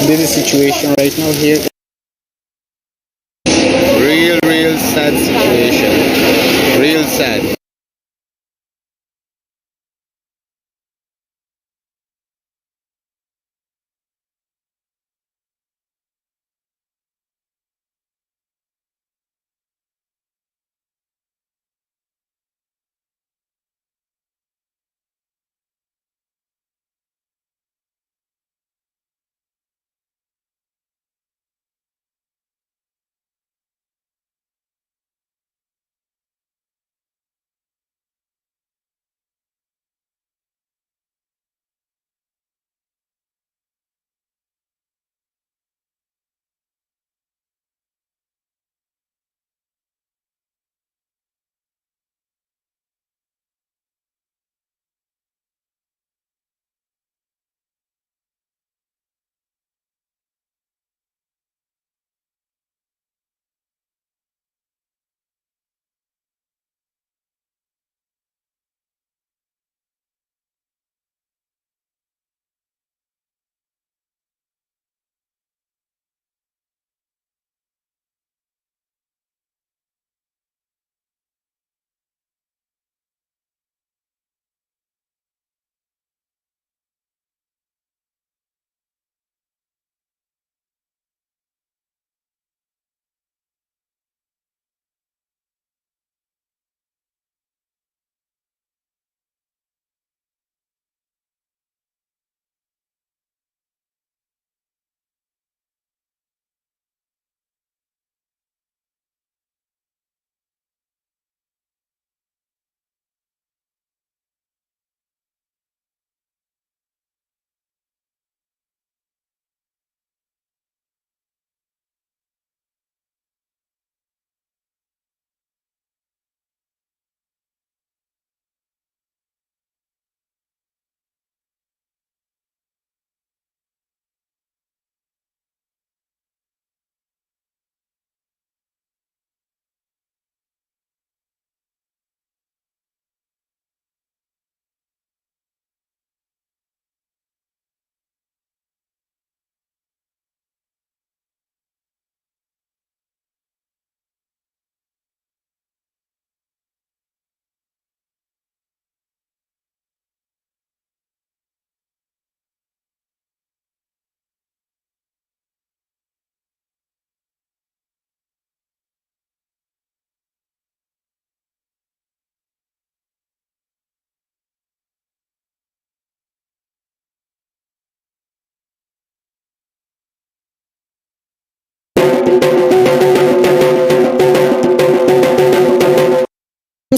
This is the situation right now here. Real sad situation. Real sad.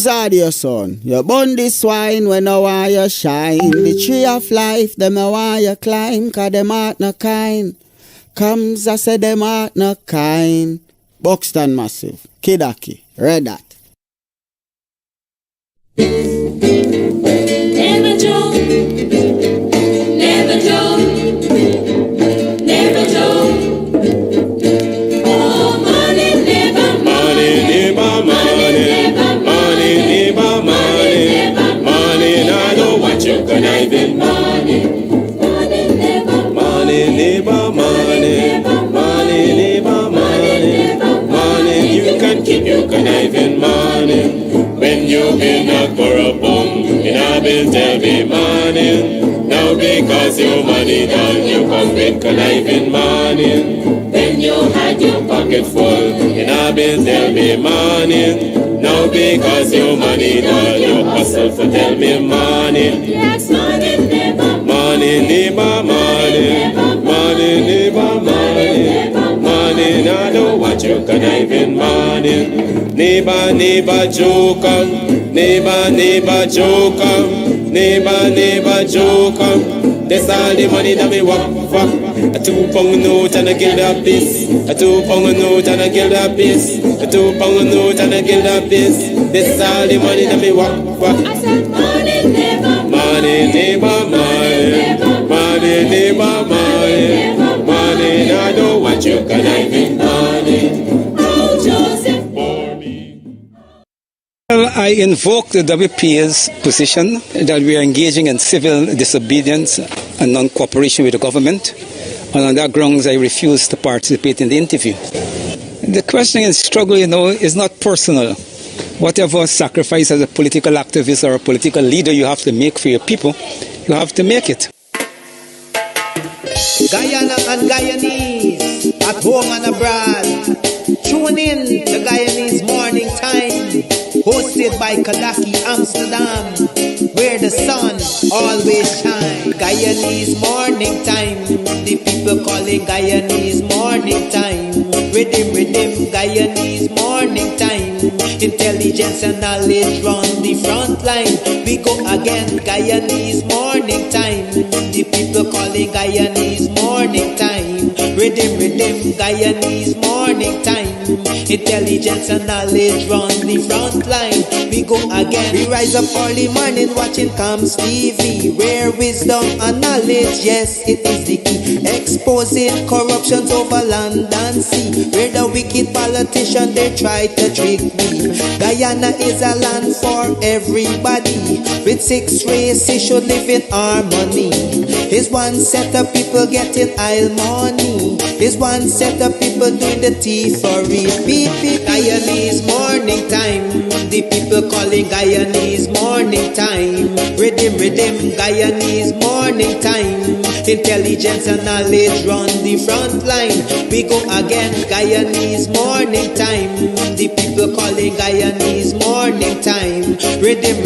Audio son, you burn this wine when I want you shine. The tree of life, them I want you climb, cause them heart no kind. Kams, I say them heart no kind. Buxton Massive, Kidaki, Red Hat. Never joke, never joke, never joke. Oh, money never, money never, money never, money never, money never, money. I don't want you conniving, money, money never, money never, money, money never, money, money. You can keep your conniving, money. When you been a corrupt in a bill tell me money. Now because your money done, you come with conniving money. When you had your pocket full, in a bill tell me money. Now because your money done, you hustle for tell me money. Yes, money never, money never, money, money never, money, money. Now I don't want you conniving money. Neighbor joker, neighbor joker, neighbor joker. That's all the money that me walk for. A 2 pound note and a guilda piece. A 2 pound note and a guilda piece. A 2 pound note and a guilda piece. That's all the money that me walk for. I said money never, money never, money, money never, money, money. I don't want you conniving money. Oh, Joseph. Well, I invoke the WPA's position that we are engaging in civil disobedience and non-cooperation with the government, and on that grounds I refuse to participate in the interview. The question in struggle, is not personal. Whatever sacrifice as a political activist or a political leader you have to make for your people, you have to make it. Guyana and Guyanese, at home and abroad. Tune in to Guyanese Morning Time, hosted by Kadaki Amsterdam, where the sun always shines. Guyanese Morning Time, the people calling Guyanese Morning Time. Rhythm, Guyanese Morning Time. Intelligence and knowledge run the front line. We go again, Guyanese Morning Time. The people calling Guyanese Morning Time. Rhythm, Guyanese Morning Time. Intelligence and knowledge run the front line. We go again. We rise up early morning watching Kams TV, where wisdom and knowledge, yes, it is the key. Exposing corruptions over land and sea, where the wicked politician they try to trick me. Guyana is a land for everybody. With 6 races should live in harmony. Here's one set of people getting oil money. Here's one set of people doing the tea for repeat. Guyanese Morning Time, the people calling Guyanese Morning Time. Rhythm, Guyanese Morning Time. Intelligence and knowledge run the front line. We go again, Guyanese Morning Time. The people calling Guyanese Morning Time. Rhythm,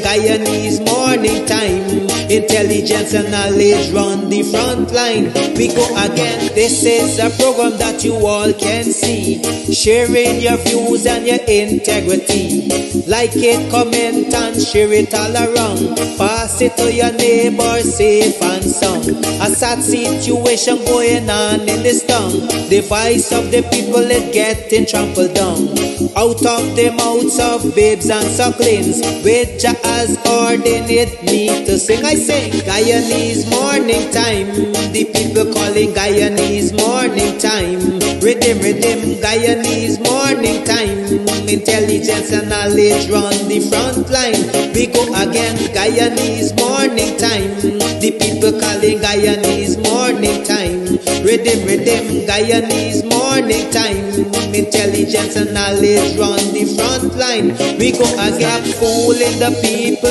Guyanese Morning Time. Intelligence and knowledge run the front line. We go again. This is a program that you all can see, sharing your views and your integrity. Like it, comment and share it all around. Pass it to your neighbor, safe and sound. A sad situation going on in this town. The voice of the people is getting trampled down. Out of the mouths of babes and sucklings, which Jah has ordained me to sing. I sing Guyanese Morning Time. The people calling Guyanese Morning Time. Rhythm, Guyanese Morning Time. Intelligence and knowledge run the front line. We go again, Guyanese Morning Time. The people calling Guyanese Morning Time. Rhythm, Guyanese Morning Time. Intelligence and knowledge run the front line. We go again, fooling the people.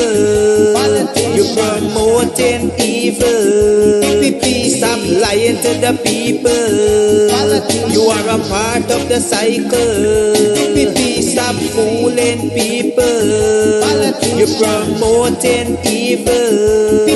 You're promoting evil. Stop lying to the people. You are a part of the cycle. Stop fooling people. You're promoting evil.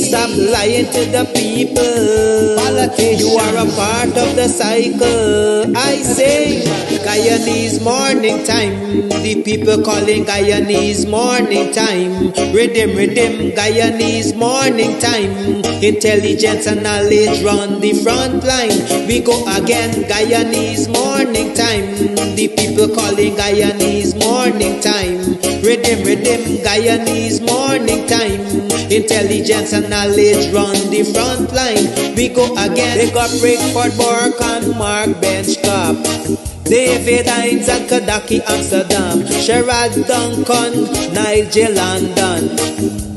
Stop lying to the people. You are a part of the cycle. I say Guyanese Morning Time. The people calling Guyanese Morning Time. Rhythm, Guyanese Morning Time. Intelligence and knowledge run the front line. We go again, Guyanese Morning Time. The people calling Guyanese Morning Time. Rhythm, Guyanese Morning Time. Intelligence and knowledge run the front line. We go again. They got Rickford, Burke and Mark Benchcop, David Hines and Kadaki Amsterdam, Sherrod Duncan, Nigel London,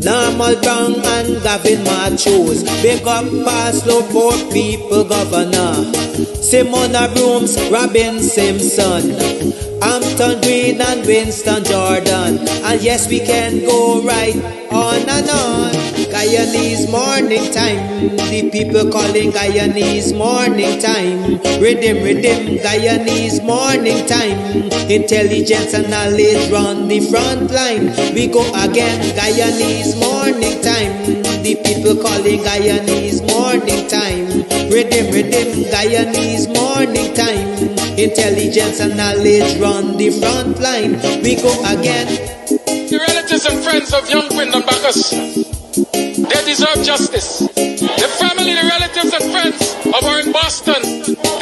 Normal Brown and Gavin Matthews. Big up Paslow, Port People Governor, Simona Brooms, Robin Simpson, Hampton Green and Winston Jordan. And yes, we can go right on and on. Guyanese Morning Time. The people calling Guyanese Morning Time. Rhythm, Guyanese Morning Time. Intelligence and knowledge run the front line. We go again, Guyanese Morning Time. The people calling Guyanese Morning Time. Rhythm, Guyanese Morning Time. Intelligence and knowledge run the front line. We go again. The relatives and friends of young Quinton Bacchus, they deserve justice. The family, the relatives and friends of our in Boston,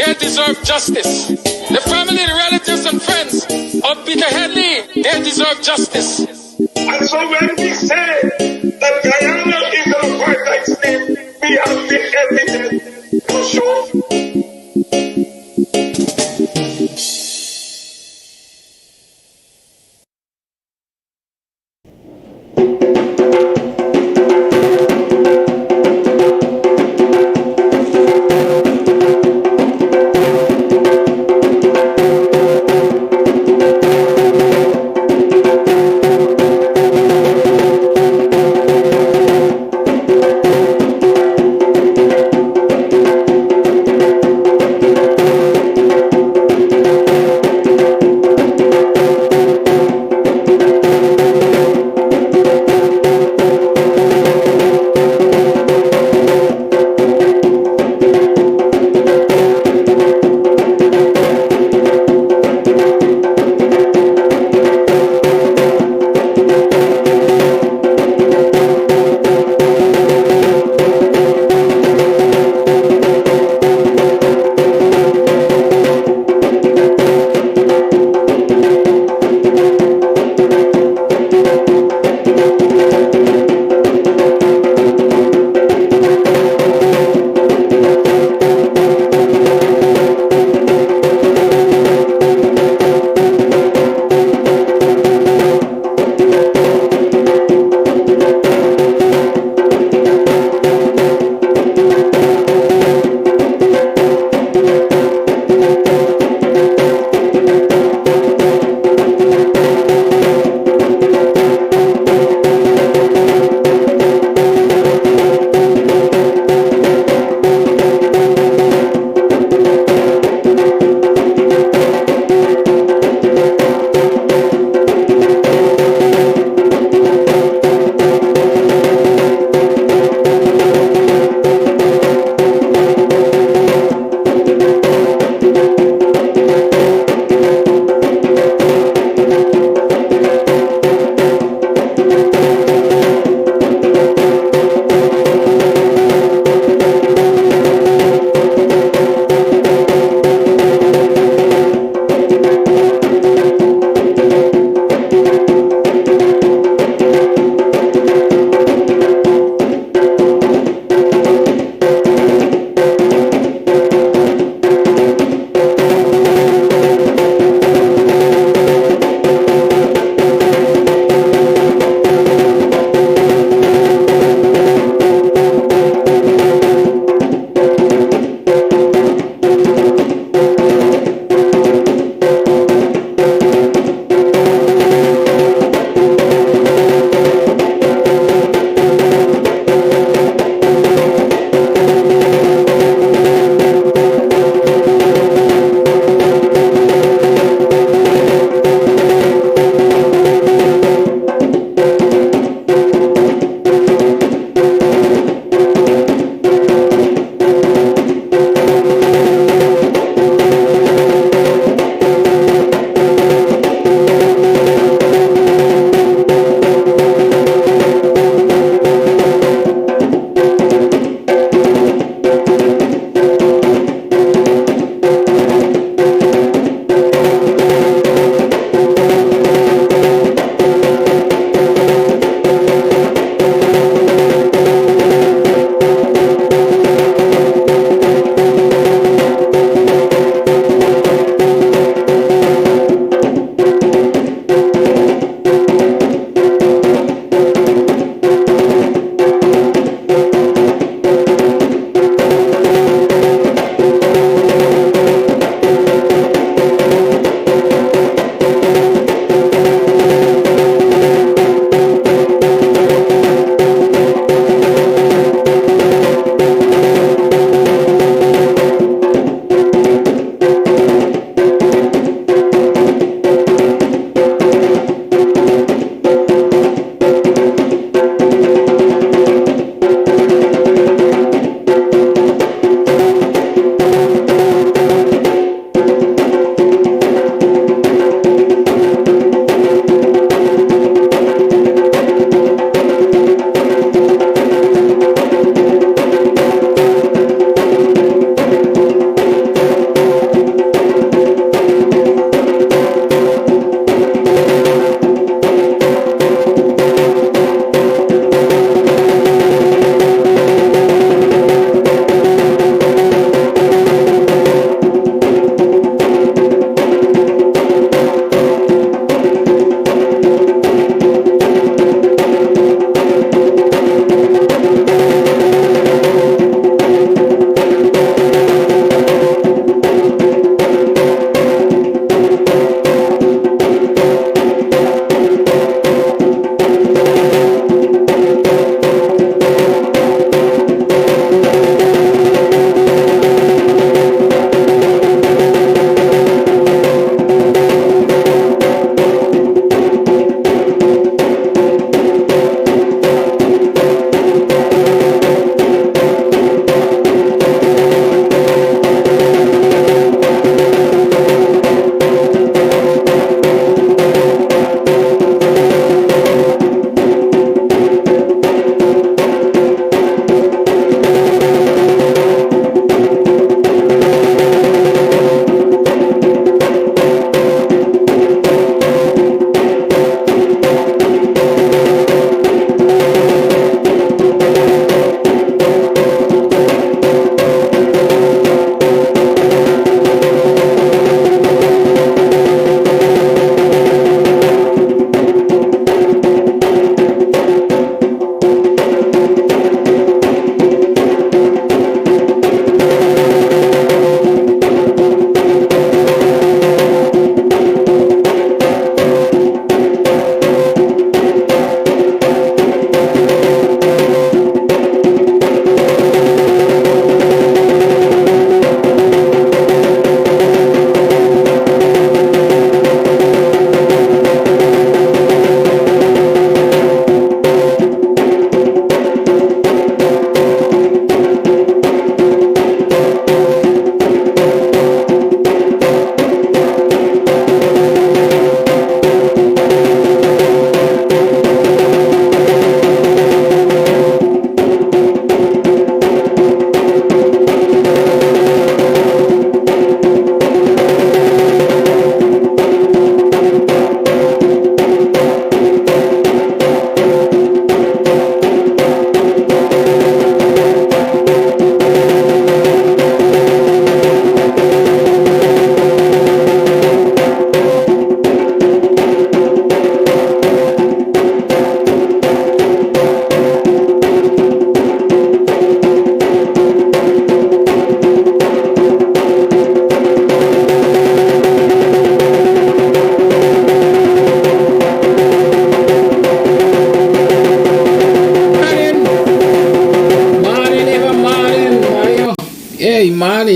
they deserve justice. The family, the relatives and friends of Peter Headley, they deserve justice. And so when we say that Guyana is an apartheid state, we have the evidence to show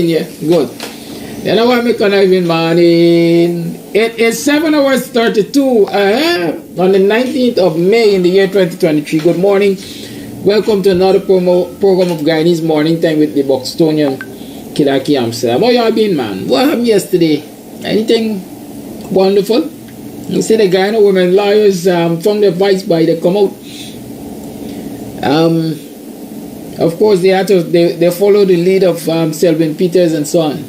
morning, yeah. Good. Then I want me conniving morning. It is 7 hours 32 on the 19th of May in the year 2023. Good morning. Welcome to another program of Guyanese Morning Time with the Buxtonian Kams Tv. How y'all been, man? What happened yesterday? Anything wonderful? You see the Guyana women lawyers from the vice by they come out. Of course, they follow the lead of Selvin Peters and so on.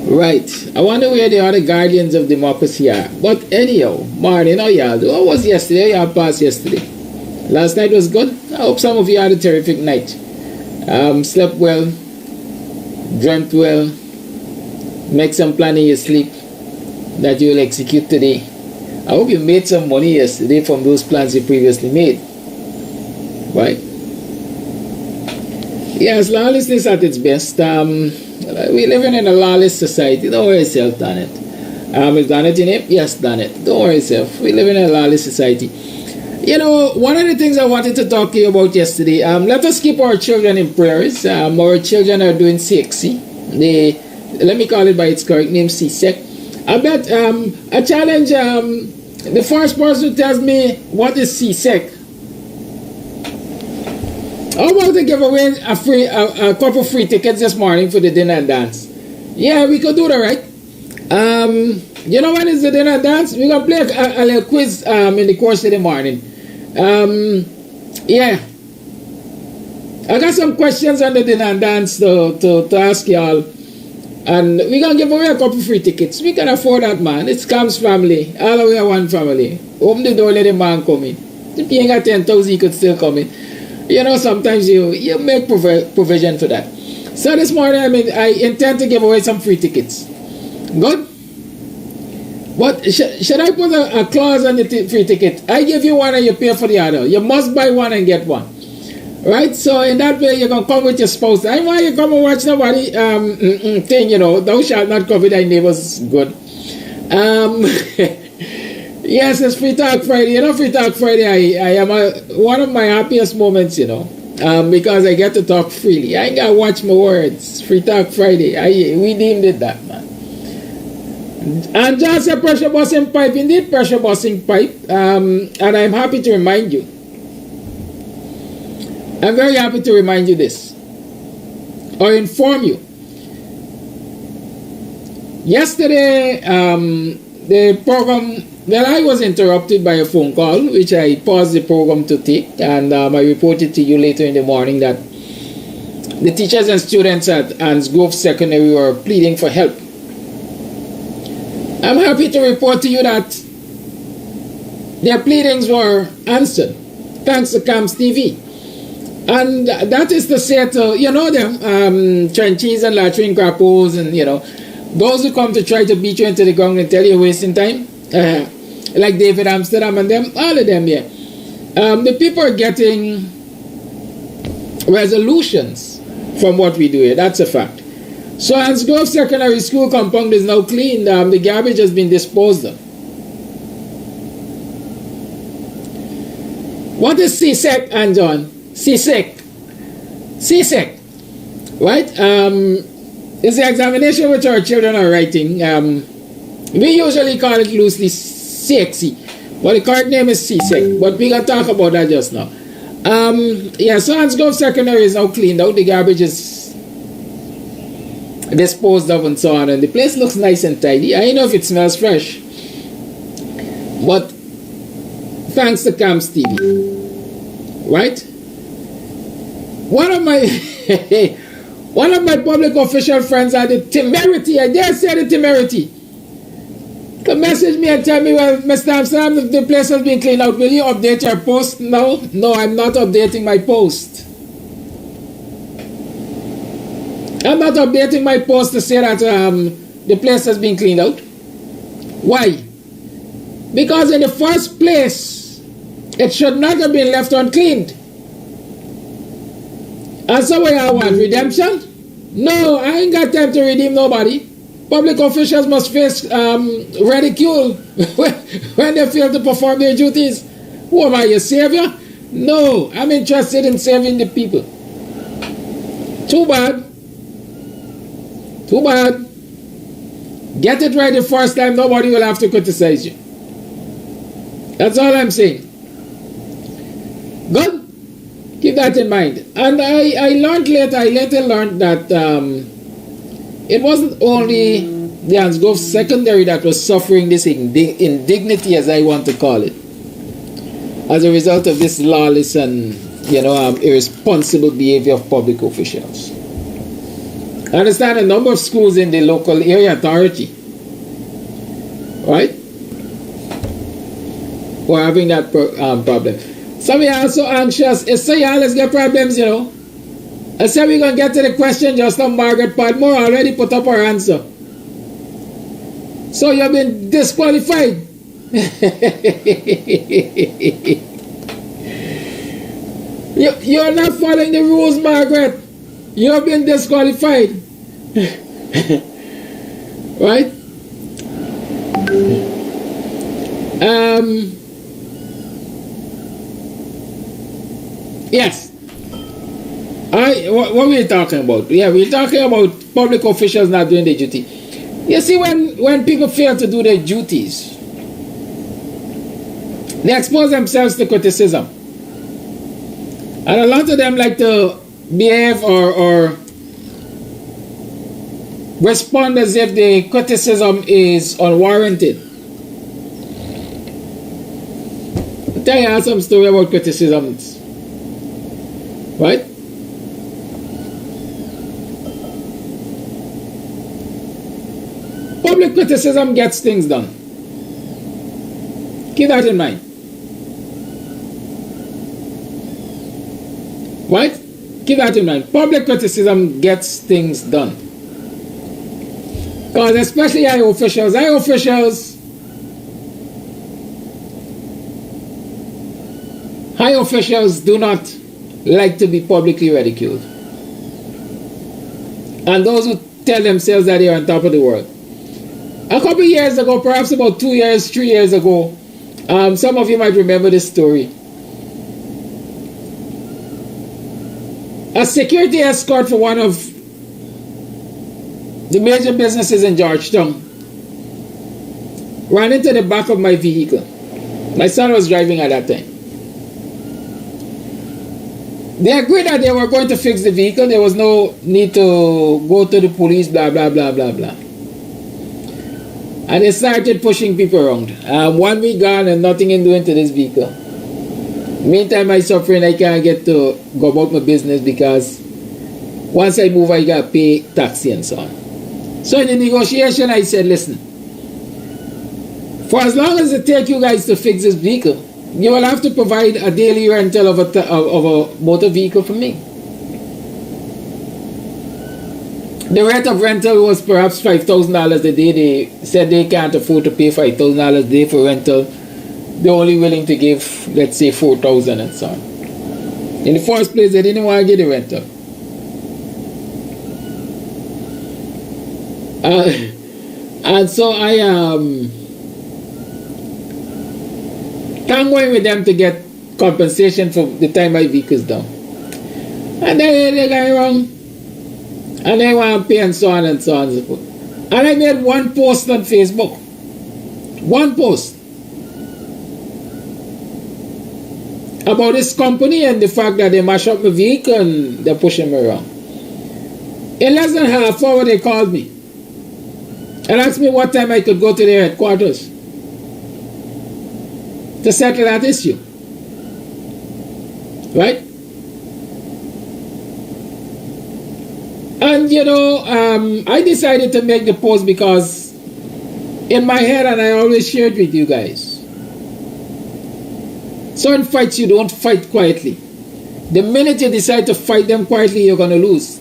Right. I wonder where the other guardians of democracy are. But anyhow, morning, how y'all do? How was yesterday? How y'all passed yesterday? Last night was good. I hope some of you had a terrific night. Slept well, dreamt well, make some plan in your sleep that you will execute today. I hope you made some money yesterday from those plans you previously made. Right? Yes, lawlessness at its best. We're living in a lawless society. Don't worry yourself, done it. Is done it in it? Yes, done it. Don't worry yourself. We live in a lawless society. You know, one of the things I wanted to talk to you about yesterday, let us keep our children in prayers. Our children are doing sexy. Let me call it by its correct name, C-Sec. I bet I challenge the first person who tells me what is C-Sec. How about to give away a couple free tickets this morning for the dinner and dance? Yeah, we could do that, right? You know when is the dinner and dance? We're going to play a little quiz in the course of the morning. Yeah. I got some questions on the dinner and dance to ask y'all. And we're going to give away a couple free tickets. We can afford that, man. It's Kams family. All the way one family. Open the door, let the man come in. If you ain't got 10,000, you could still come in. You know, sometimes you make provision for that. So this morning, I intend to give away some free tickets. Good? But should I put a clause on the free ticket? I give you one and you pay for the other. You must buy one and get one. Right? So in that way, you're going to come with your spouse. I want you to come and watch nobody thing, you know, thou shalt not covet thy neighbor's good. Yes, it's Free Talk Friday. You know, Free Talk Friday, I am one of my happiest moments, you know, because I get to talk freely. I ain't got to watch my words. Free Talk Friday. We deemed it that, man. And just a pressure busting pipe, indeed, pressure busting pipe. And I'm happy to remind you. I'm very happy to remind you this, or inform you. Yesterday, the program, well, I was interrupted by a phone call, which I paused the program to take, and I reported to you later in the morning that the teachers and students at Anns Grove Secondary were pleading for help. I'm happy to report to you that their pleadings were answered, thanks to Kams TV. And that is to say to, you know them, trenches and latrine crappos and, you know, those who come to try to beat you into the ground and tell you you're wasting time, like David Amsterdam and them, all of them, yeah. The people are getting resolutions from what we do here, that's a fact. So Anns Grove Secondary School compound is now cleaned, the garbage has been disposed of. What is C-Sec, and John? C-Sec. C-Sec. Right? It's the examination which our children are writing. We usually call it loosely CXC, but the correct name is C-Sec. But we're going to talk about that just now. Yeah, so Anns Grove Secondary is now cleaned out. The garbage is disposed of and so on. And the place looks nice and tidy. I don't know if it smells fresh. But thanks to Kams TV. Right? One of my public official friends had the temerity, I dare say the temerity, to message me and tell me, well, Mr. Amsterdam, the place has been cleaned out. Will you update your post? No, I'm not updating my post. I'm not updating my post to say that the place has been cleaned out. Why? Because in the first place, it should not have been left uncleaned. And so we have what? Redemption? No, I ain't got time to redeem nobody. Public officials must face ridicule when they fail to perform their duties. Who am I, your savior? No, I'm interested in saving the people. Too bad. Too bad. Get it right the first time, nobody will have to criticize you. That's all I'm saying. Good? Keep that in mind. And I learned later, I later learned that it wasn't only the Ansgrove Secondary that was suffering this indignity, as I want to call it, as a result of this lawless and irresponsible behavior of public officials. I understand a number of schools in the local area authority, right, were having that problem. Some of you are also anxious. It's so y'all let's get problems, I said we're going to get to the question just now. Margaret Padmore already put up her answer. So you've been disqualified. You're not following the rules, Margaret. You've been disqualified. Right? Yes. What were we talking about? Yeah, we're talking about public officials not doing their duty. You see, when people fail to do their duties, they expose themselves to criticism. And a lot of them like to behave or respond as if the criticism is unwarranted. I'll tell you some story about criticisms. Right? Public criticism gets things done. Keep that in mind. Right? Keep that in mind. Public criticism gets things done. Because especially high officials do not like to be publicly ridiculed. And those who tell themselves that they are on top of the world. A couple of years ago, perhaps about 2 years, 3 years ago, some of you might remember this story. A security escort for one of the major businesses in Georgetown ran into the back of my vehicle. My son was driving at that time. They agreed that they were going to fix the vehicle. There was no need to go to the police, blah, blah, blah, blah, blah. And they started pushing people around. 1 week gone and nothing in doing to this vehicle. Meantime, I'm suffering. I can't get to go about my business because once I move, I got to pay taxi and so on. So in the negotiation, I said, listen, for as long as it takes you guys to fix this vehicle, you will have to provide a daily rental of a motor vehicle for me. The rate of rental was perhaps $5,000 a day. They said they can't afford to pay $5,000 a day for rental. They're only willing to give, let's say, $4,000 and so on. In the first place, they didn't want to give the rental. And so I can't go in with them to get compensation for the time my vehicle's down. And then they go around and they want to pay and so on and so on and so forth. And I made one post on Facebook. One post. About this company and the fact that they mash up my vehicle and they're pushing me around. In less than half hour they called me and asked me what time I could go to their headquarters to settle that issue. Right? And I decided to make the post because in my head, and I always shared with you guys, certain fights you don't fight quietly. The minute you decide to fight them quietly, you're going to lose.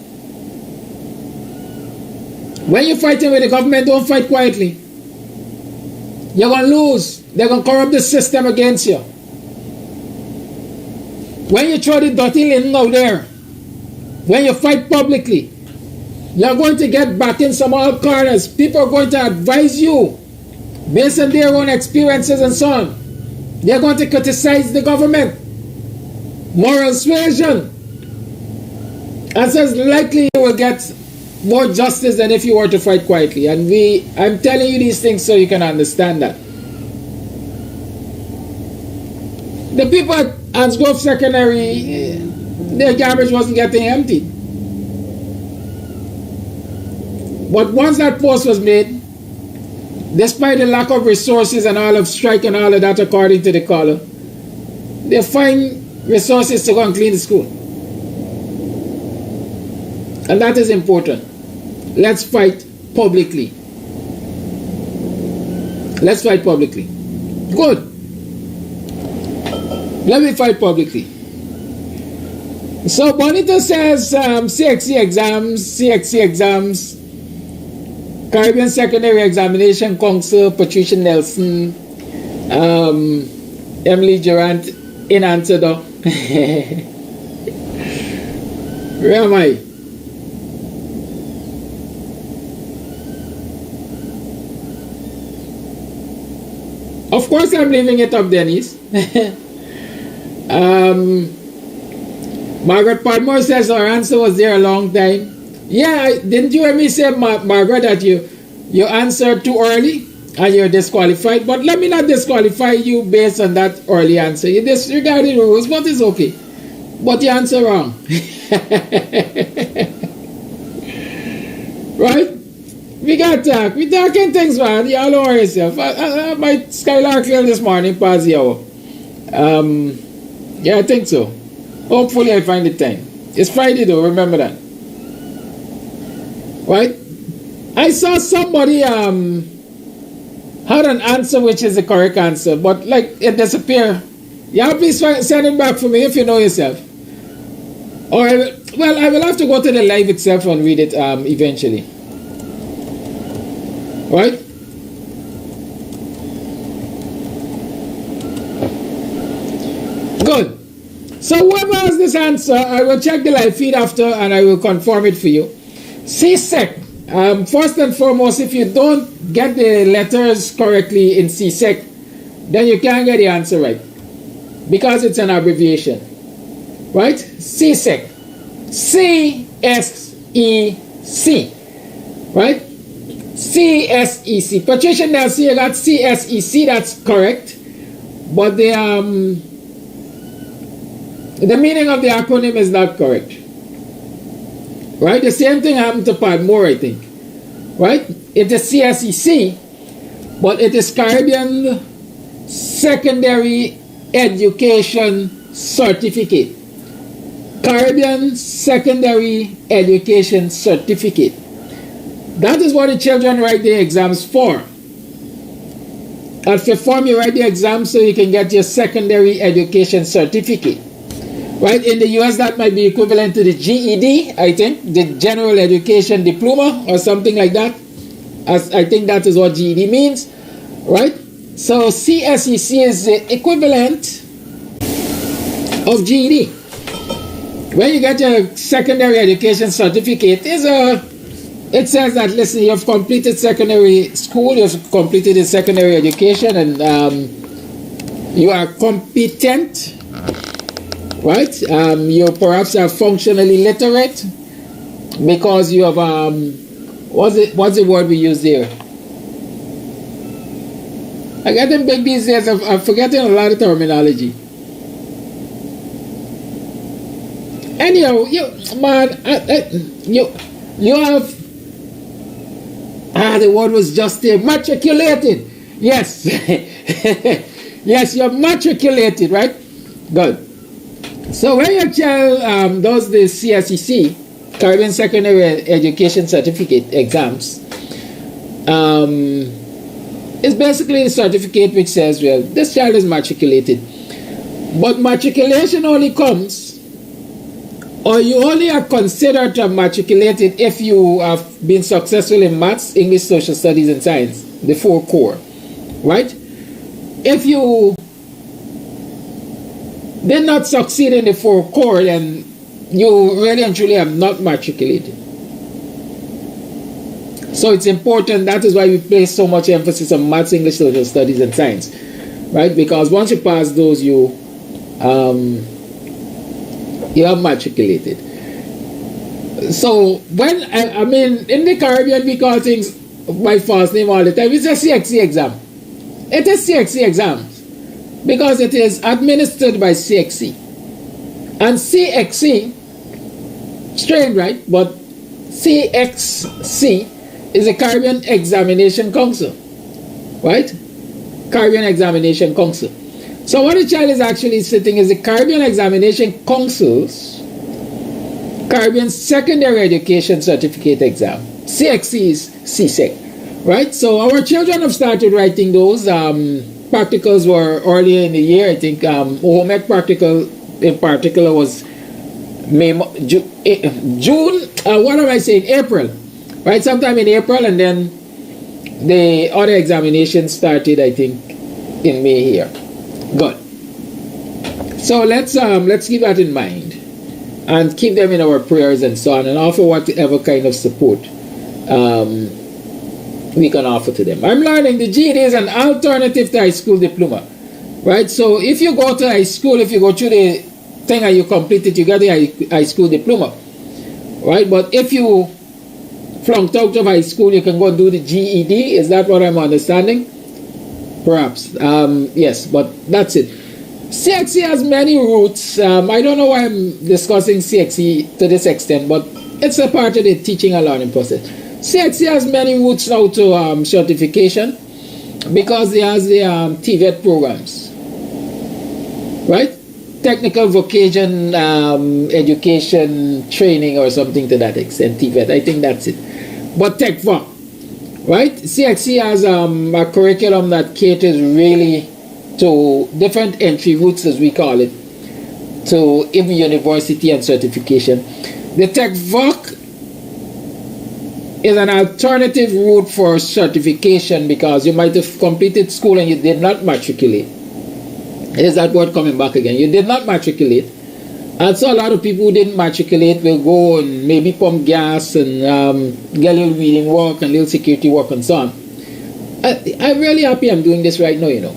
When you're fighting with the government, don't fight quietly. You're going to lose. They're going to corrupt the system against you. When you throw the dirty linen out there, when you fight publicly, you're going to get back in some old corners. People are going to advise you based on their own experiences and so on. They're going to criticize the government. Moral suasion. And so it's likely you will get more justice than if you were to fight quietly. And I'm telling you these things so you can understand that. The people at Ansgrove Secondary, their garbage wasn't getting emptied. But once that post was made, despite the lack of resources and all of strike and all of that according to the caller, they find resources to go and clean the school. And that is important. Let's fight publicly. Let's fight publicly. Good. Let me fight publicly. So Bonita says CXC exams, Caribbean Secondary Examination Council, Patricia Nelson, Emily Durant in answer though. Where am I? Of course I'm leaving it up, Denise. Margaret Padmore says our answer was there a long time. Yeah, didn't you hear me say, Margaret, that you answered too early and you're disqualified? But let me not disqualify you based on that early answer. You disregarded the rules, but it's okay. But you answer wrong. Right? We talking things, man. Y'all don't worry yourself. My Skylark clear this morning past the hour. Yeah, I think so. Hopefully I find the time. It's Friday though, remember that. Right? I saw somebody had an answer which is the correct answer, but like it disappeared. Yeah, please send it back for me if you know yourself. Or I will have to go to the live itself and read it eventually. Right? Good. So whoever has this answer, I will check the live feed after and I will confirm it for you. CSEC. First and foremost, if you don't get the letters correctly in CSEC, then you can't get the answer right. Because it's an abbreviation. Right? CSEC. C-S-E-C. Right? C-S-E-C. Patricia Nelson, you got C-S-E-C, that's correct. But the meaning of the acronym is not correct. Right? The same thing happened to Padmore, I think. Right? It is CSEC, but it is Caribbean Secondary Education Certificate. Caribbean Secondary Education Certificate. That is what the children write their exams for. At Fifth Form, you write the exam so you can get your secondary education certificate. Right? In the US, that might be equivalent to the GED, I think, the General Education Diploma or something like that. As I think that is what GED means. Right? So CSEC is the equivalent of GED. When you get your secondary education certificate, it says that, listen, you have completed secondary school, you have completed the secondary education, and you are competent. Right? You perhaps are functionally literate because you have what's the word we use there? I get them big these days. I'm forgetting a lot of terminology. Anyhow, you have the word was just there. Matriculated. Yes. Yes, you're matriculated, right? Good. So when your child does the CSEC, Caribbean Secondary Education Certificate exams, it's basically a certificate which says, well, this child is matriculated. But matriculation only comes, or you only are considered to have matriculated if you have been successful in maths, English, social studies, and science, the 4 core. Right? If you did not succeed in the 4 core, then you really and truly have not matriculated. So it's important. That is why we place so much emphasis on maths, English, social studies, and science, right? Because once you pass those, you have matriculated. So when I mean in the Caribbean we call things by false name all the time. It's a CXC exam. It is CXC exams because it is administered by CXC. And CXC, strange, right? But CXC is a Caribbean Examination Council, right? Caribbean Examination Council. So what the child is actually sitting is the Caribbean Examination Council's Caribbean Secondary Education Certificate Exam. CXC is CSEC, right? So our children have started writing those. Practicals were earlier in the year. I think home ec practical in particular was June. What am I saying? April, right? Sometime in April, and then the other examinations started, I think, in May here. Good. So let's keep that in mind and keep them in our prayers and so on, and offer whatever kind of support we can offer to them. I'm learning the GED is an alternative to high school diploma, right? So if you go to high school, if you go through the thing and you complete it, you get the high school diploma, right? But if you flunked out of high school, you can go and do the GED. Is that what I'm understanding? Perhaps. Yes, but that's it. CXC has many routes. I don't know why I'm discussing CXC to this extent, but it's a part of the teaching and learning process. CXC has many routes now to certification because it has the TVET programs, right? Technical vocation education training or something to that extent, TVET. I think that's it. But TechVoc, right? CXC has a curriculum that caters really to different entry routes, as we call it, to even university and certification. The TechVoc is an alternative route for certification because you might have completed school and you did not matriculate. Is that word coming back again? You did not matriculate. And so a lot of people who didn't matriculate will go and maybe pump gas and get a little reading work and little security work and so on. I'm really happy I'm doing this right now, you know.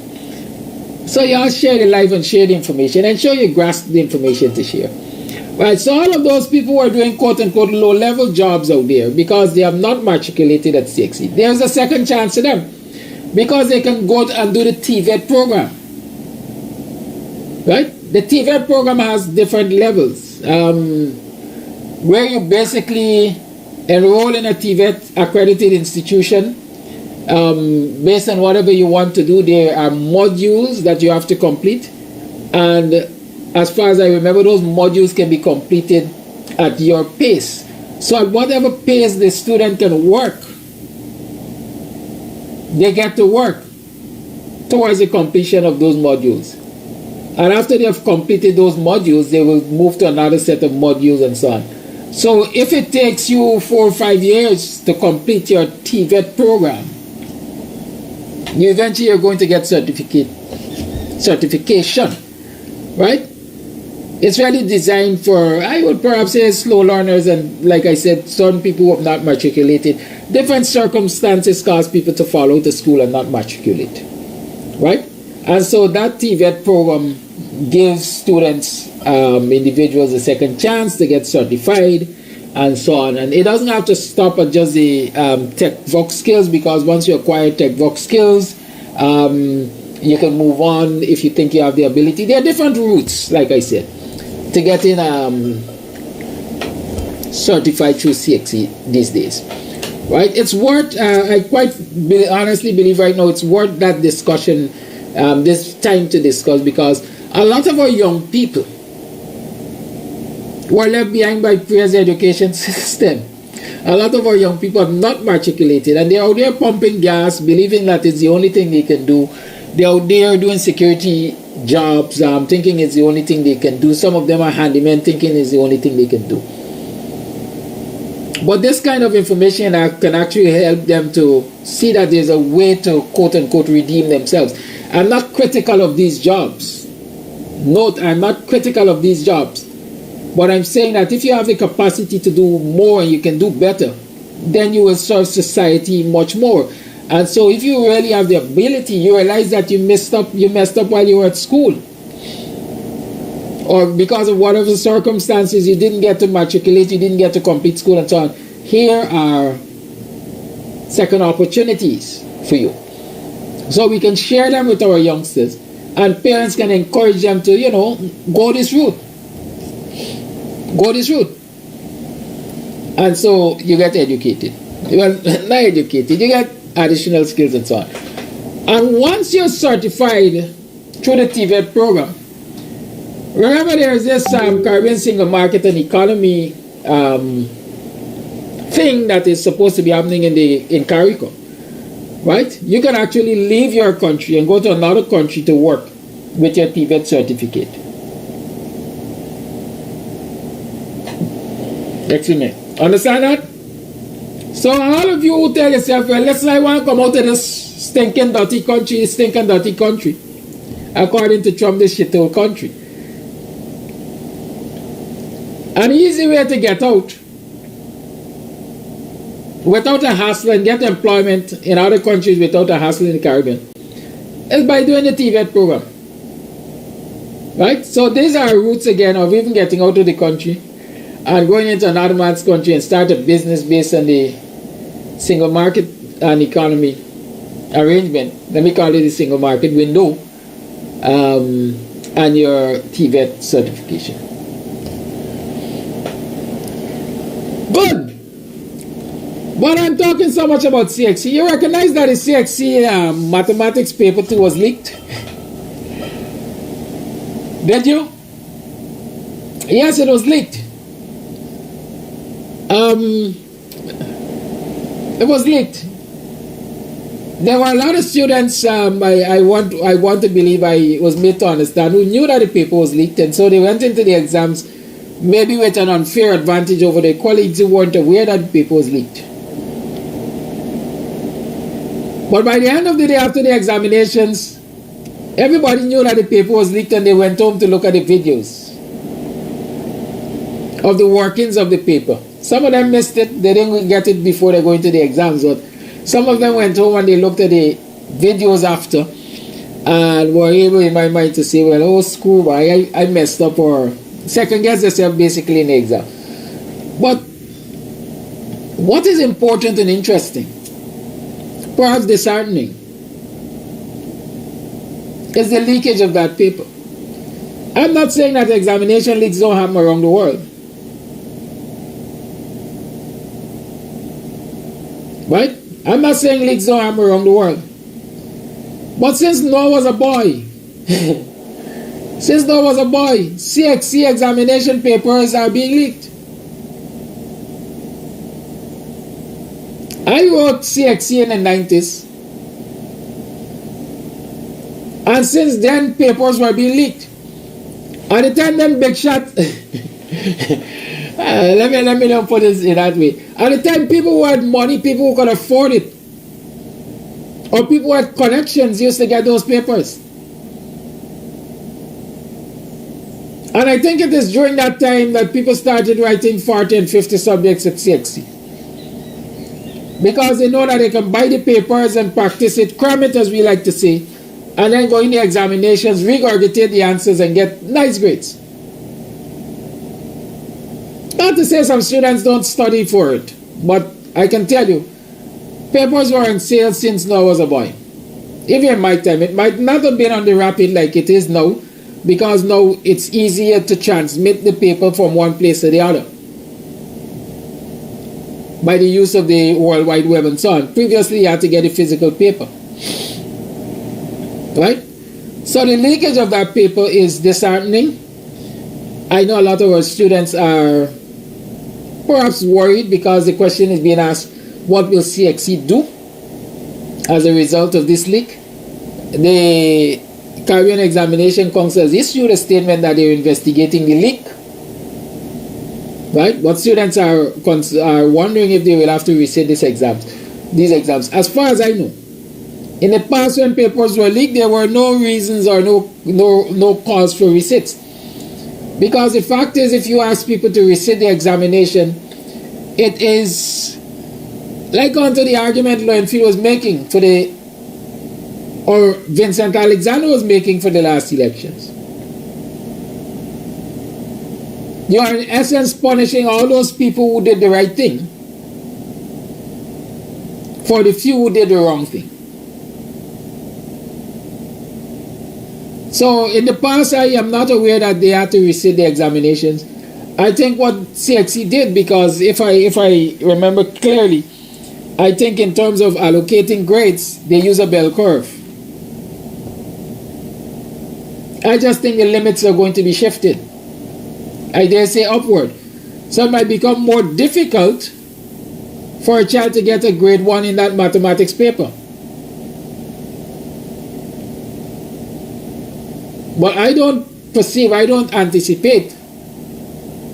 So y'all share the live and share the information and show you grasp the information to share. Right, so all of those people who are doing quote-unquote low-level jobs out there because they have not matriculated at CXC, there's a second chance to them because they can go and do the TVET program. Right? The TVET program has different levels where you basically enroll in a TVET accredited institution based on whatever you want to do. There are modules that you have to complete, and as far as I remember, those modules can be completed at your pace. So at whatever pace the student can work, they get to work towards the completion of those modules. And after they have completed those modules, they will move to another set of modules and so on. So if it takes you 4 or 5 years to complete your TVET program, you eventually are going to get certification, right? It's really designed for, I would perhaps say, slow learners and, like I said, certain people who have not matriculated. Different circumstances cause people to follow the school and not matriculate, right? And so that TVET program gives students, individuals, a second chance to get certified and so on. And it doesn't have to stop at just the TechVoc skills, because once you acquire TechVoc skills, you can move on if you think you have the ability. There are different routes, like I said, to getting certified through CXC these days, right? It's worth, I quite honestly believe right now it's worth that discussion, this time to discuss, because a lot of our young people were left behind by previous education system. A lot of our young people have not matriculated, and they're out there pumping gas, believing that it's the only thing they can do. They're out there doing security jobs, thinking it's the only thing they can do. Some of them are handymen, thinking it's the only thing they can do. But this kind of information can actually help them to see that there's a way to quote-unquote redeem themselves. I'm not critical of these jobs. Note, I'm not critical of these jobs. But I'm saying that if you have the capacity to do more and you can do better, then you will serve society much more. And so if you really have the ability, you realize that you messed up while you were at school. or because of whatever circumstances you didn't get to matriculate, you didn't get to complete school and so on, here are second opportunities for you. So we can share them with our youngsters, and parents can encourage them to, you know, go this route. Go this route. And so you get educated. Well, not educated, you get additional skills and so on. And once you're certified through the TVET program, remember there is this Caribbean Single Market and Economy thing that is supposed to be happening in CARICO, right? You can actually leave your country and go to another country to work with your TVET certificate. Excuse me. Understand that? So all of you who tell yourself, well, listen, I want to come out of this stinking dirty country, according to Trump, this shithole country. An easy way to get out without a hassle and get employment in other countries without a hassle in the Caribbean is by doing the TVET program. Right? So these are routes again of even getting out of the country and going into another man's country and start a business based on the single market and economy arrangement. Let me call it the single market window, and your TVET certification. Good. But I'm talking so much about CXC. You recognize that the CXC mathematics paper 2 was leaked? Did you? Yes, it was leaked. It was leaked. There were a lot of students, I want to believe I was made to understand, who knew that the paper was leaked, and so they went into the exams maybe with an unfair advantage over their colleagues who weren't aware that the paper was leaked. But by the end of the day, after the examinations, everybody knew that the paper was leaked, and they went home to look at the videos of the workings of the paper. Some of them missed it. They didn't get it before they go into the exams. But some of them went home and they looked at the videos after and were able in my mind to say, well, oh, school, boy, I messed up, or second guess themselves basically in the exam. But what is important and interesting, perhaps disheartening, is the leakage of that paper. I'm not saying that examination leaks don't happen around the world. Right? I'm not saying leaks don't happen around the world. But since Noah was a boy, CXC examination papers are being leaked. I wrote CXC in the 90s. And since then, papers were being leaked. At the time, them big shot... let me not put it in that way. At the time, people who had money, people who could afford it, or people who had connections used to get those papers. And I think it is during that time that people started writing 40 and 50 subjects at CXC. Because they know that they can buy the papers and practice it, cram it as we like to say, and then go in the examinations, regurgitate the answers and get nice grades. Not to say some students don't study for it, but I can tell you, papers were on sale since Noah was a boy. Even in my time, it might not have been on the rapid like it is now, because now it's easier to transmit the paper from one place to the other by the use of the World Wide Web and so on. Previously, you had to get a physical paper. Right? So the leakage of that paper is disheartening. I know a lot of our students are perhaps worried because the question is being asked, what will CXC do as a result of this leak? The Caribbean Examination Council has issued a statement that they're investigating the leak. Right? But students are wondering if they will have to resit these exams. As far as I know, in the past when papers were leaked, there were no reasons or no cause for resits. Because the fact is, if you ask people to resit the examination, it is like onto the argument Lowenfield was making for or Vincent Alexander was making for the last elections. You are in essence punishing all those people who did the right thing for the few who did the wrong thing. So in the past, I am not aware that they had to resit the examinations. I think what CXC did, because if I remember clearly, I think in terms of allocating grades, they use a bell curve. I just think the limits are going to be shifted. I dare say upward. So it might become more difficult for a child to get a grade 1 in that mathematics paper. But I don't anticipate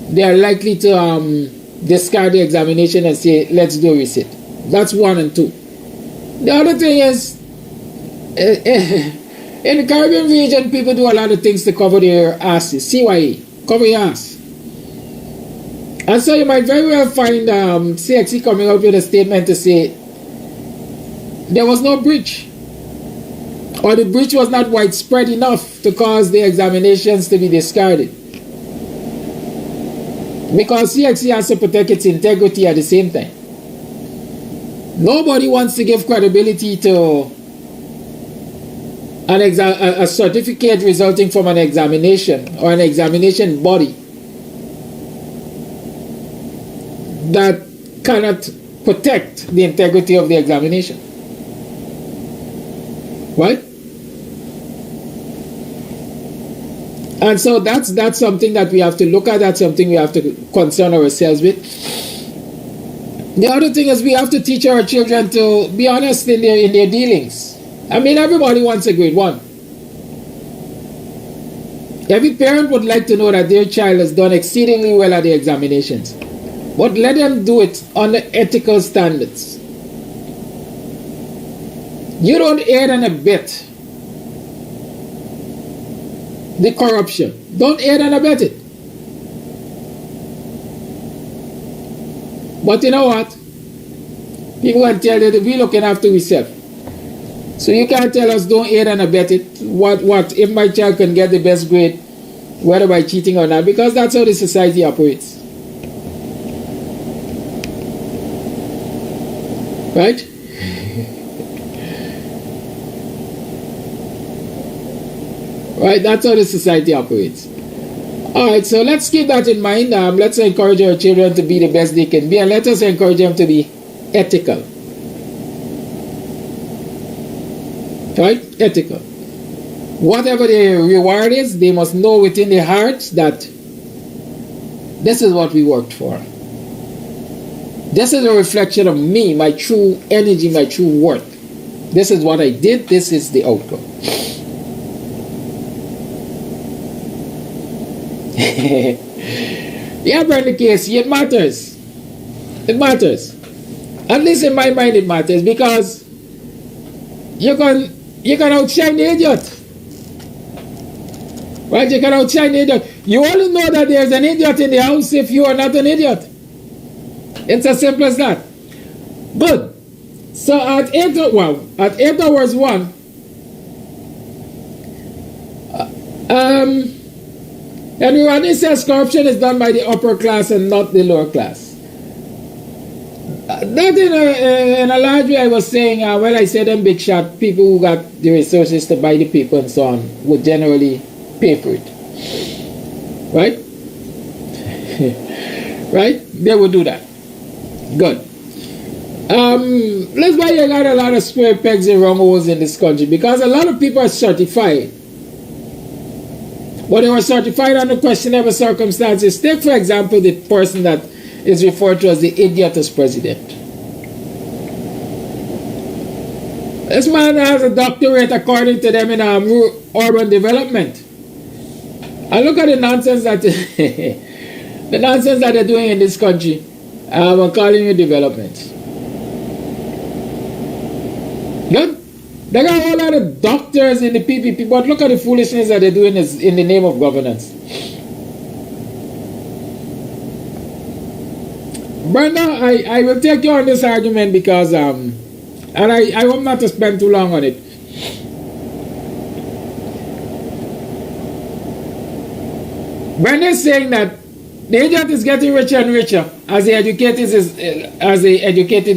they are likely to discard the examination and say, let's do a resit. That's 1 and 2. The other thing is, in the Caribbean region, people do a lot of things to cover their asses. CYA, cover your ass. And so you might very well find CXC coming out with a statement to say there was no breach, or the breach was not widespread enough to cause the examinations to be discarded. Because CXC has to protect its integrity at the same time. Nobody wants to give credibility to a certificate resulting from an examination or an examination body that cannot protect the integrity of the examination. Right? And so that's something that we have to look at. That's something we have to concern ourselves with. The other thing is we have to teach our children to be honest in their dealings. I mean, everybody wants a grade 1. Every parent would like to know that their child has done exceedingly well at the examinations. But let them do it on the ethical standards. You don't aid and abet the corruption. Don't aid and abet it. But you know what? People can tell you that we're looking after ourselves. So you can't tell us don't aid and abet it. What if my child can get the best grade, whether by cheating or not, because that's how the society operates. Right? Right, that's how the society operates. Alright, so let's keep that in mind. Let's encourage our children to be the best they can be, and let us encourage them to be ethical. Right? Ethical. Whatever the reward is, they must know within their hearts that this is what we worked for. This is a reflection of me, my true energy, my true worth. This is what I did, this is the outcome. Yeah, Brother Casey, it matters. It matters. At least in my mind it matters, because you can outshine the idiot. Right? You can outshine the idiot. You only know that there's an idiot in the house if you are not an idiot. It's as simple as that. Good. So at 8 hours 1, everyone says corruption is done by the upper class and not the lower class. That in a large way I was saying, well, I said them big shot, people who got the resources to buy the paper and so on would generally pay for it. Right? Right? They would do that. Good. That's why you got a lot of square pegs and round holes in this country, because a lot of people are certified. But they were certified under questionable circumstances. Take, for example, the person that is referred to as the idiot as president. This man has a doctorate, according to them, in urban development. And look at the nonsense that the nonsense that they're doing in this country. We're calling it development. Good. They got a whole lot of doctors in the PPP, but look at the foolishness that they're doing in the name of governance. Brenda, I will take you on this argument because, and I hope not to spend too long on it. Brenda is saying that The idiot is getting richer and richer as the educated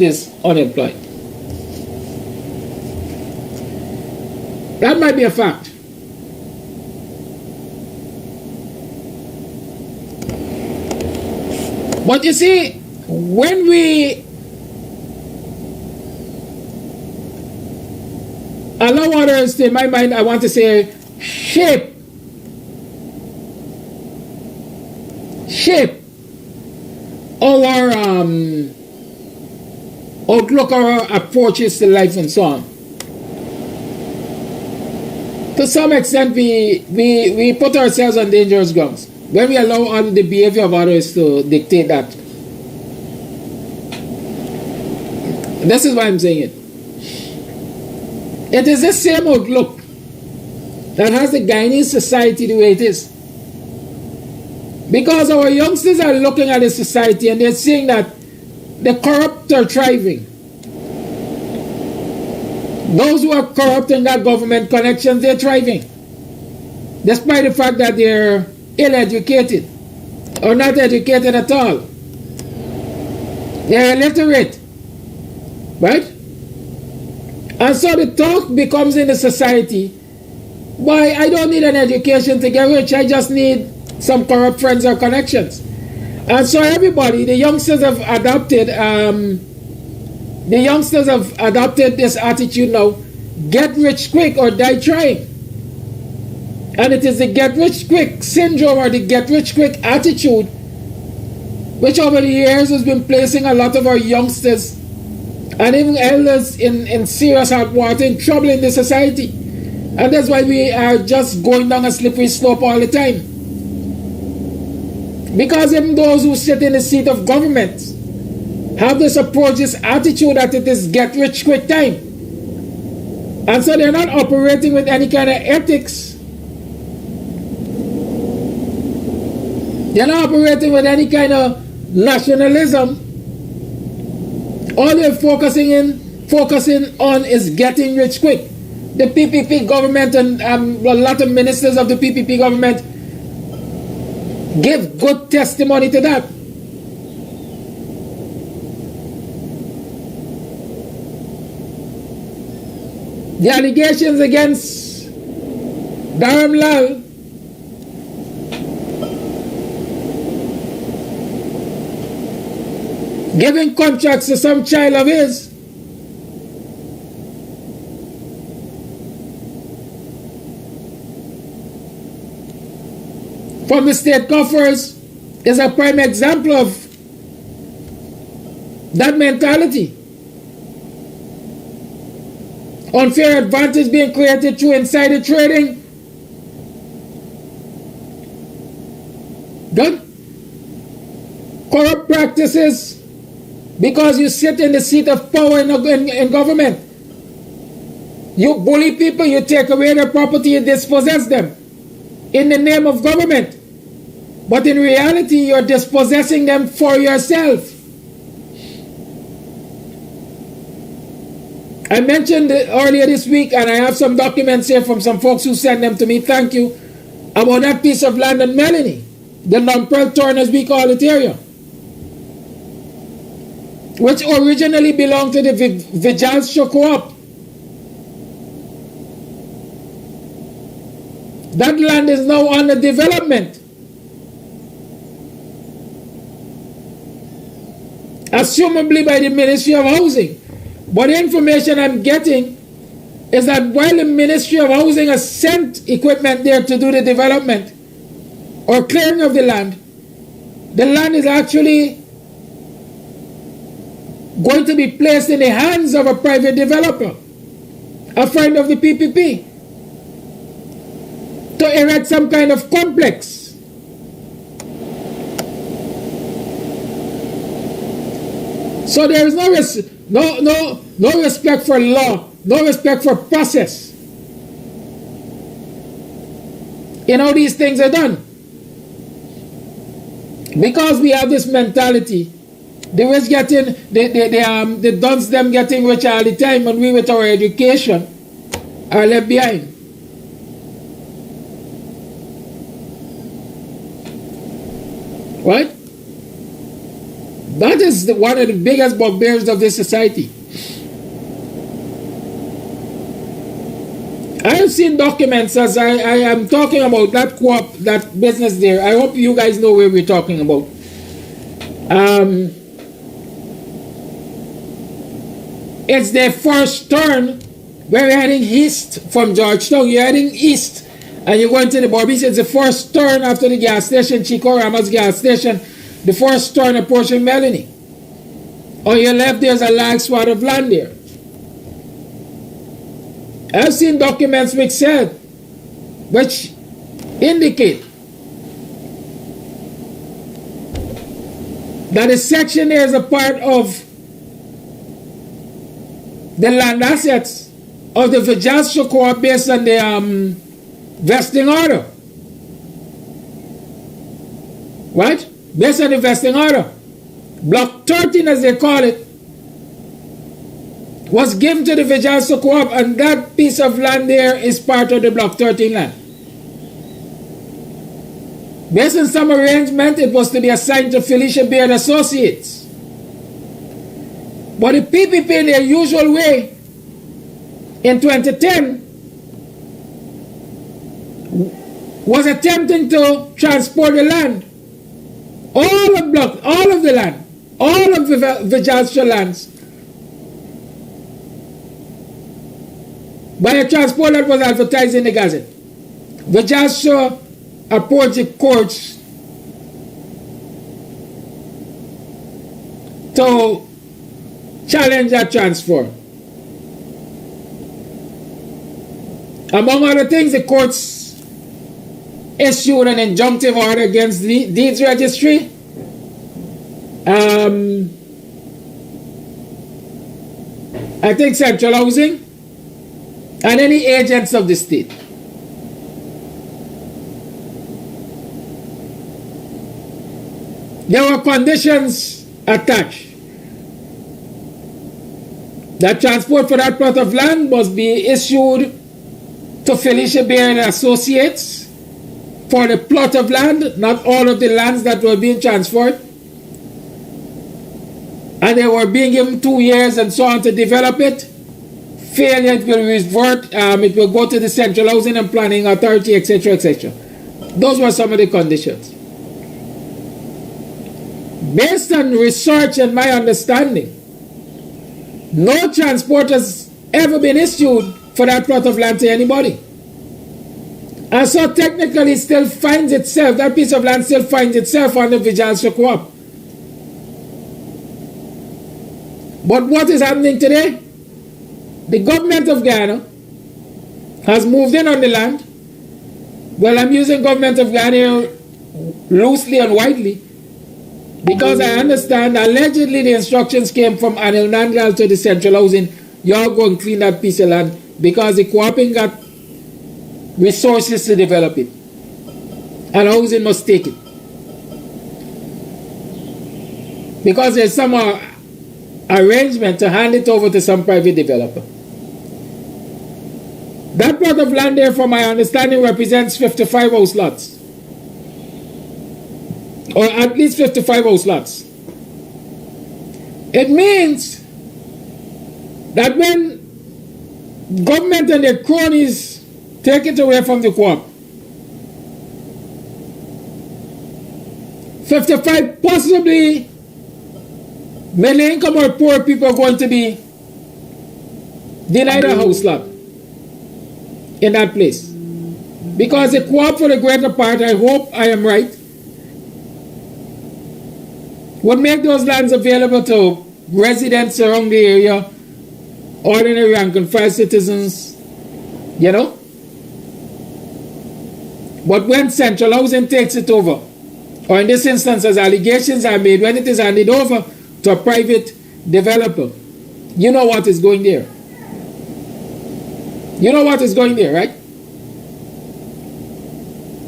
is unemployed. That might be a fact. But you see, when we allow others to, in my mind, I want to say, shape our outlook, our approaches to life and so on. To some extent, we put ourselves on dangerous grounds when we allow all the behavior of others to dictate that. This is why I'm saying it. It is the same outlook that has the Guyanese society the way it is. Because our youngsters are looking at the society and they're seeing that the corrupt are thriving. Those who are corrupt and got government connections, they're thriving. Despite the fact that they're ill-educated or not educated at all. They're illiterate. Right? And so the talk becomes in the society, why, I don't need an education to get rich, I just need some corrupt friends or connections. And so everybody, the youngsters have adopted this attitude now, get rich quick or die trying. And it is the get rich quick syndrome or the get rich quick attitude which over the years has been placing a lot of our youngsters and even elders in serious hot water, in trouble in the society. And that's why we are just going down a slippery slope all the time. Because even those who sit in the seat of government have this approach, this attitude that it is get rich quick time. And so they're not operating with any kind of ethics. They're not operating with any kind of nationalism. All they're focusing on is getting rich quick. The PPP government and a lot of ministers of the PPP government give good testimony to that. The allegations against Dharamlal giving contracts to some child of his from the state coffers is a prime example of that mentality. Unfair advantage being created through insider trading. Good. Corrupt practices because you sit in the seat of power in government. You bully people, you take away their property, you dispossess them in the name of government. But in reality, you're dispossessing them for yourself. I mentioned earlier this week, and I have some documents here from some folks who sent them to me, thank you, about that piece of land in Melanie, the non-pearl torn as we call it area, which originally belonged to the Vijay's Co-op. That land is now under development. Assumably by the Ministry of Housing. But the information I'm getting is that while the Ministry of Housing has sent equipment there to do the development or clearing of the land is actually going to be placed in the hands of a private developer, a friend of the PPP, to erect some kind of complex. So there is no respect for law, no respect for process in how these things are done. Because we have this mentality, the rich getting, the duns them getting rich all the time, and we with our education are left behind. Right? That is one of the biggest bugbears of this society. I have seen documents as I am talking about that co-op, that business there. I hope you guys know where we're talking about. It's their first turn where we're heading east from Georgetown. You're heading east and you're going to the Barbies. It's the first turn after the gas station, Chico Rama's gas station. The first turn approaching Melanie. On your left, there's a large swath of land there. I've seen documents which indicate that the section there is a part of the land assets of the Vajastra Co-op based on the vesting order. Right? Based on the vesting order. Block 13, as they call it, was given to the Vajastra Co-op, and that piece of land there is part of the Block 13 land. Based on some arrangement, it was to be assigned to Felicia Beard Associates. But the PPP, in their usual way, in 2010, was attempting to transport the land, all of the land, all of the Vajastra lands, by a transport that was advertised in the Gazette. Vajastra approached the courts to challenge that transfer. Among other things, the courts issued an injunctive order against the deeds registry. I think Central Housing and any agents of the state. There were conditions attached. That transport for that plot of land must be issued to Felicia Beard Associates for the plot of land, not all of the lands that were being transferred. And they were being given 2 years and so on to develop it. Failure, it will revert, it will go to the Central Housing and Planning Authority, etc., etc. Those were some of the conditions. Based on research and my understanding, no transport has ever been issued for that plot of land to anybody. And so technically it still finds itself, that piece of land still finds itself under Vajastra Co-op. But what is happening today? The government of Guyana has moved in on the land. Well, I'm using government of Guyana loosely and widely because I understand allegedly the instructions came from Anil Nangal to the Central Housing. Y'all go and clean that piece of land because the co-op ain't got resources to develop it. And housing must take it. Because there's some arrangement to hand it over to some private developer. That plot of land there, from my understanding, represents 55 house lots. Or at least 55 house lots. It means that when government and their cronies take it away from the co-op, 55 possibly middle income or poor people are going to be denied a house lot in that place. Because the co-op, for the greater part, I hope I am right, would make those lands available to residents around the area, ordinary rank and file citizens, you know. But when Central Housing takes it over, or in this instance as allegations are made, when it is handed over to a private developer, you know what is going there. You know what is going there, right?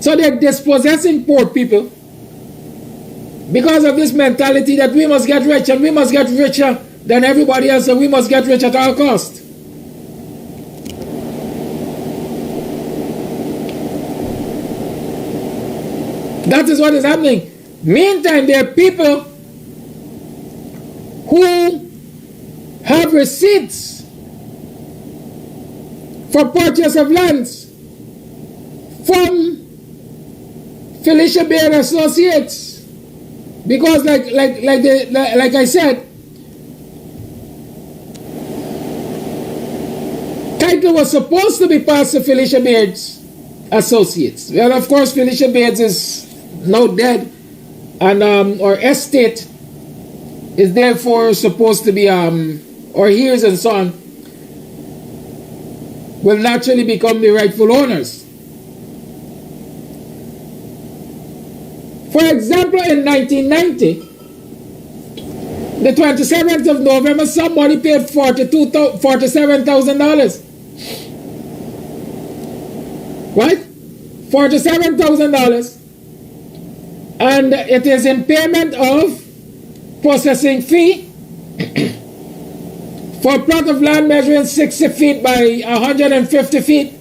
So they're dispossessing poor people because of this mentality that we must get rich and we must get richer than everybody else and we must get rich at all cost. That is what is happening. Meantime, there are people who have receipts for purchase of lands from Felicia Beard Associates, because like I said, title was supposed to be passed to Felicia Beard's Associates. Well, of course, Felicia Beard is now dead, and our estate is therefore supposed to be or heirs and so on will naturally become the rightful owners. For example, in 1990, the 27th of November, somebody paid $47,000. Right? $47,000. And it is in payment of processing fee for a plot of land measuring 60 feet by 150 feet.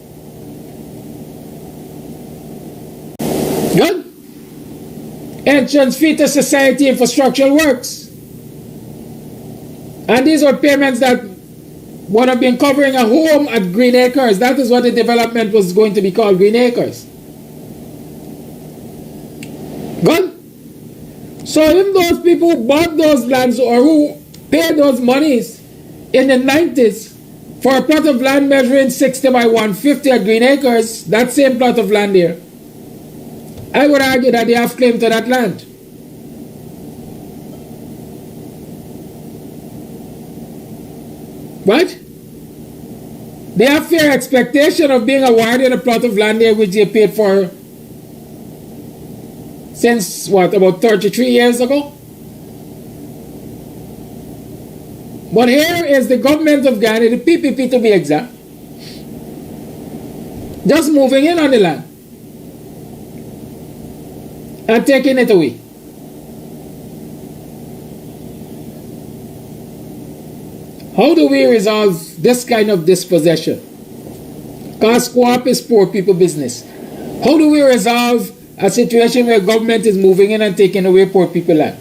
Good? Entrance fee to society infrastructural works. And these are payments that would have been covering a home at Green Acres. That is what the development was going to be called, Green Acres. Good? So if those people who bought those lands or who paid those monies in the 90s for a plot of land measuring 60 by 150 at Green Acres, that same plot of land there, I would argue that they have claim to that land. Right? They have fair expectation of being awarded a plot of land there which they paid for since, what, about 33 years ago? But here is the government of Ghana, the PPP to be exact, just moving in on the land and taking it away. How do we resolve this kind of dispossession? Because co-op is poor people business. How do we resolve a situation where government is moving in and taking away poor people land?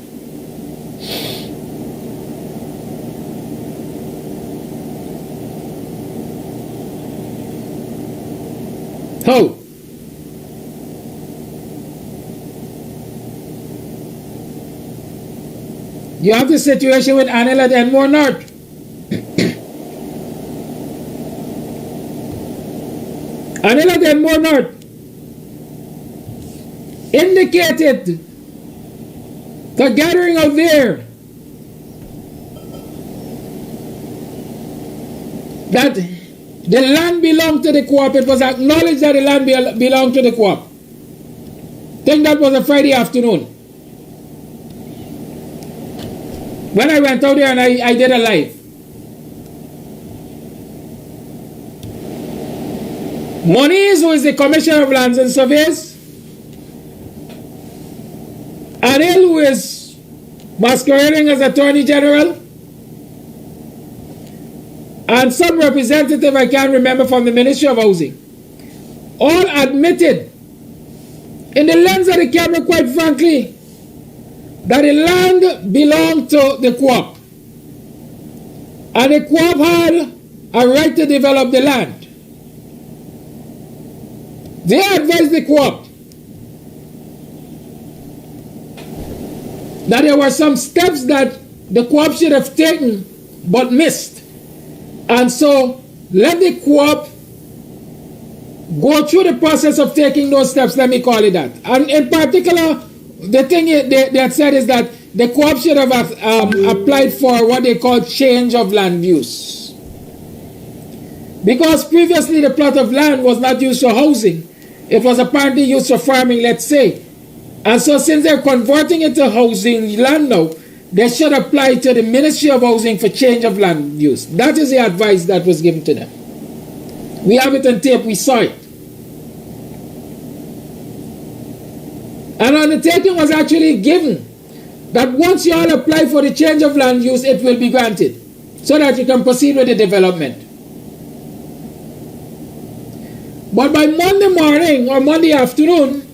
How? You have the situation with Anil at Enmore North. Anil at Enmore North indicated the gathering out there that the land belonged to the co-op. It was acknowledged that the land belonged to the co-op. I think that was a Friday afternoon when I went out there and I did a live. Moniz, who is the Commissioner of Lands and Surveys, Anil, who is masquerading as Attorney General, and some representative I can't remember from the Ministry of Housing, all admitted in the lens of the camera, quite frankly, that the land belonged to the co-op and the co-op had a right to develop the land. They advised the co-op that there were some steps that the co-op should have taken but missed. And so let the co-op go through the process of taking those steps, let me call it that. And in particular, the thing they had said is that the co-op should have applied for what they call change of land use. Because previously the plot of land was not used for housing. It was apparently used for farming, let's say. And so since they're converting it to housing land now, they should apply to the Ministry of Housing for change of land use. That is the advice that was given to them. We have it on tape, we saw it. An undertaking was actually given that once you all apply for the change of land use, it will be granted so that you can proceed with the development. But by Monday morning or Monday afternoon,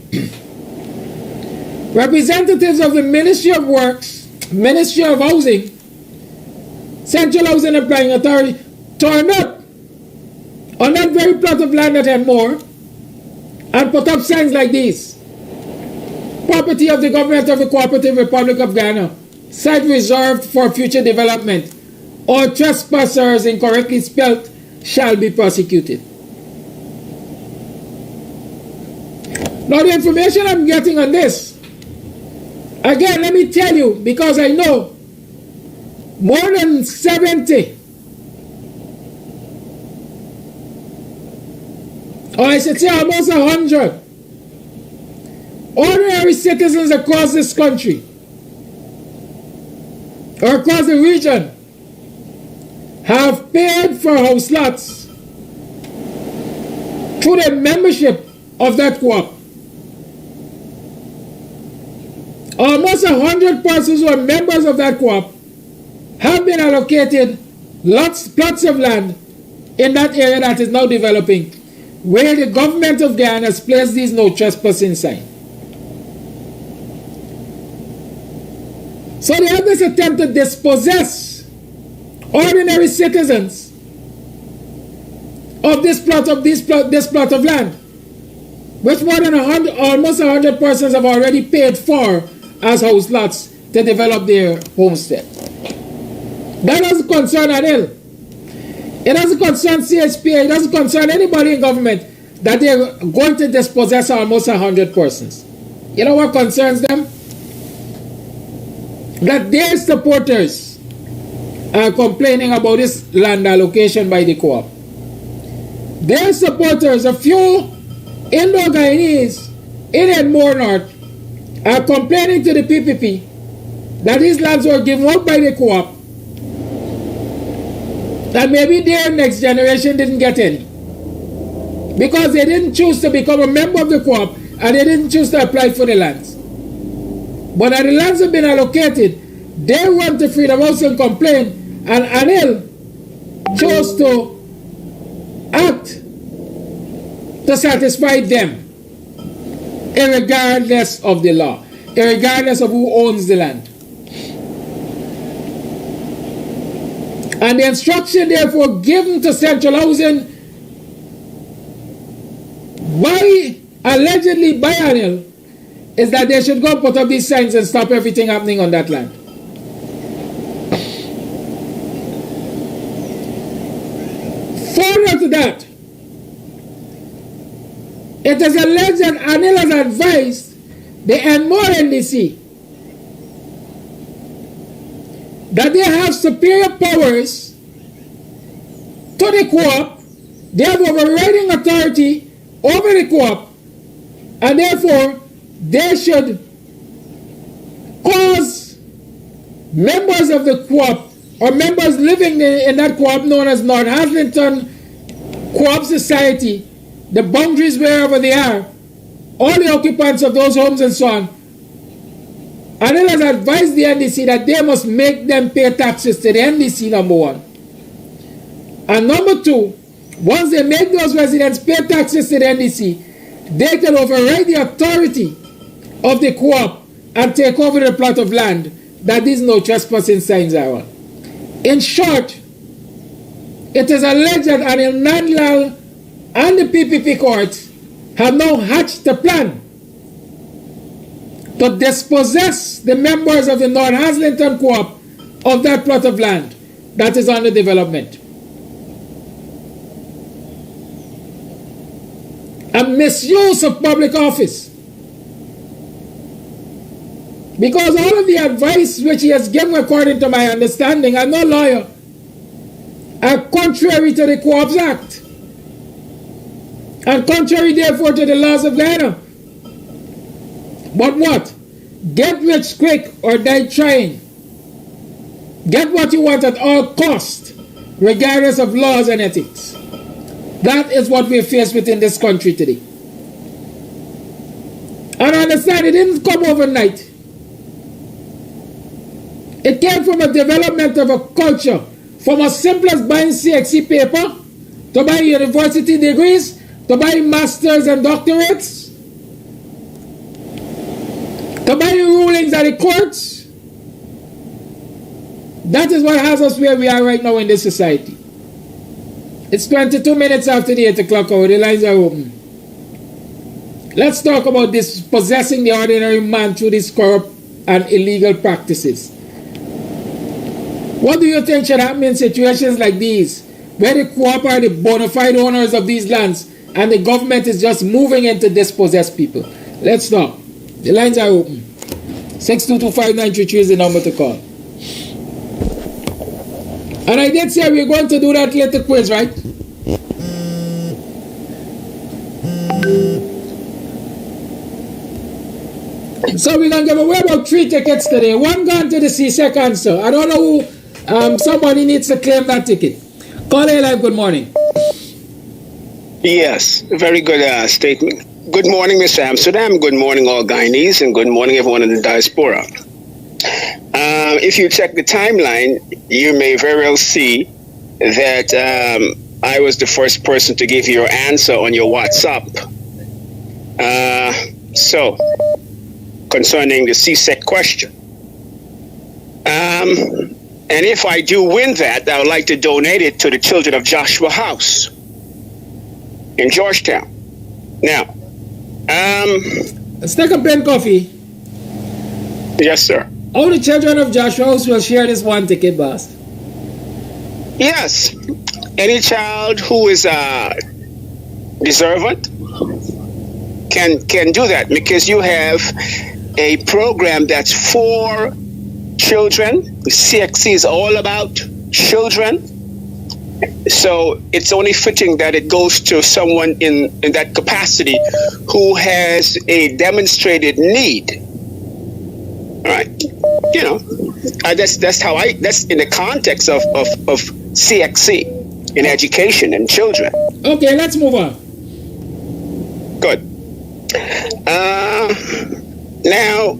representatives of the Ministry of Works, Ministry of Housing, Central Housing and Planning Authority turned up on that very plot of land at Enmore and put up signs like these: property of the government of the Cooperative Republic of Guyana, site reserved for future development. All trespassers incorrectly spelt shall be prosecuted. Now the information I'm getting on this, again, let me tell you, because I know more than 70, or I should say almost 100, ordinary citizens across this country, or across the region, have paid for house lots through the membership of that co-op. Almost 100 persons who are members of that co-op have been allocated plots of land in that area that is now developing, where the government of Guyana has placed these no trespassing signs. So they have this attempt to dispossess ordinary citizens of this plot of land, which more than almost 100 persons have already paid for as house lots to develop their homestead. That doesn't concern ANIL. It doesn't concern CHPA. It doesn't concern anybody in government that they're going to dispossess almost 100 persons. You know what concerns them? That their supporters are complaining about this land allocation by the co-op. Their supporters, a few Indo-Guyanese in Enmore North, are complaining to the PPP that these lands were given up by the co-op, that maybe their next generation didn't get any, because they didn't choose to become a member of the co-op and they didn't choose to apply for the lands. But as the lands have been allocated, they went to Freedom House and complained, and ANIL chose to act to satisfy them, irregardless of the law, irregardless of who owns the land. And the instruction therefore given to Central Housing allegedly by ANIL is that they should go put up these signs and stop everything happening on that land. Further to that, it is alleged that ANIL has advised the Enmore NDC that they have superior powers to the co-op, they have overriding authority over the co-op, and therefore they should cause members of the co-op or members living in that co-op known as North Haslington Co-op Society, the boundaries wherever they are, all the occupants of those homes and so on, and it has advised the NDC that they must make them pay taxes to the NDC, number one. And number two, once they make those residents pay taxes to the NDC, they can override the authority of the co-op and take over the plot of land that these no trespassing signs are on. In short, it is alleged that ANIL, NANLAL, and the PPP courts have now hatched a plan to dispossess the members of the North Haslington Co-op of that plot of land that is under development. A misuse of public office. Because all of the advice which he has given, according to my understanding, I'm no lawyer, are contrary to the Co-ops Act. And contrary, therefore, to the laws of Guyana. But what? Get rich quick or die trying. Get what you want at all cost, regardless of laws and ethics. That is what we're faced with in this country today. And I understand it didn't come overnight. It came from a development of a culture, from as simple as buying CXC paper, to buying university degrees, to buying masters and doctorates, to buy the rulings of the courts. That is what has us where we are right now in this society. It's 22 minutes after the 8 o'clock hour. The lines are open. Let's talk about this possessing the ordinary man through these corrupt and illegal practices. What do you think should happen in situations like these, where the co-op are the bona fide owners of these lands and the government is just moving in to dispossess people? Let's talk. The lines are open. 6225933 is the number to call. And I did say we're going to do that little quiz, right? So we're going to give away about 3 tickets today. One gone to the C-Sec answer. I don't know who, somebody needs to claim that ticket. Call A Live, good morning. Yes, very good statement. Good morning, Mr. Amsterdam. Good morning, all Guyanese, and good morning, everyone in the diaspora. If you check the timeline, you may very well see that I was the first person to give you your answer on your WhatsApp. So, concerning the CSEC question. And if I do win that, I would like to donate it to the Children of Joshua House in Georgetown. Now, let's take a pen coffee. Yes, sir. All the Children of Joshua House will share this one ticket, boss. Yes. Any child who is deserving can do that, because you have a program that's for children. CXC is all about children. So it's only fitting that it goes to someone in that capacity who has a demonstrated need. Right? You know, that's how that's in the context of CXC in education and children. Okay, let's move on. Good. Now,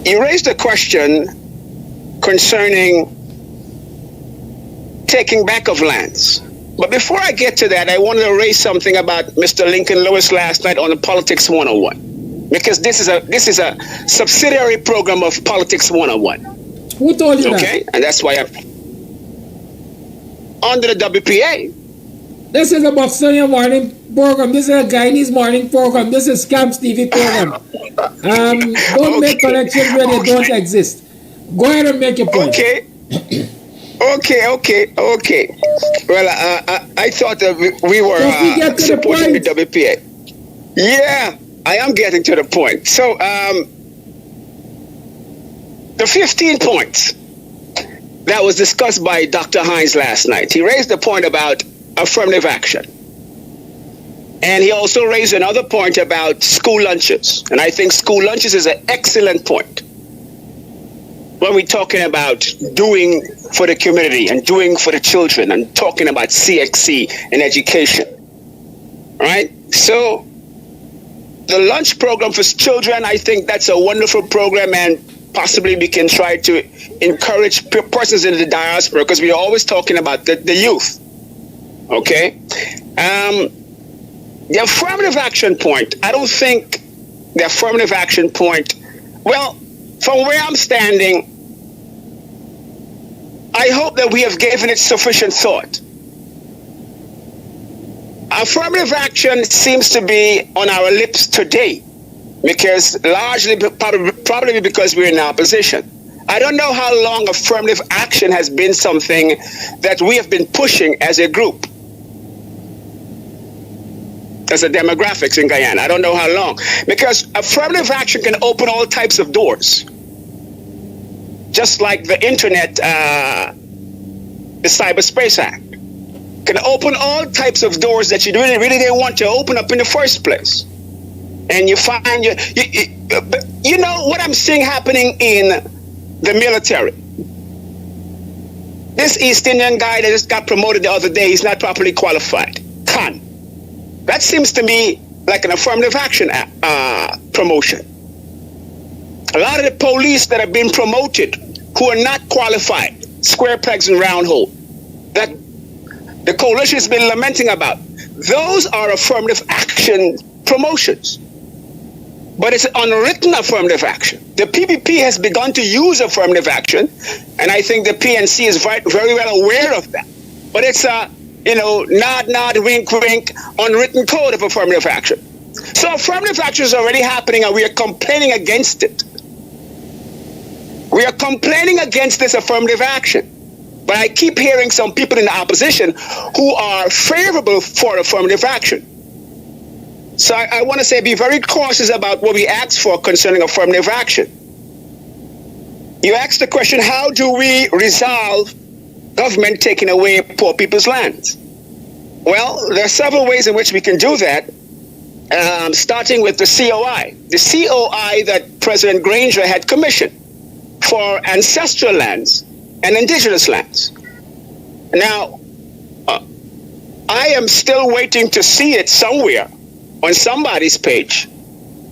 you raised a question concerning taking back of lands. But before I get to that, I wanted to raise something about Mr. Lincoln Lewis last night on the Politics 101. Because this is a subsidiary program of Politics 101. Who told you that? Okay, and that's why I'm under the WPA. This is a BUXTONIAN morning program. This is a Guyanese morning program. This is Kams Tv program. Don't make connections where they don't exist. Go ahead and make your point. Okay. Okay. Well, I thought that we were supporting the WPA. Yeah, I am getting to the point. So, the 15 points that was discussed by Dr. Hines last night, he raised the point about affirmative action. And he also raised another point about school lunches. And I think school lunches is an excellent point when we're talking about doing for the community and doing for the children and talking about CXC and education. Right? So the lunch program for children, I think that's a wonderful program, and possibly we can try to encourage persons in the diaspora, because we're always talking about the youth. Okay? The affirmative action point, I don't think the affirmative action point, well, from where I'm standing, I hope that we have given it sufficient thought. Affirmative action seems to be on our lips today, because largely probably because we're in opposition. I don't know how long affirmative action has been something that we have been pushing as a group, as a demographics in Guyana. I don't know how long, because affirmative action can open all types of doors. Just like the internet, the Cyberspace Act can open all types of doors that you really didn't want to open up in the first place. And you find you know what I'm seeing happening in the military. This East Indian guy that just got promoted the other day, he's not properly qualified. Khan. That seems to me like an affirmative action promotion. A lot of the police that have been promoted who are not qualified, square pegs and round hole, that the coalition has been lamenting about, those are affirmative action promotions. but it's unwritten affirmative action. The PPP has begun to use affirmative action, and I think the PNC is very well aware of that. But it's a, nod, nod, wink, wink, unwritten code of affirmative action. So affirmative action is already happening, and we are complaining against it. We are complaining against this affirmative action. But I keep hearing some people in the opposition who are favorable for affirmative action. So I want to say be very cautious about what we ask for concerning affirmative action. You asked the question, how do we resolve government taking away poor people's lands? Well, there are several ways in which we can do that, starting with the COI. The COI that President Granger had commissioned for ancestral lands and indigenous lands. Now, I am still waiting to see it somewhere on somebody's page,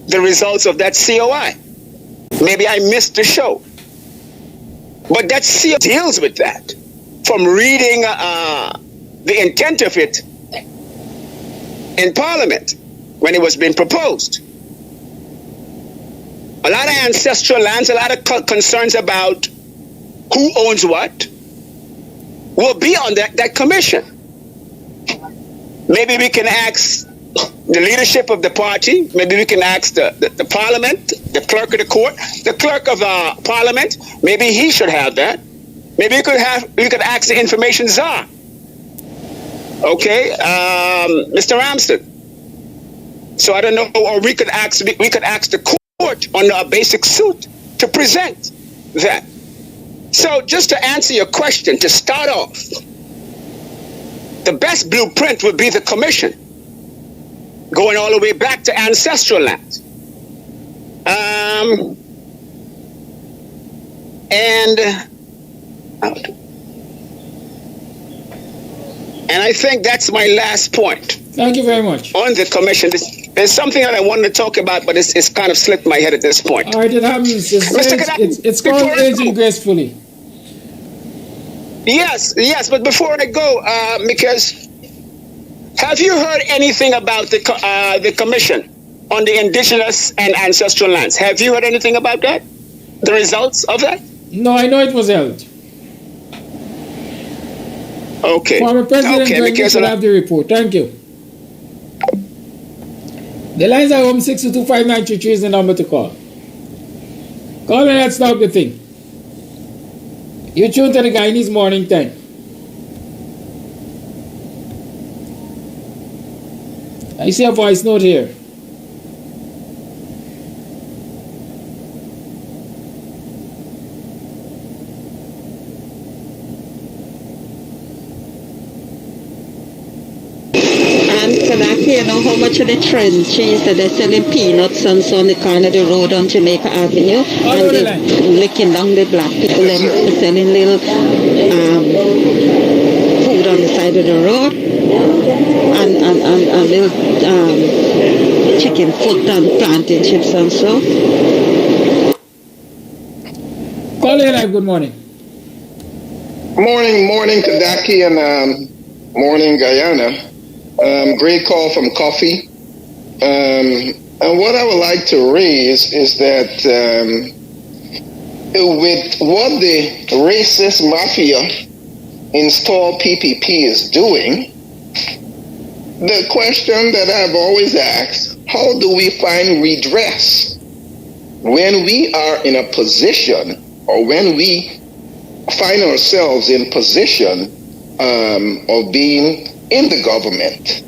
the results of that COI. Maybe I missed the show. But that COI deals with that. From reading the intent of it in Parliament when it was being proposed. A lot of ancestral lands, a lot of concerns about who owns what will be on that commission. Maybe we can ask the leadership of the party, maybe we can ask the Parliament, the clerk of the court, the clerk of Parliament, maybe he should have that. Maybe we could ask the information czar. Okay, Mr. Ramsden. So I don't know, or we could ask the court on a basic suit to present that. So just to answer your question, to start off, the best blueprint would be the commission, going all the way back to ancestral lands. And I think that's my last point. Thank you very much. On the commission, there's something that I wanted to talk about, but it's kind of slipped my head at this point. All right, it happens. It's called aging gracefully. Yes, but before I go, because have you heard anything about the commission on the indigenous and ancestral lands? Have you heard anything about that? The results of that? No, I know it was held. Okay. Former President because will have the report. Thank you. The lines are 6225933 is the number to call. Call and let's stop the thing. You tune to the Guyanese Morning Time. I see a voice note here. You know how much of the trend cheese that they're selling peanuts and so on the corner of the road on Jamaica Avenue, and they're licking down the black people and selling little food on the side of the road and little chicken foot and plantain chips and so. Call in live, good morning. Morning Kadaki and morning Guyana. Great call from Coffee. And what I would like to raise is that with what the racist mafia installed PPP is doing, the question that I've always asked, how do we find redress when we are in a position, or when we find ourselves in position of being in the government?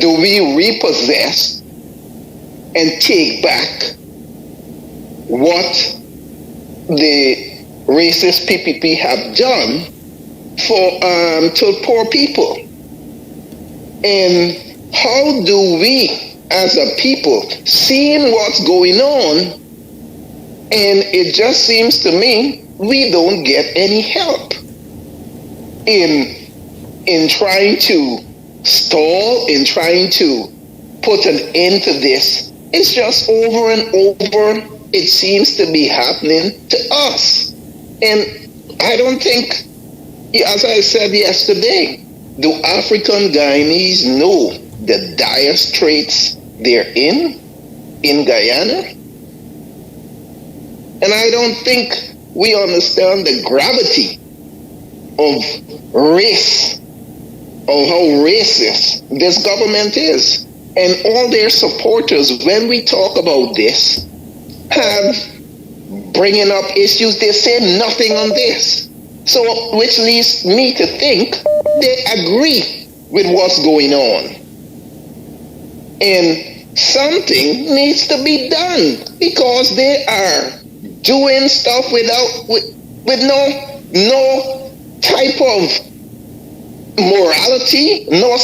Do we repossess and take back what the racist PPP have done to poor people? And how do we as a people, seeing what's going on, and it just seems to me we don't get any help in trying to stall, in trying to put an end to this. It's just over and over, it seems to be happening to us. And I don't think, as I said yesterday, do African Guyanese know the dire straits they're in? in Guyana. And I don't think we understand the gravity of race, of how racist this government is. And all their supporters, when we talk about this, have bringing up issues, they say nothing on this. So, which leads me to think they agree with what's going on. And something needs to be done because they are doing stuff with no type of morality, no.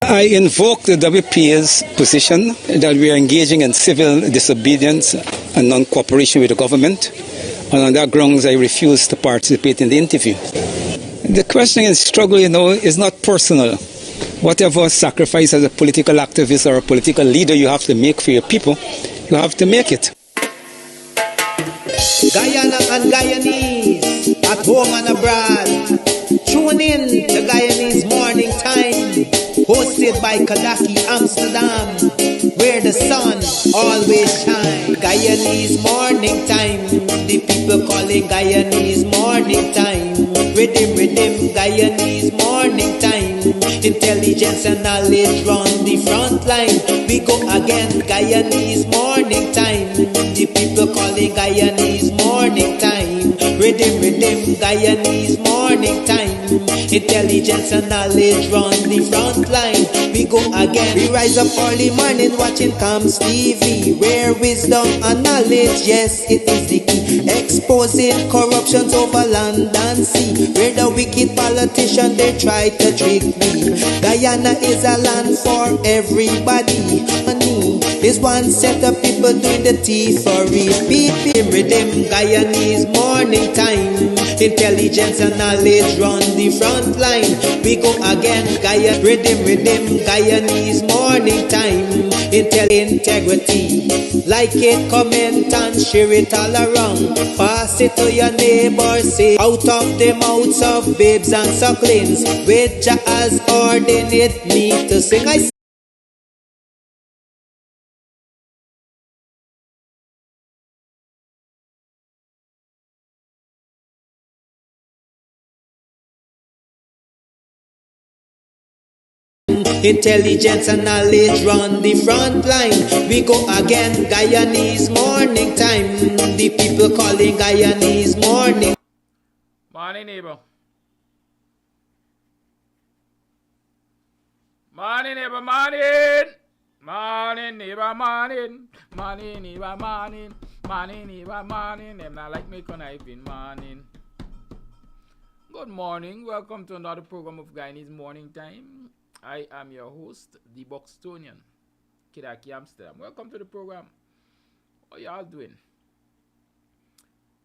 I invoke the WPA's position that we are engaging in civil disobedience and non-cooperation with the government, and on that grounds I refuse to participate in the interview. The question and struggle, is not personal. Whatever sacrifice as a political activist or a political leader you have to make for your people, you have to make it. Guyana and Guyanese, at home and abroad. Tune in to Guyanese Morning Time, hosted by Kadaki Amsterdam, where the sun always shines. Guyanese Morning Time, the people calling Guyanese Morning Time. Rhythm, Guyanese Morning Time. Intelligence and knowledge run the front line. We go again, Guyanese Morning Time. The people calling Guyanese Morning Time. Rhythm, Guyanese Morning Time. Intelligence and knowledge run the front line. We go again. We rise up early morning watching Kams TV, where wisdom and knowledge, yes, it is the key. Exposing corruptions over land and sea, where the wicked politician they try to trick me. Guyana is a land for everybody. Money is one set of people doing the tea for repeat. Rhythm, Guyanese Morning Time. Intelligence and knowledge run the front line. We go again, rhythm, Guyanese Morning Time. Integrity, like it, comment and share it all around. Pass it to your neighbor, say out of the mouths of babes and sucklings, which Jah has ordained me to sing. I Intelligence and knowledge run the front line. We go again, Guyanese Morning Time. The people calling Guyanese Morning. Morning, neighbor. Morning, neighbor, morning. Morning, neighbor, morning. Morning, neighbor, morning. Morning, neighbor, morning. Them not like me conniving morning. Good morning. Welcome to another program of Guyanese Morning Time. I am your host, the BUXTONIAN, Kadaki Amsterdam. Welcome to the program. How y'all doing?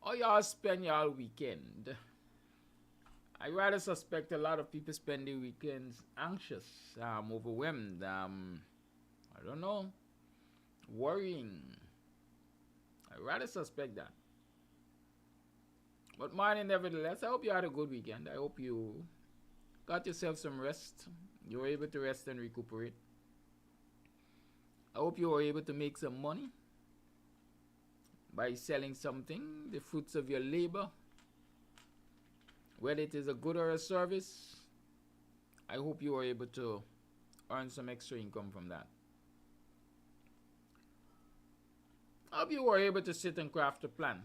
How y'all spend y'all weekend? I rather suspect a lot of people spend their weekends anxious, overwhelmed, I don't know, worrying. I rather suspect that. But mine, nevertheless, I hope you had a good weekend. I hope you got yourself some rest. You were able to rest and recuperate. I hope you were able to make some money by selling something, the fruits of your labor. Whether it is a good or a service, I hope you were able to earn some extra income from that. I hope you were able to sit and craft a plan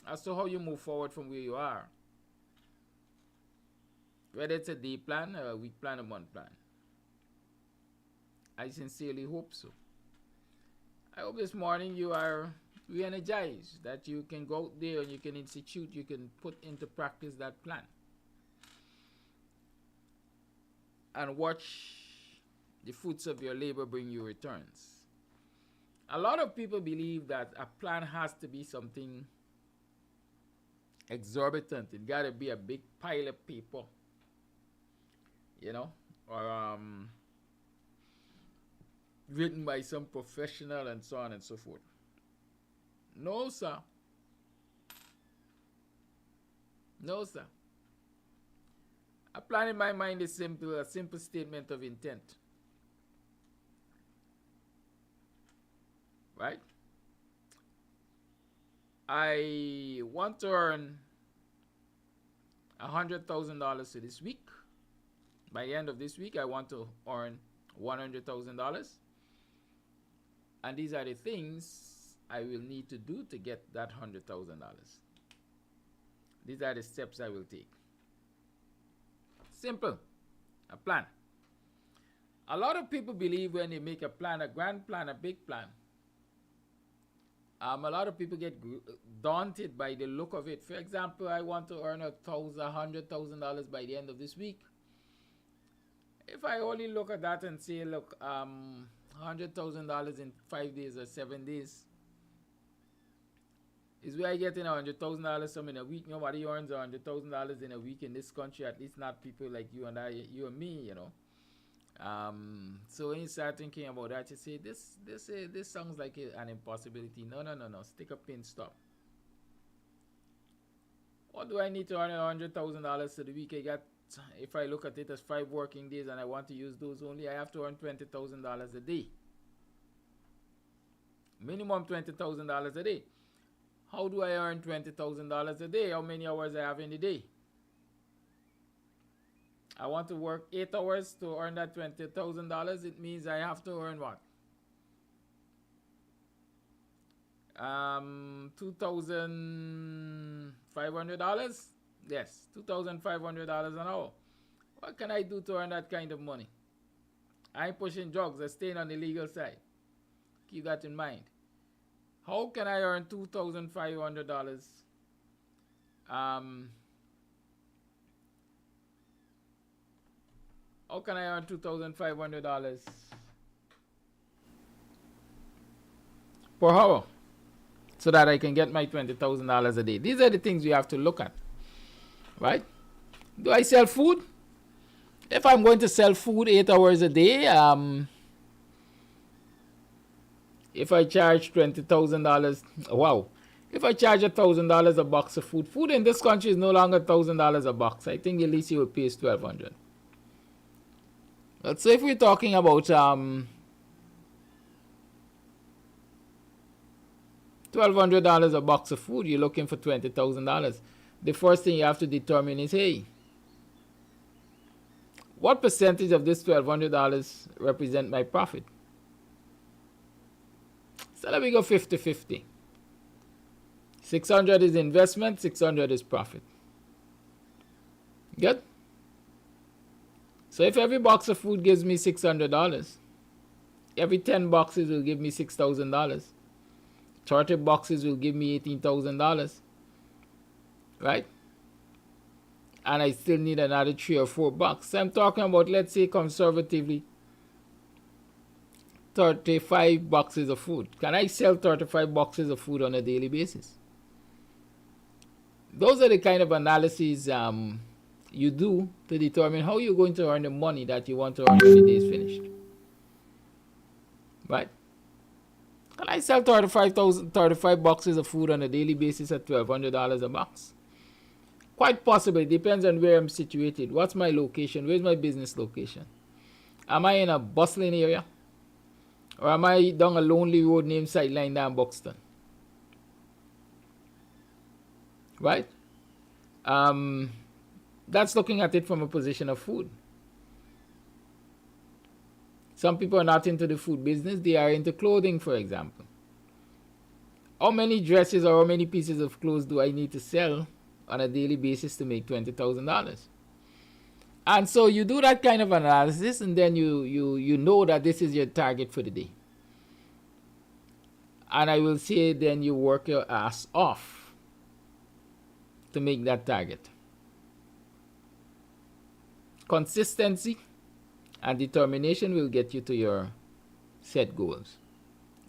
as to how you move forward from where you are. Whether it's a day plan, a week plan, a month plan. I sincerely hope so. I hope this morning you are re-energized, that you can go out there and you can you can put into practice that plan. And watch the fruits of your labor bring you returns. A lot of people believe that a plan has to be something exorbitant. It gotta be a big pile of paper. Or written by some professional and so on and so forth. No, sir. No, sir. A plan in my mind is simple, a simple statement of intent. Right? I want to earn $100,000 this week. By the end of this week, I want to earn $100,000. And these are the things I will need to do to get that $100,000. These are the steps I will take. Simple. A plan. A lot of people believe when they make a plan, a grand plan, a big plan, a lot of people get daunted by the look of it. For example, I want to earn $100,000 by the end of this week. If I only look at that and say, look, $100,000 in 5 days or 7 days, is where I get in $100,000 some in a week. Nobody earns $100,000 in a week in this country, at least not people like you and I, you and me, you know. So when you start thinking about that, you say, this sounds like an impossibility. No. Stick a pin, stop. What do I need to earn $100,000 to the week? If I look at it as 5 working days and I want to use those only, I have to earn $20,000 a day. Minimum $20,000 a day. How do I earn $20,000 a day? How many hours I have in the day? I want to work 8 hours to earn that $20,000. It means I have to earn what? $2,500? Yes, $2,500 an hour. What can I do to earn that kind of money? I ain't pushing drugs. I'm staying on the legal side. Keep that in mind. How can I earn $2,500? How can I earn $2,500 per hour so that I can get my $20,000 a day? These are the things we have to look at, right? Do I sell food? If I'm going to sell food 8 hours a day, if I charge $20,000, wow. If I charge $1,000 a box of food, food in this country is no longer $1,000 a box. I think the least you will pay is $1,200. So if we're talking about $1,200 a box of food, you're looking for $20,000. The first thing you have to determine is, hey, what percentage of this $1,200 represent my profit? So let me go 50-50. 600 is investment, 600 is profit. Good? So if every box of food gives me $600, every 10 boxes will give me $6,000. 30 boxes will give me $18,000. Right? And I still need another 3 or 4 bucks. So I'm talking about, let's say conservatively, 35 boxes of food. Can I sell 35 boxes of food on a daily basis? Those are the kind of analyses you do to determine how you're going to earn the money that you want to earn when the day is finished. Right? Can I sell 35 boxes of food on a daily basis at $1,200 a box? Quite possibly. It depends on where I'm situated. What's my location? Where's my business location? Am I in a bustling area? Or am I down a lonely road named Sideline down Buxton? Right? That's looking at it from a position of food. Some people are not into the food business. They are into clothing, for example. How many dresses or how many pieces of clothes do I need to sell on a daily basis to make $20,000? And so you do that kind of analysis, and then you know that this is your target for the day. And I will say then you work your ass off to make that target. Consistency and determination will get you to your set goals.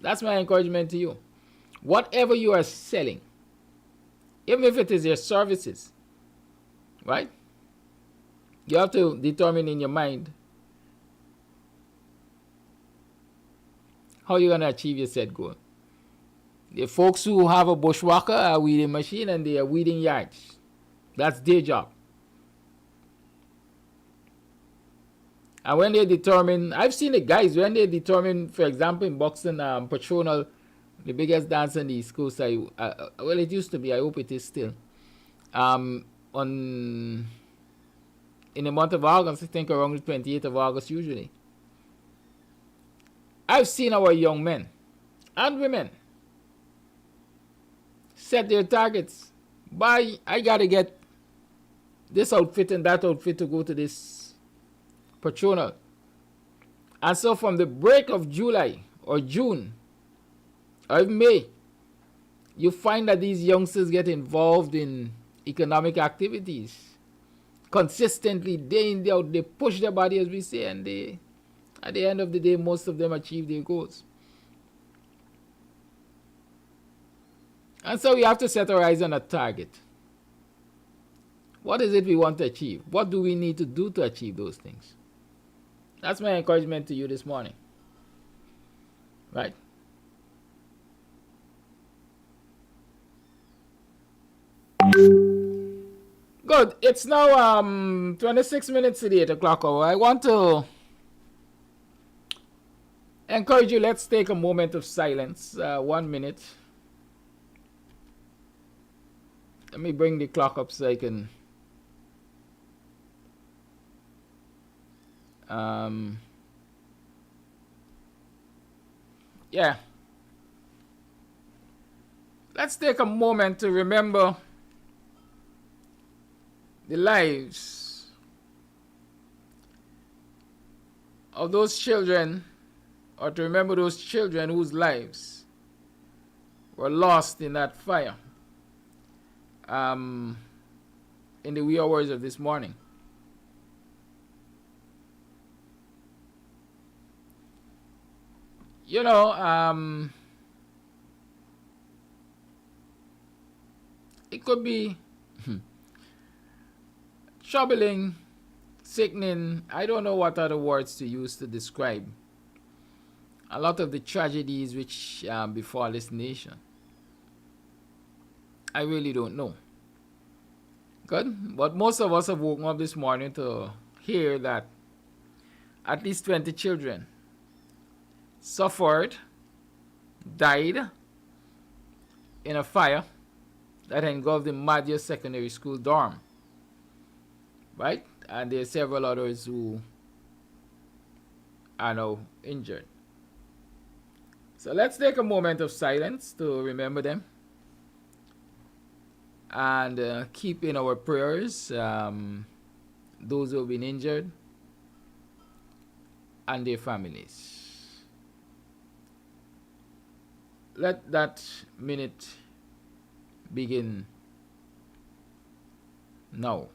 That's my encouragement to you. Whatever you are selling, even if it is your services, right? You have to determine in your mind how you're going to achieve your set goal. The folks who have a bushwhacker, a weeding machine, and they are weeding yards. That's their job. And when they determine, I've seen the guys, when they determine, for example, in boxing, Patronal, the biggest dance on the East Coast, well, it used to be, I hope it is still. In the month of August, I think around the 28th of August usually. I've seen our young men and women set their targets. I gotta get this outfit and that outfit to go to this patronal. And so from the break of July or June or May, you find that these youngsters get involved in economic activities consistently, day in, day out. They push their body, as we say, and they, at the end of the day, most of them achieve their goals. And so we have to set our eyes on a target. What is it we want to achieve? What do we need to do to achieve those things? That's my encouragement to you this morning. Right? Good. It's now 26 minutes to the 8 o'clock hour. I want to encourage you, let's take a moment of silence. 1 minute. Let me bring the clock up so I can yeah. Let's take a moment to remember the lives of those children, or to remember those children whose lives were lost in that fire in the wee hours of this morning. You know, it could be troubling, sickening. I don't know what other words to use to describe a lot of the tragedies which befall this nation. I really don't know. Good. But most of us have woken up this morning to hear that at least 20 children suffered, died in a fire that engulfed the Madhya Secondary School dorm. Right? And there are several others who are now injured. So let's take a moment of silence to remember them. And keep in our prayers those who have been injured and their families. Let that minute begin now.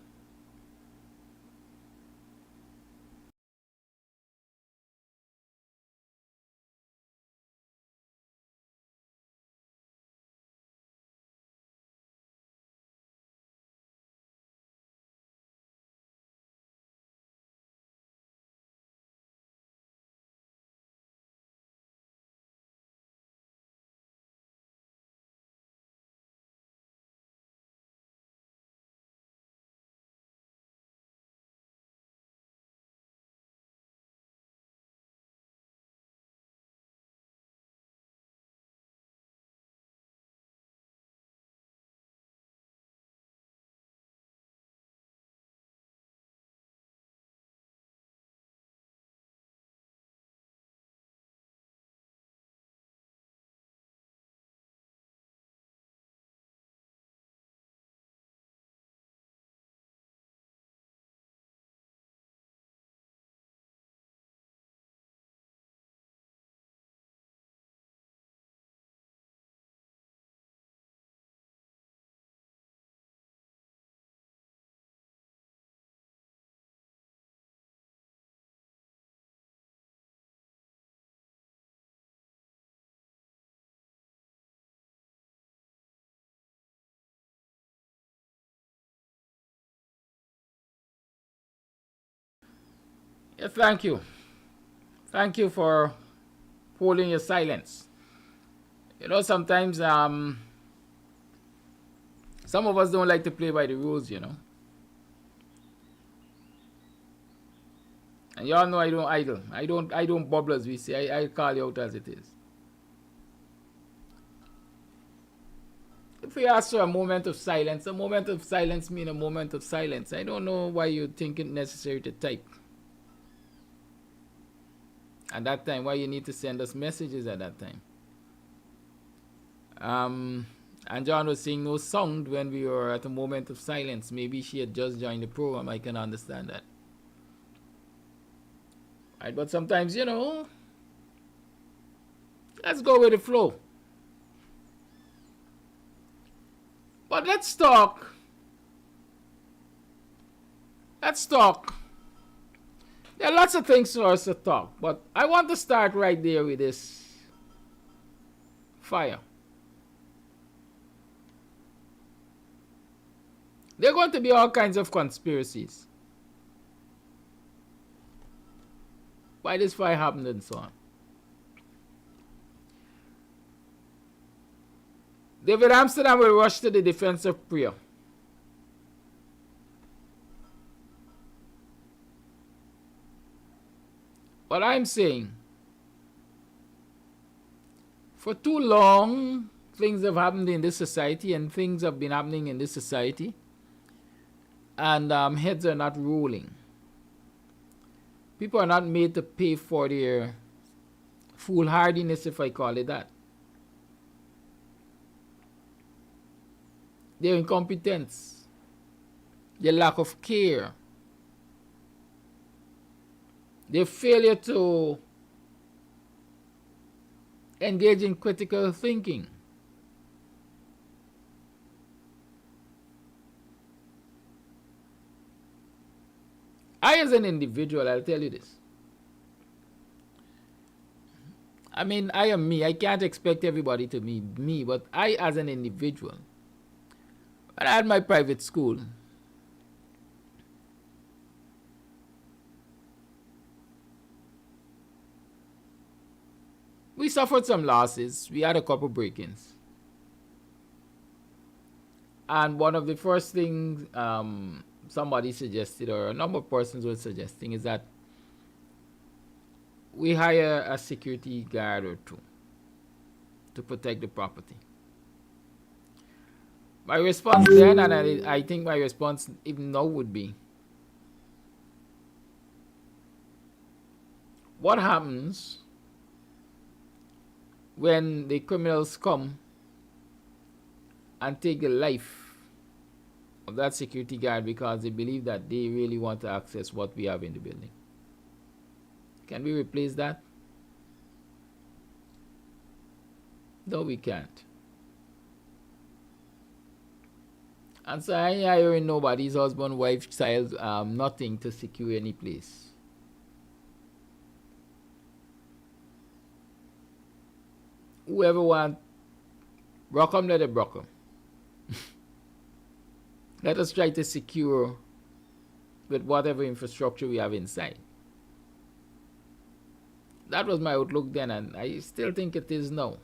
Yeah, thank you. Thank you for holding your silence. You know, sometimes Some of us don't like to play by the rules, you know. And y'all know I don't idle. I don't bubble, as we say. I call you out as it is. If we ask for a moment of silence means a moment of silence. I don't know why you think it necessary to type. At that time, why you need to send us messages at that time. And John was saying no sound when we were at a moment of silence. Maybe she had just joined the program. I can understand that. Right, but sometimes, you know, let's go with the flow. But let's talk. There are lots of things for us to talk, but I want to start right there with this fire. There are going to be all kinds of conspiracies. Why this fire happened and so on. David Amsterdam will rush to the defense of prayer. What I'm saying, for too long, things have happened in this society and things have been happening in this society, and heads are not rolling. People are not made to pay for their foolhardiness, if I call it that. Their incompetence, their lack of care, their failure to engage in critical thinking. I, as an individual, I'll tell you this. I mean, I am me. I can't expect everybody to be me, but I, as an individual, when I had my private school, we suffered some losses. We had a couple break-ins. And one of the first things somebody suggested, or a number of persons were suggesting, is that we hire a security guard or two to protect the property. My response then, and I think my response even now, would be, what happens when the criminals come and take the life of that security guard because they believe that they really want to access what we have in the building? Can we replace that? No, we can't. And so I ain't hiring nobody's husband, wife, child, nothing to secure any place. Whoever want, rock 'em, let it rock 'em. Let us try to secure with whatever infrastructure we have inside. That was my outlook then, and I still think it is now.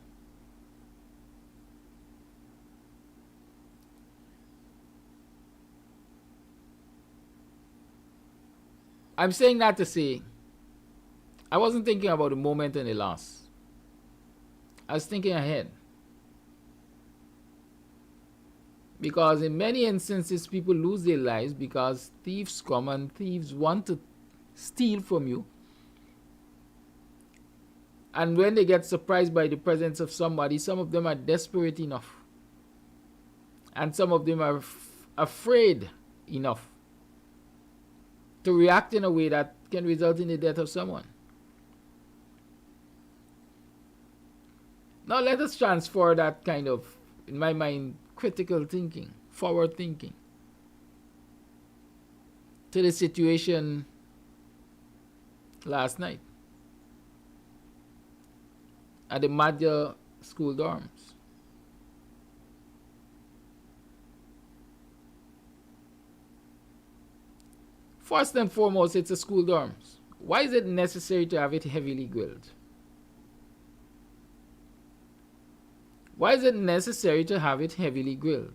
I'm saying that to say, I wasn't thinking about the moment and the loss. I was thinking ahead. Because in many instances, people lose their lives because thieves come and thieves want to steal from you. And when they get surprised by the presence of somebody, some of them are desperate enough. And some of them are afraid enough to react in a way that can result in the death of someone. Now let us transfer that kind of, in my mind, critical thinking, forward thinking, to the situation last night at the Madja school dorms. First and foremost, it's a school dorms. Why is it necessary to have it heavily grilled? Why is it necessary to have it heavily grilled?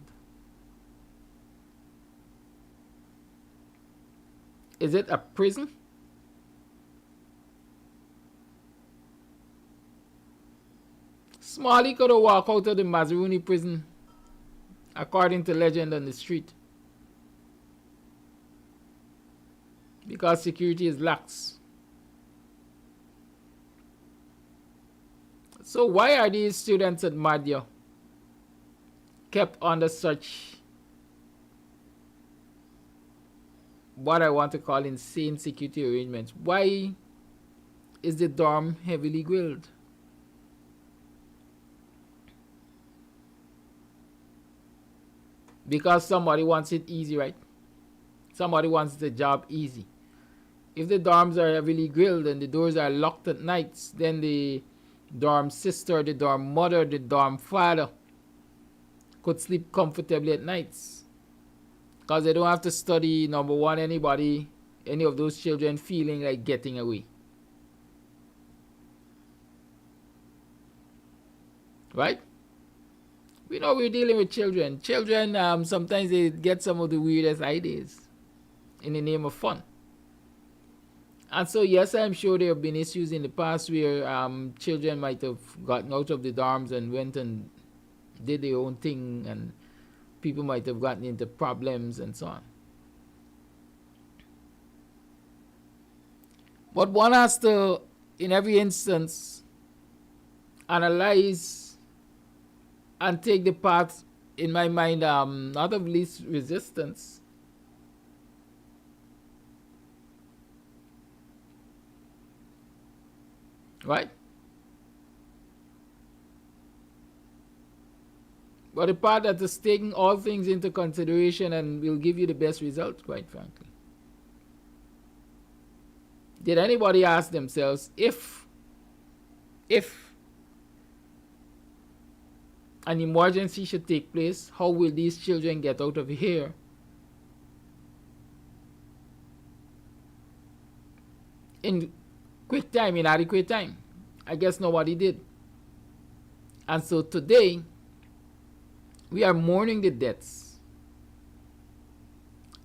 Is it a prison? Smalley could have walked out of the Mazaruni prison, according to legend on the street, because security is lax. So why are these students at Madhya kept under such, what I want to call, insane security arrangements? Why is the dorm heavily grilled? Because somebody wants it easy, right? Somebody wants the job easy. If the dorms are heavily grilled and the doors are locked at nights, then the dorm sister, the dorm mother, the dorm father could sleep comfortably at nights, because they don't have to study, number one, any of those children feeling like getting away. Right? We know we're dealing with children. Children, sometimes they get some of the weirdest ideas in the name of fun. And so, yes, I'm sure there have been issues in the past where children might have gotten out of the dorms and went and did their own thing, and people might have gotten into problems and so on. But one has to, in every instance, analyze and take the path, in my mind, not of least resistance. Right? But the part that is taking all things into consideration and will give you the best result, quite frankly. Did anybody ask themselves, if an emergency should take place, how will these children get out of here? In quick time, in adequate time? I guess nobody did. And so today, we are mourning the deaths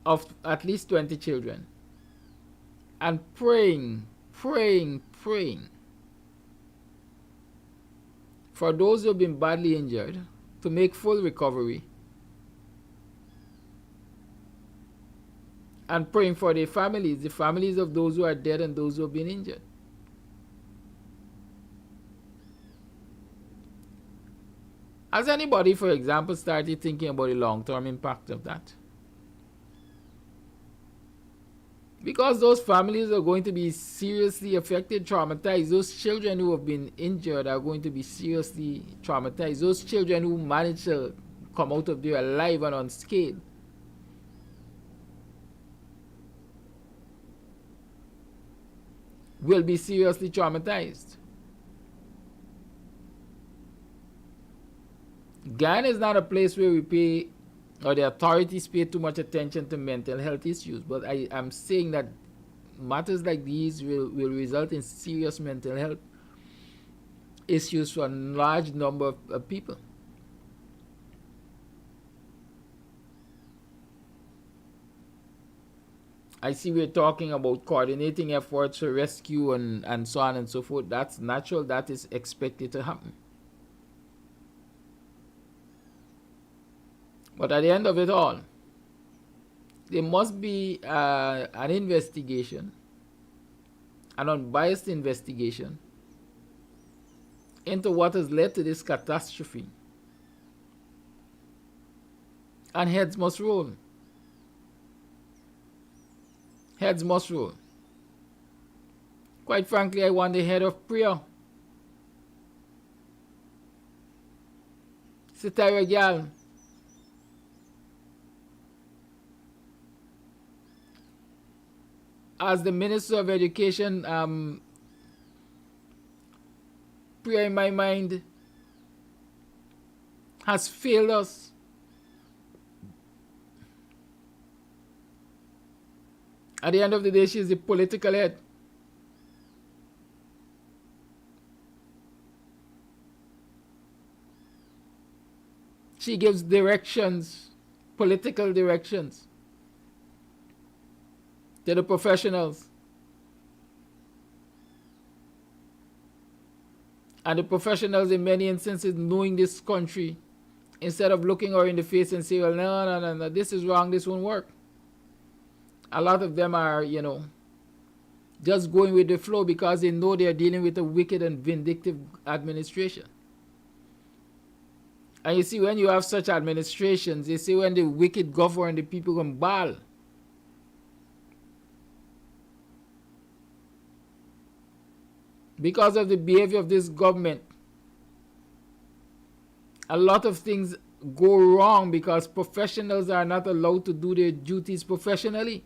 of at least 20 children and praying for those who have been badly injured to make full recovery, and praying for their families, the families of those who are dead and those who have been injured. Has anybody, for example, started thinking about the long-term impact of that? Because those families are going to be seriously affected, traumatized. Those children who have been injured are going to be seriously traumatized. Those children who manage to come out of there alive and unscathed will be seriously traumatized. Guyana is not a place where we pay, or the authorities pay too much attention to mental health issues, but I am saying that matters like these will result in serious mental health issues for a large number of people. I see we're talking about coordinating efforts for rescue and so on and so forth. That's natural. That is expected to happen. But at the end of it all, there must be an investigation, an unbiased investigation into what has led to this catastrophe. And heads must roll. Heads must roll. Quite frankly, I want the head of prayer, Sitara Gyal, as the Minister of Education. Prayer, in my mind, has failed us. At the end of the day, she is the political head. She gives directions, political directions. to the professionals. And the professionals in many instances knowing this country, instead of looking her in the face and say, well, no, this is wrong, this won't work. A lot of them are, just going with the flow because they know they are dealing with a wicked and vindictive administration. And you see, when you have such administrations, you see when the wicked govern, the people can bawl. Because of the behavior of this government, a lot of things go wrong because professionals are not allowed to do their duties professionally.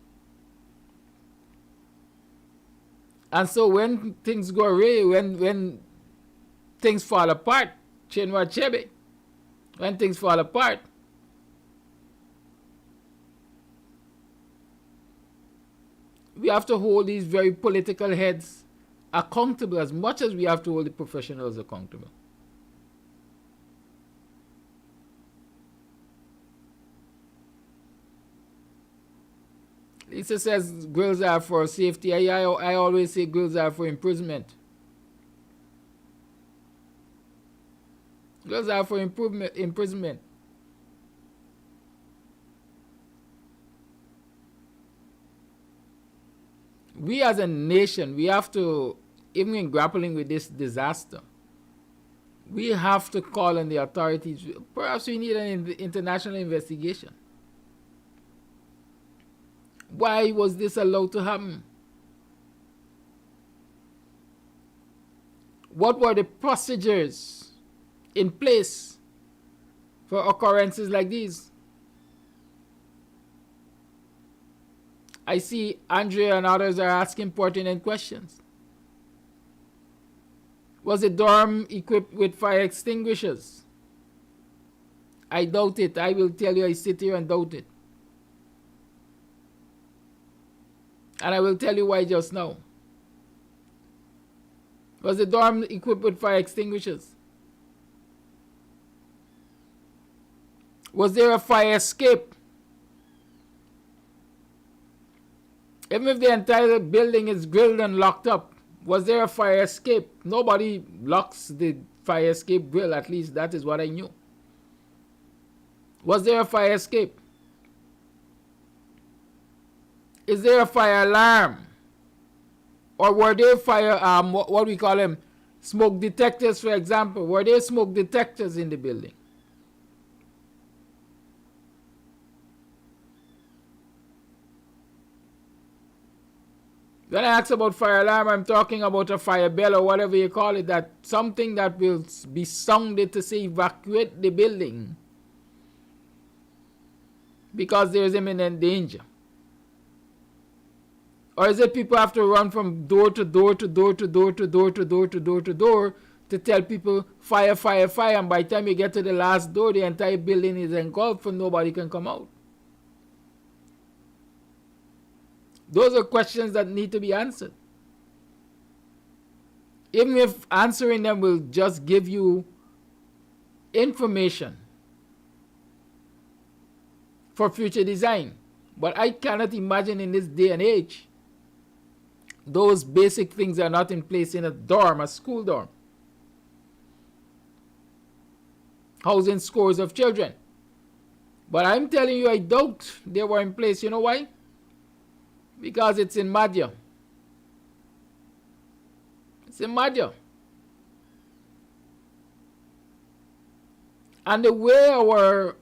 And so when things go away, when things fall apart, when things fall apart, we have to hold these very political heads accountable as much as we have to hold the professionals accountable. Lisa says girls are for safety. I always say girls are for imprisonment. Girls are for imprisonment. We as a nation, we have to, even in grappling with this disaster, we have to call on the authorities. Perhaps we need an international investigation. Why was this allowed to happen? What were the procedures in place for occurrences like these? I see Andrea and others are asking pertinent questions. Was the dorm equipped with fire extinguishers? I doubt it. I will tell you, I sit here and doubt it. And I will tell you why just now. Was the dorm equipped with fire extinguishers? Was there a fire escape? Even if the entire building is grilled and locked up, was there a fire escape? Nobody locks the fire escape grill, at least that is what I knew. Was there a fire escape? Is there a fire alarm? Or were there fire, what we call them, smoke detectors, for example? Were there smoke detectors in the building? When I ask about fire alarm, I'm talking about a fire bell or whatever you call it, that something that will be sounded to say evacuate the building because there is imminent danger. Or is it people have to run from door to door to door to door to door to door to door to door to tell people fire, fire, fire, and by the time you get to the last door, the entire building is engulfed and nobody can come out? Those are questions that need to be answered. Even if answering them will just give you information for future design. But I cannot imagine in this day and age those basic things are not in place in a dorm, a school dorm, housing scores of children. But I'm telling you, I doubt they were in place. You know why? Because it's in Madhya. It's in Madhya. And the way our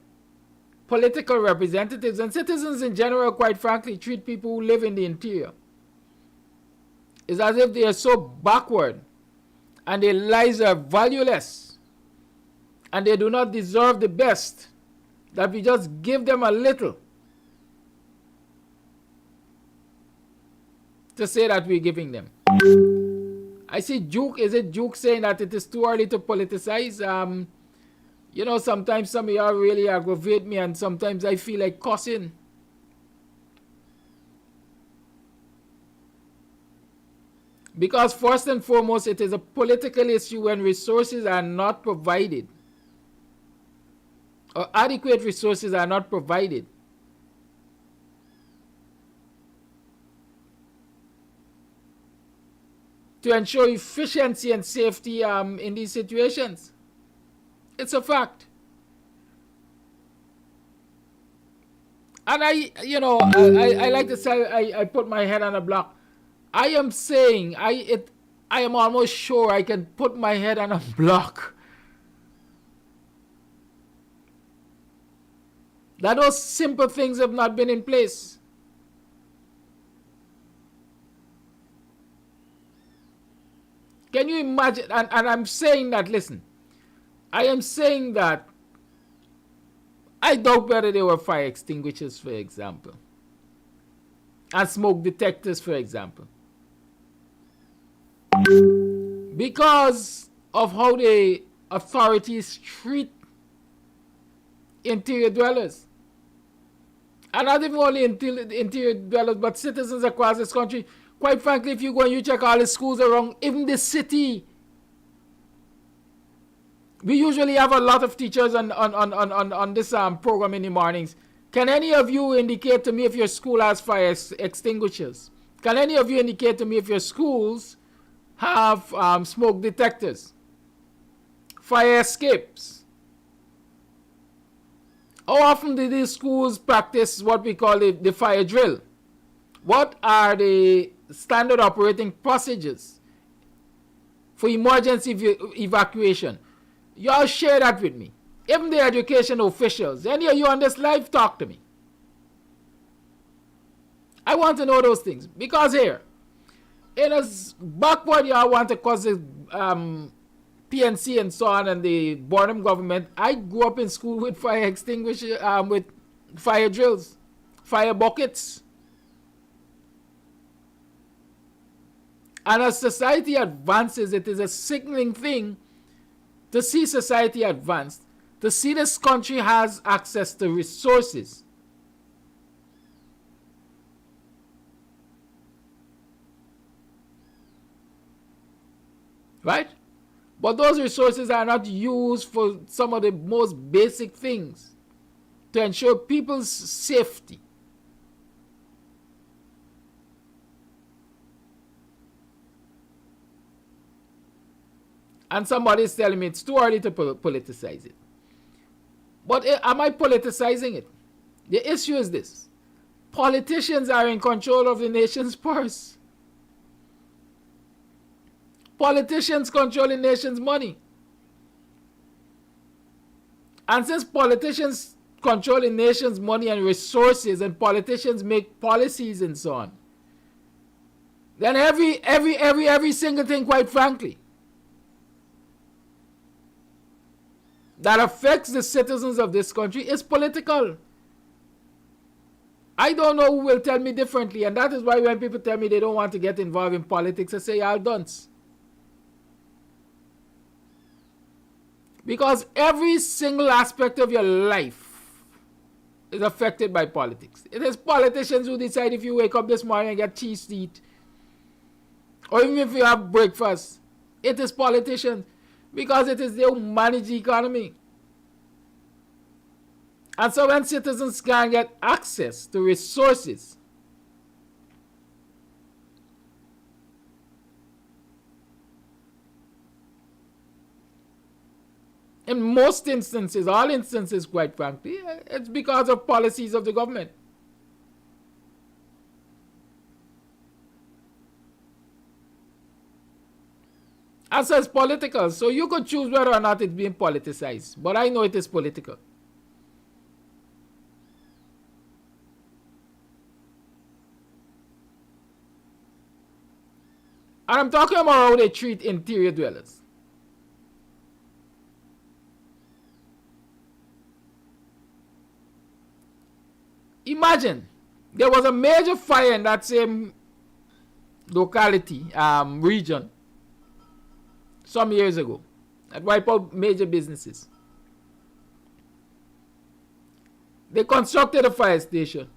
political representatives and citizens in general, quite frankly, treat people who live in the interior is as if they are so backward and their lives are valueless and they do not deserve the best, that we just give them a little to say that we're giving them. I see Juke. Is it Juke saying that it is too early to politicize? You know, sometimes some of y'all really aggravate me and sometimes I feel like cussing. Because first and foremost, it is a political issue when resources are not provided or adequate resources are not provided. to ensure efficiency and safety in these situations. It's a fact. And I like to say I put my head on a block. I am saying I am almost sure I can put my head on a block that those simple things have not been in place. Can you imagine? And I'm saying that, listen, I am saying that I doubt whether there were fire extinguishers, for example, and smoke detectors, for example, because of how the authorities treat interior dwellers. And not even only interior dwellers, but citizens across this country. Quite frankly, if you go and you check all the schools around, even the city, we usually have a lot of teachers on this program in the mornings. Can any of you indicate to me if your school has fire extinguishers? Can any of you indicate to me if your schools have smoke detectors, fire escapes? How often do these schools practice what we call the fire drill? What are the standard operating procedures for emergency evacuation? Y'all share that with me. Even the education officials, any of you on this live, talk to me. I want to know those things. Because here, in a backward y'all want to cause the PNC and so on and the Burnham government, I grew up in school with fire extinguishers, with fire drills, fire buckets. And as society advances, it is a sickening thing to see society advance, to see this country has access to resources. Right? But those resources are not used for some of the most basic things to ensure people's safety. And somebody's telling me it's too early to politicize it. But am I politicizing it? The issue is this. Politicians are in control of the nation's purse. Politicians control the nation's money. And since politicians control the nation's money and resources, and politicians make policies and so on, then every single thing, quite frankly, that affects the citizens of this country is political. I don't know who will tell me differently, and that is why when people tell me they don't want to get involved in politics, I say, y'all dunce. Because every single aspect of your life is affected by politics. It is politicians who decide if you wake up this morning and get cheese to eat, or even if you have breakfast. It is politicians. Because it is they who manage the economy. And so when citizens can get access to resources, in most instances, all instances quite frankly, it's because of policies of the government. And so it's political. So you could choose whether or not it's being politicized. But I know it is political. And I'm talking about how they treat interior dwellers. Imagine there was a major fire in that same locality, region, some years ago, that wiped out major businesses. They constructed a fire station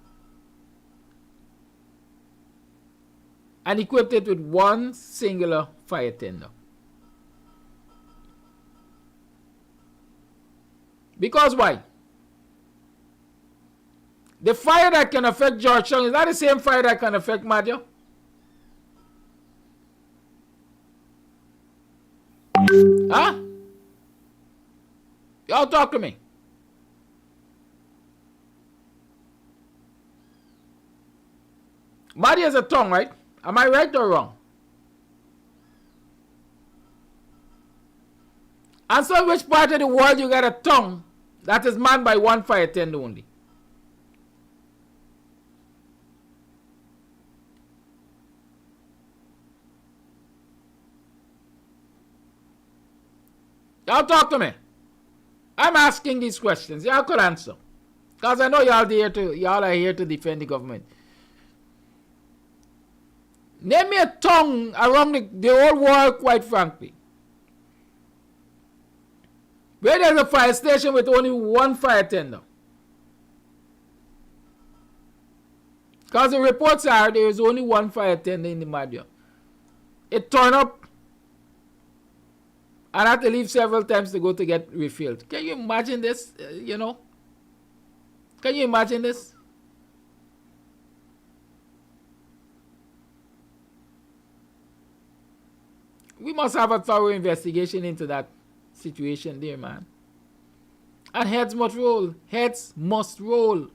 and equipped it with one singular fire tender. Because why? The fire that can affect Georgetown is not the same fire that can affect Madja. Huh? Y'all talk to me. Body has a tongue, right? Am I right or wrong? And so in which part of the world you got a tongue that is manned by one fire tender only? Y'all talk to me. I'm asking these questions. Y'all could answer. Because I know y'all are here to defend the government. Name me a tongue around the whole world, quite frankly, where there's a fire station with only one fire tender. Because the reports are there is only one fire tender in the Madhya. It turned up and had to leave several times to go to get refilled. Can you imagine this? You know? Can you imagine this? We must have a thorough investigation into that situation there, man. And heads must roll. Heads must roll.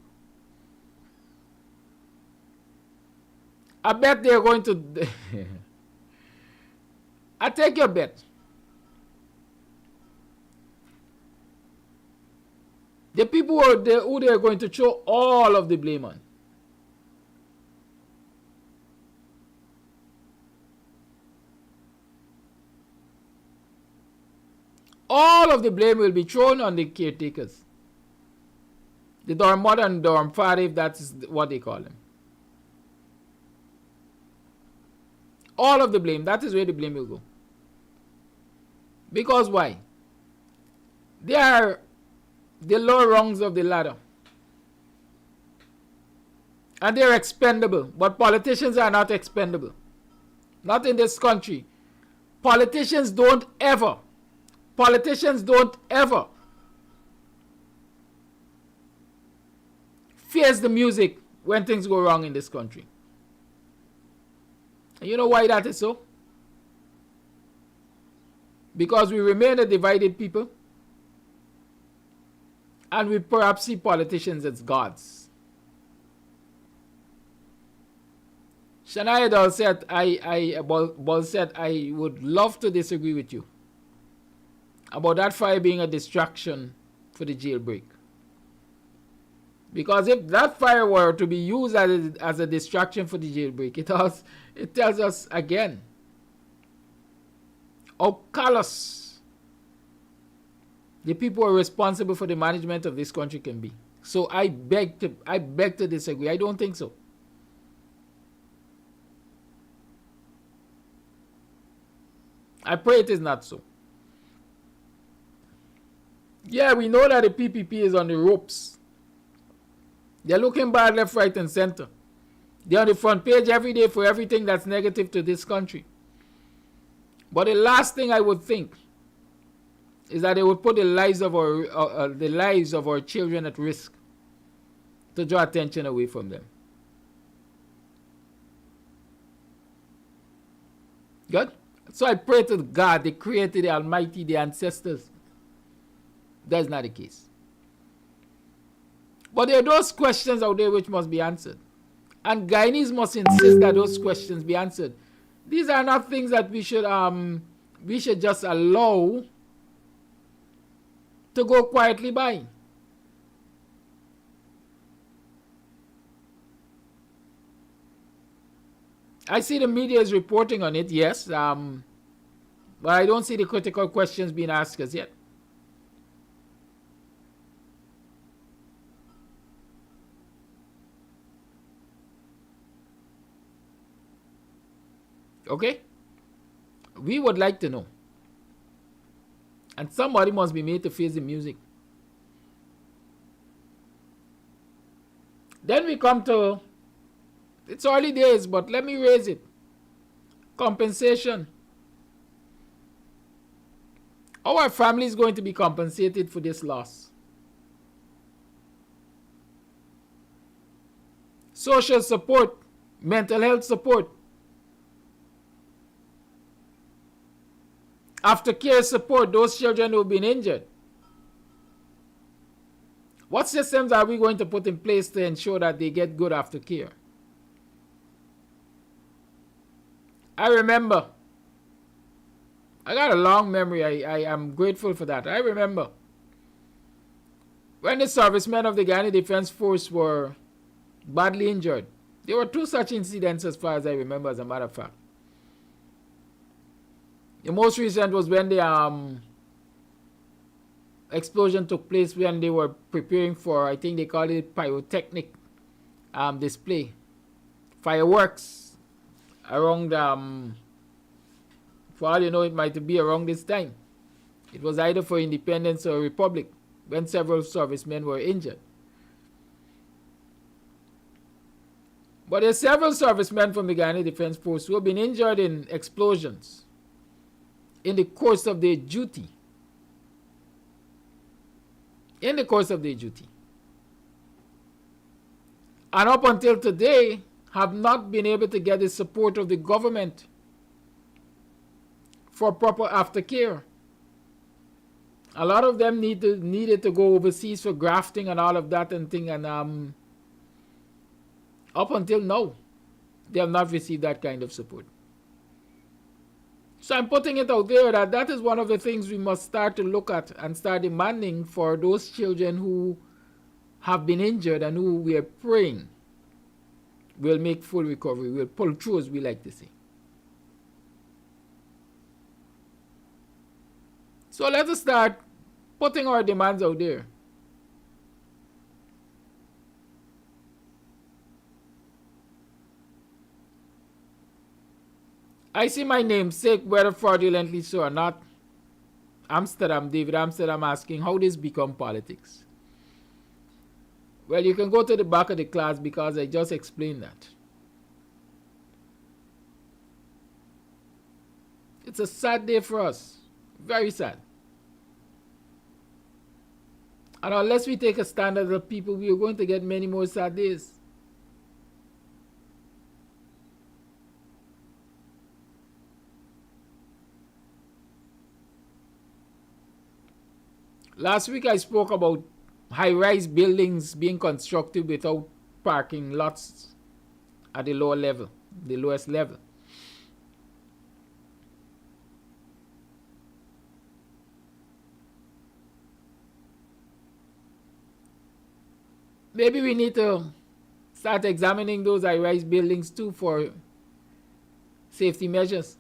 I bet they're going to... I take your bet. The people who they're going to throw all of the blame on. All of the blame will be thrown on the caretakers. The dorm mother and dorm father, if that's what they call them. All of the blame, that is where the blame will go. Because why? They are the lower rungs of the ladder. And they're expendable. But politicians are not expendable. Not in this country. Politicians don't ever face the music when things go wrong in this country. And you know why that is so? Because we remain a divided people, and we perhaps see politicians as gods. Shania Dal said, I would love to disagree with you about that fire being a distraction for the jailbreak. Because if that fire were to be used as a distraction for the jailbreak, it tells us again how callous the people who are responsible for the management of this country can be. So I beg to disagree. I don't think so. I pray it is not so. Yeah, we know that the PPP is on the ropes. They're looking bad left, right, and center. They're on the front page every day for everything that's negative to this country. But the last thing I would think is that they would put the lives of our children at risk to draw attention away from them. Good? So I pray to God, the Creator, the Almighty, the ancestors. That's not the case. But there are those questions out there which must be answered. And Guyanese must insist that those questions be answered. These are not things that we should just allow to go quietly by. I see the media is reporting on it, yes. But I don't see the critical questions being asked as yet. Okay? We would like to know. And somebody must be made to face the music. Then we come to, it's early days, but let me raise it. Compensation. How are families going to be compensated for this loss? Social support, mental health support. aftercare support those children who've been injured? What systems are we going to put in place to ensure that they get good aftercare? I remember, I got a long memory. I am grateful for that. I remember when the servicemen of the Guyana Defense Force were badly injured. There were 2 such incidents as far as I remember, as a matter of fact. The most recent was when the explosion took place when they were preparing for, I think they call it pyrotechnic display. Fireworks around, for all you know, it might be around this time. It was either for Independence or Republic when several servicemen were injured. But there are several servicemen from the Guyana Defense Force who have been injured in explosions in the course of their duty. In the course of their duty. And up until today, have not been able to get the support of the government for proper aftercare. A lot of them needed to go overseas for grafting and all of that and thing, and up until now, they have not received that kind of support. So I'm putting it out there that that is one of the things we must start to look at and start demanding for those children who have been injured and who we are praying will make full recovery, will pull through, as we like to say. So let us start putting our demands out there. I see my namesake, whether fraudulently so or not. Amsterdam, David Amsterdam, asking how this become politics. Well, you can go to the back of the class because I just explained that. It's a sad day for us. Very sad. And unless we take a stand as a people, we are going to get many more sad days. Last week I spoke about high-rise buildings being constructed without parking lots at the lower level, the lowest level. Maybe we need to start examining those high-rise buildings too for safety measures.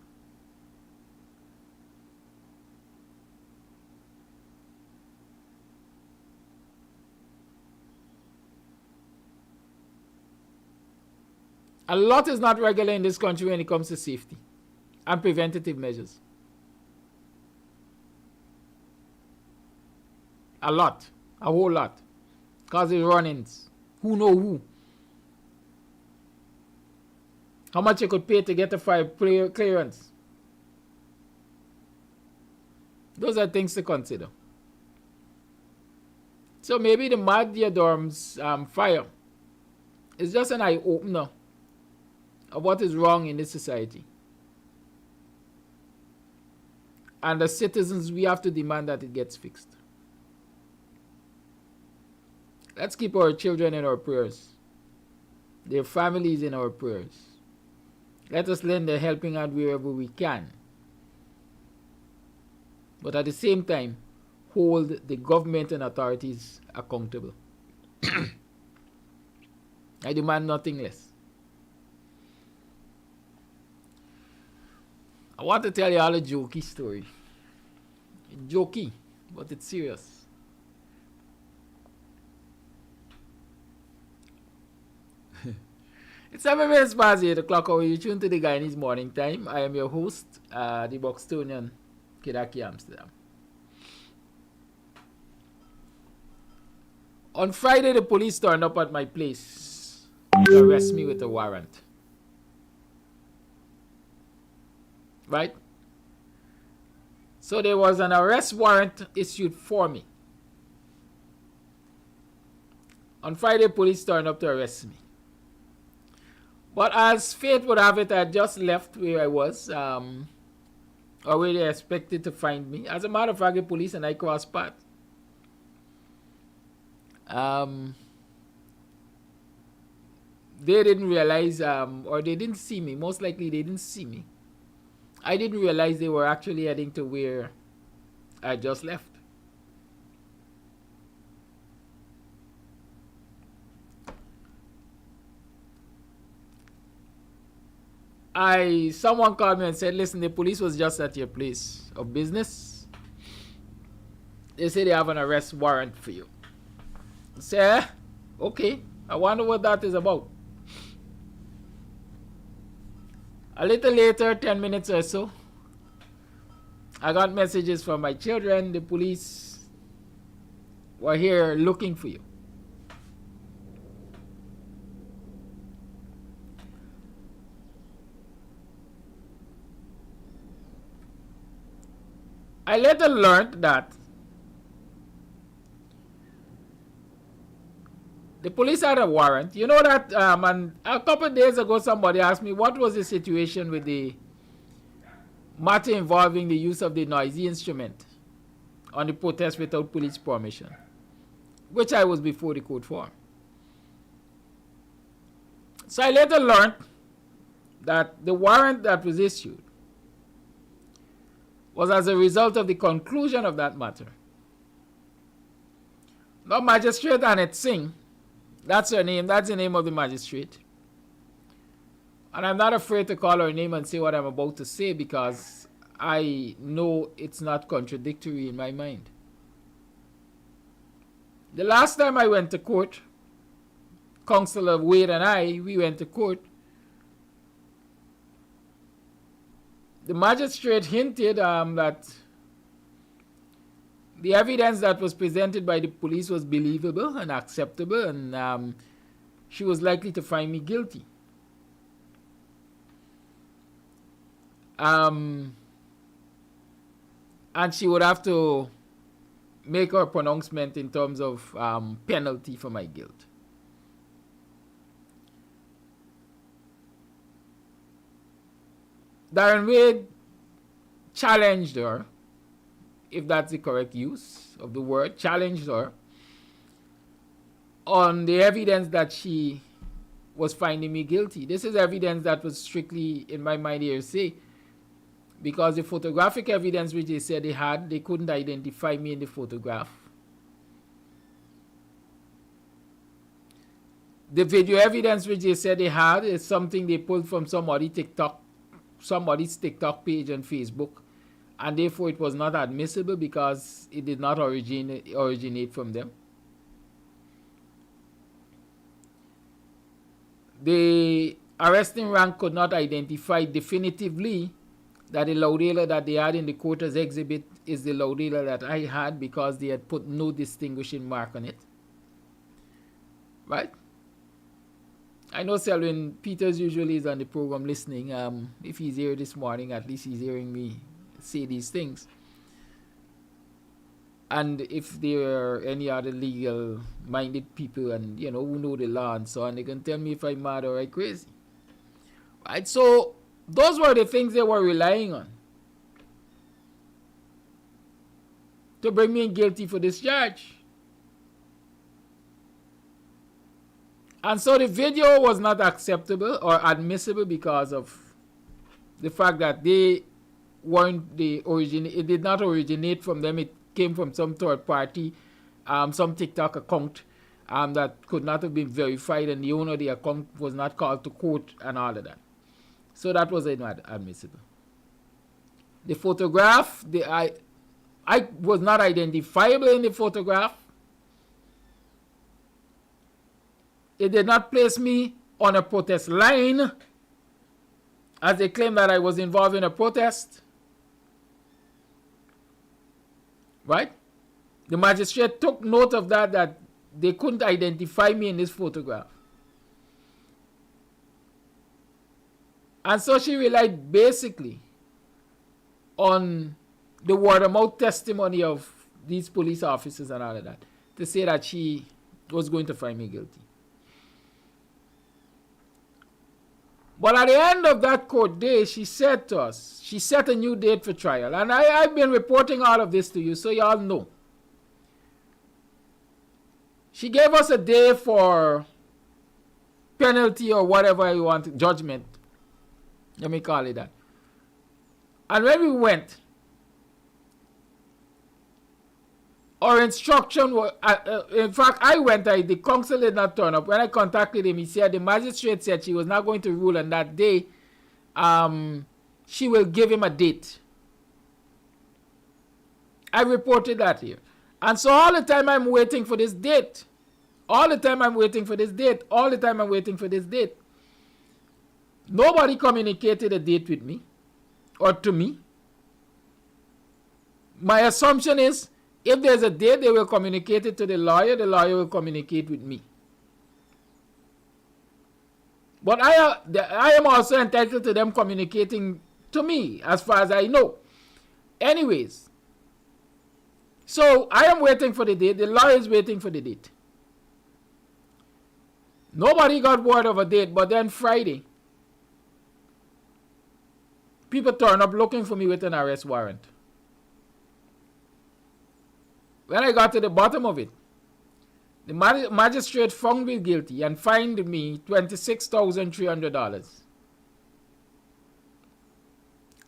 A lot is not regular in this country when it comes to safety and preventative measures. A lot. A whole lot. Causes run-ins. Who know who? How much you could pay to get a fire clearance? Those are things to consider. So maybe the Madhya Dorm's fire is just an eye-opener of what is wrong in this society. And as citizens, we have to demand that it gets fixed. Let's keep our children in our prayers, their families in our prayers. Let us lend a helping hand wherever we can. But at the same time, hold the government and authorities accountable. I demand nothing less. I want to tell you all a jokey story. Jokey, but it's serious. It's 7 minutes past 8 o'clock. How are you tuned to the Guyanese Morning Time? I am your host, the BUXTONIAN, Kidaki Amsterdam. On Friday, the police turned up at my place to arrest me with a warrant. Right? So there was an arrest warrant issued for me. On Friday, police turned up to arrest me. But as fate would have it, I had just left where I was on or where they expected to find me. As a matter of fact, the police and I crossed paths. They didn't realize, or they didn't see me. Most likely they didn't see me. I didn't realize they were actually heading to where I just left. Someone called me and said, listen, the police was just at your place of business. They say they have an arrest warrant for you. I said, okay, I wonder what that is about. A little later, 10 minutes or so, I got messages from my children. The police were here looking for you. I later learned that the police had a warrant. You know that, and a couple of days ago, somebody asked me what was the situation with the matter involving the use of the noisy instrument on the protest without police permission, which I was before the court for. So I later learned that the warrant that was issued was as a result of the conclusion of that matter. The magistrate Annette Singh, that's her name, that's the name of the magistrate. And I'm not afraid to call her name and say what I'm about to say because I know it's not contradictory in my mind. The last time I went to court, Councillor Wade and I, we went to court. The magistrate hinted that the evidence that was presented by the police was believable and acceptable, and she was likely to find me guilty. And she would have to make her pronouncement in terms of penalty for my guilt. Darren Wade challenged her, if that's the correct use of the word, challenged her on the evidence that she was finding me guilty. This is evidence that was strictly, in my mind, hearsay, because the photographic evidence which they said they had, they couldn't identify me in the photograph. The video evidence which they said they had is something they pulled from somebody's TikTok page on Facebook, and therefore it was not admissible because it did not originate from them. The arresting rank could not identify definitively that the loudailer that they had in the court as exhibit is the loudailer that I had because they had put no distinguishing mark on it. Right? I know Selwyn Peters usually is on the program listening. If he's here this morning, at least he's hearing me say these things. And if there are any other legal-minded people and, who know the law and so on, they can tell me if I'm mad or I'm crazy. Right? So, those were the things they were relying on to bring me in guilty for this charge. And so the video was not acceptable or admissible because of the fact that they weren't it did not originate from them. It came from some third party, some TikTok account that could not have been verified, and the owner of the account was not called to court and all of that. So that was not admissible. The photograph, I was not identifiable in the photograph. It did not place me on a protest line, as they claim that I was involved in a protest. Right? The magistrate took note of that they couldn't identify me in this photograph. And so she relied basically on the word of mouth testimony of these police officers and all of that to say that she was going to find me guilty. But at the end of that court day, she said to us, she set a new date for trial. And I've been reporting all of this to you, so y'all know. She gave us a day for penalty or whatever you want, judgment. Let me call it that. And when we went, our instruction was, in fact, I went, the counsel did not turn up. When I contacted him, he said the magistrate said she was not going to rule on that day. She will give him a date. I reported that here. And so all the time I'm waiting for this date. All the time I'm waiting for this date. All the time I'm waiting for this date. Nobody communicated a date with me or to me. My assumption is, if there's a date, they will communicate it to the lawyer will communicate with me. But I am also entitled to them communicating to me, as far as I know. Anyways, so I am waiting for the date, the lawyer is waiting for the date. Nobody got word of a date, but then Friday, people turn up looking for me with an arrest warrant. When I got to the bottom of it, the magistrate found me guilty and fined me $26,300.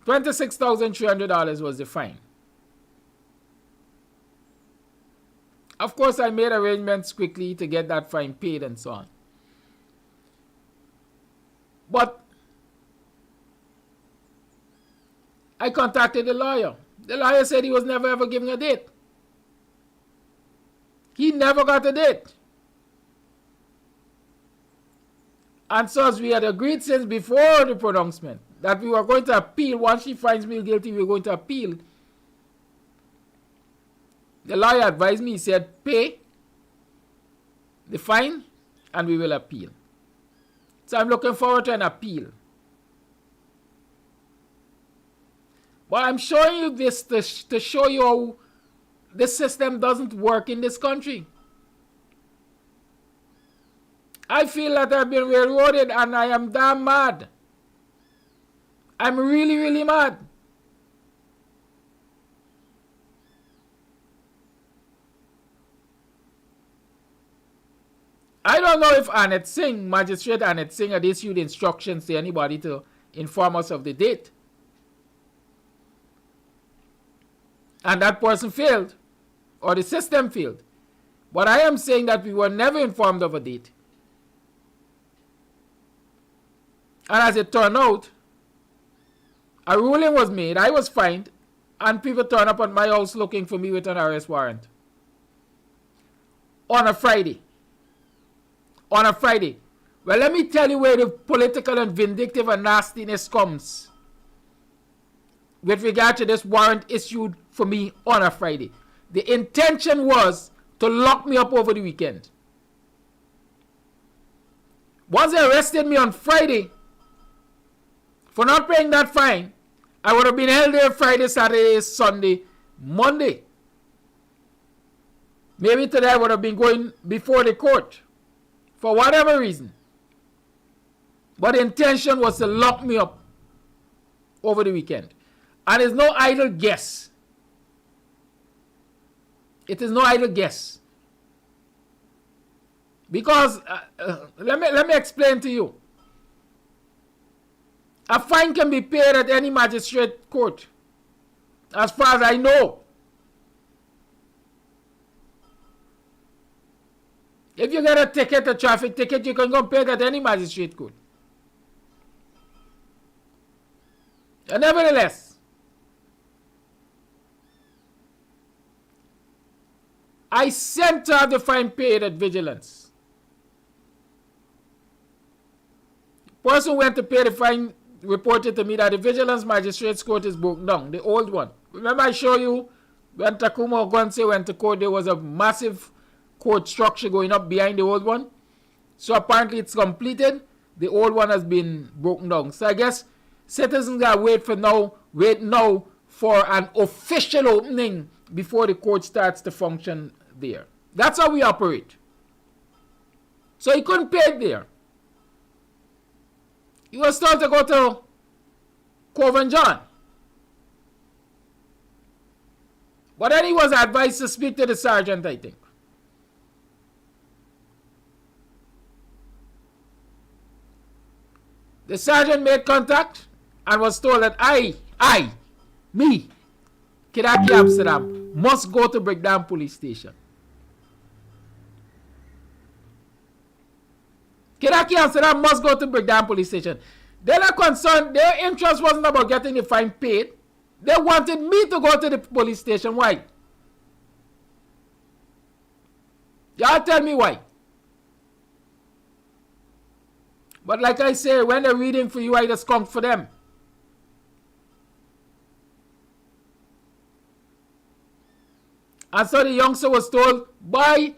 $26,300 was the fine. Of course, I made arrangements quickly to get that fine paid and so on. But I contacted the lawyer. The lawyer said he was never ever given a date. He never got a date. And so as we had agreed since before the pronouncement that we were going to appeal, once she finds me guilty, we were going to appeal. The lawyer advised me, he said, pay the fine and we will appeal. So I'm looking forward to an appeal. But I'm showing you this to show you how this system doesn't work in this country. I feel that I've been railroaded and I am damn mad. I'm really, really mad. I don't know if Annette Singh, Magistrate Annette Singh, had issued instructions to anybody to inform us of the date. And that person failed, or the system failed. But I am saying that we were never informed of a date. And as it turned out, a ruling was made, I was fined, and people turned up at my house looking for me with an arrest warrant. On a Friday. On a Friday. Well, let me tell you where the political and vindictive and nastiness comes with regard to this warrant issued for me on a Friday. The intention was to lock me up over the weekend. Once they arrested me on Friday for not paying that fine, I would have been held there Friday, Saturday, Sunday, Monday. Maybe today I would have been going before the court for whatever reason. But the intention was to lock me up over the weekend. And it's no idle guess. It is no idle guess. Because, let me explain to you. A fine can be paid at any magistrate court, as far as I know. If you get a ticket, a traffic ticket, you can go pay it at any magistrate court. And nevertheless, I sent to have the fine paid at vigilance. The person who went to pay the fine reported to me that the vigilance magistrate's court is broken down, the old one. Remember I showed you when Takuma Ogonse went to court, there was a massive court structure going up behind the old one. So apparently it's completed. The old one has been broken down. So I guess citizens gotta wait now for an official opening before the court starts to function there. That's how we operate. So he couldn't pay it there. He was told to go to Cove and John. But then he was advised to speak to the sergeant, I think. The sergeant made contact and was told that me, Kidaki Amsterdam, must go to Breakdown Police Station. Kidaki Amsterdam must go to Breakdown Police Station. They're not concerned. Their interest wasn't about getting the fine paid. They wanted me to go to the police station. Why? Y'all tell me why. But like I say, when they're reading for you, I just come for them. And so the youngster was told, boy,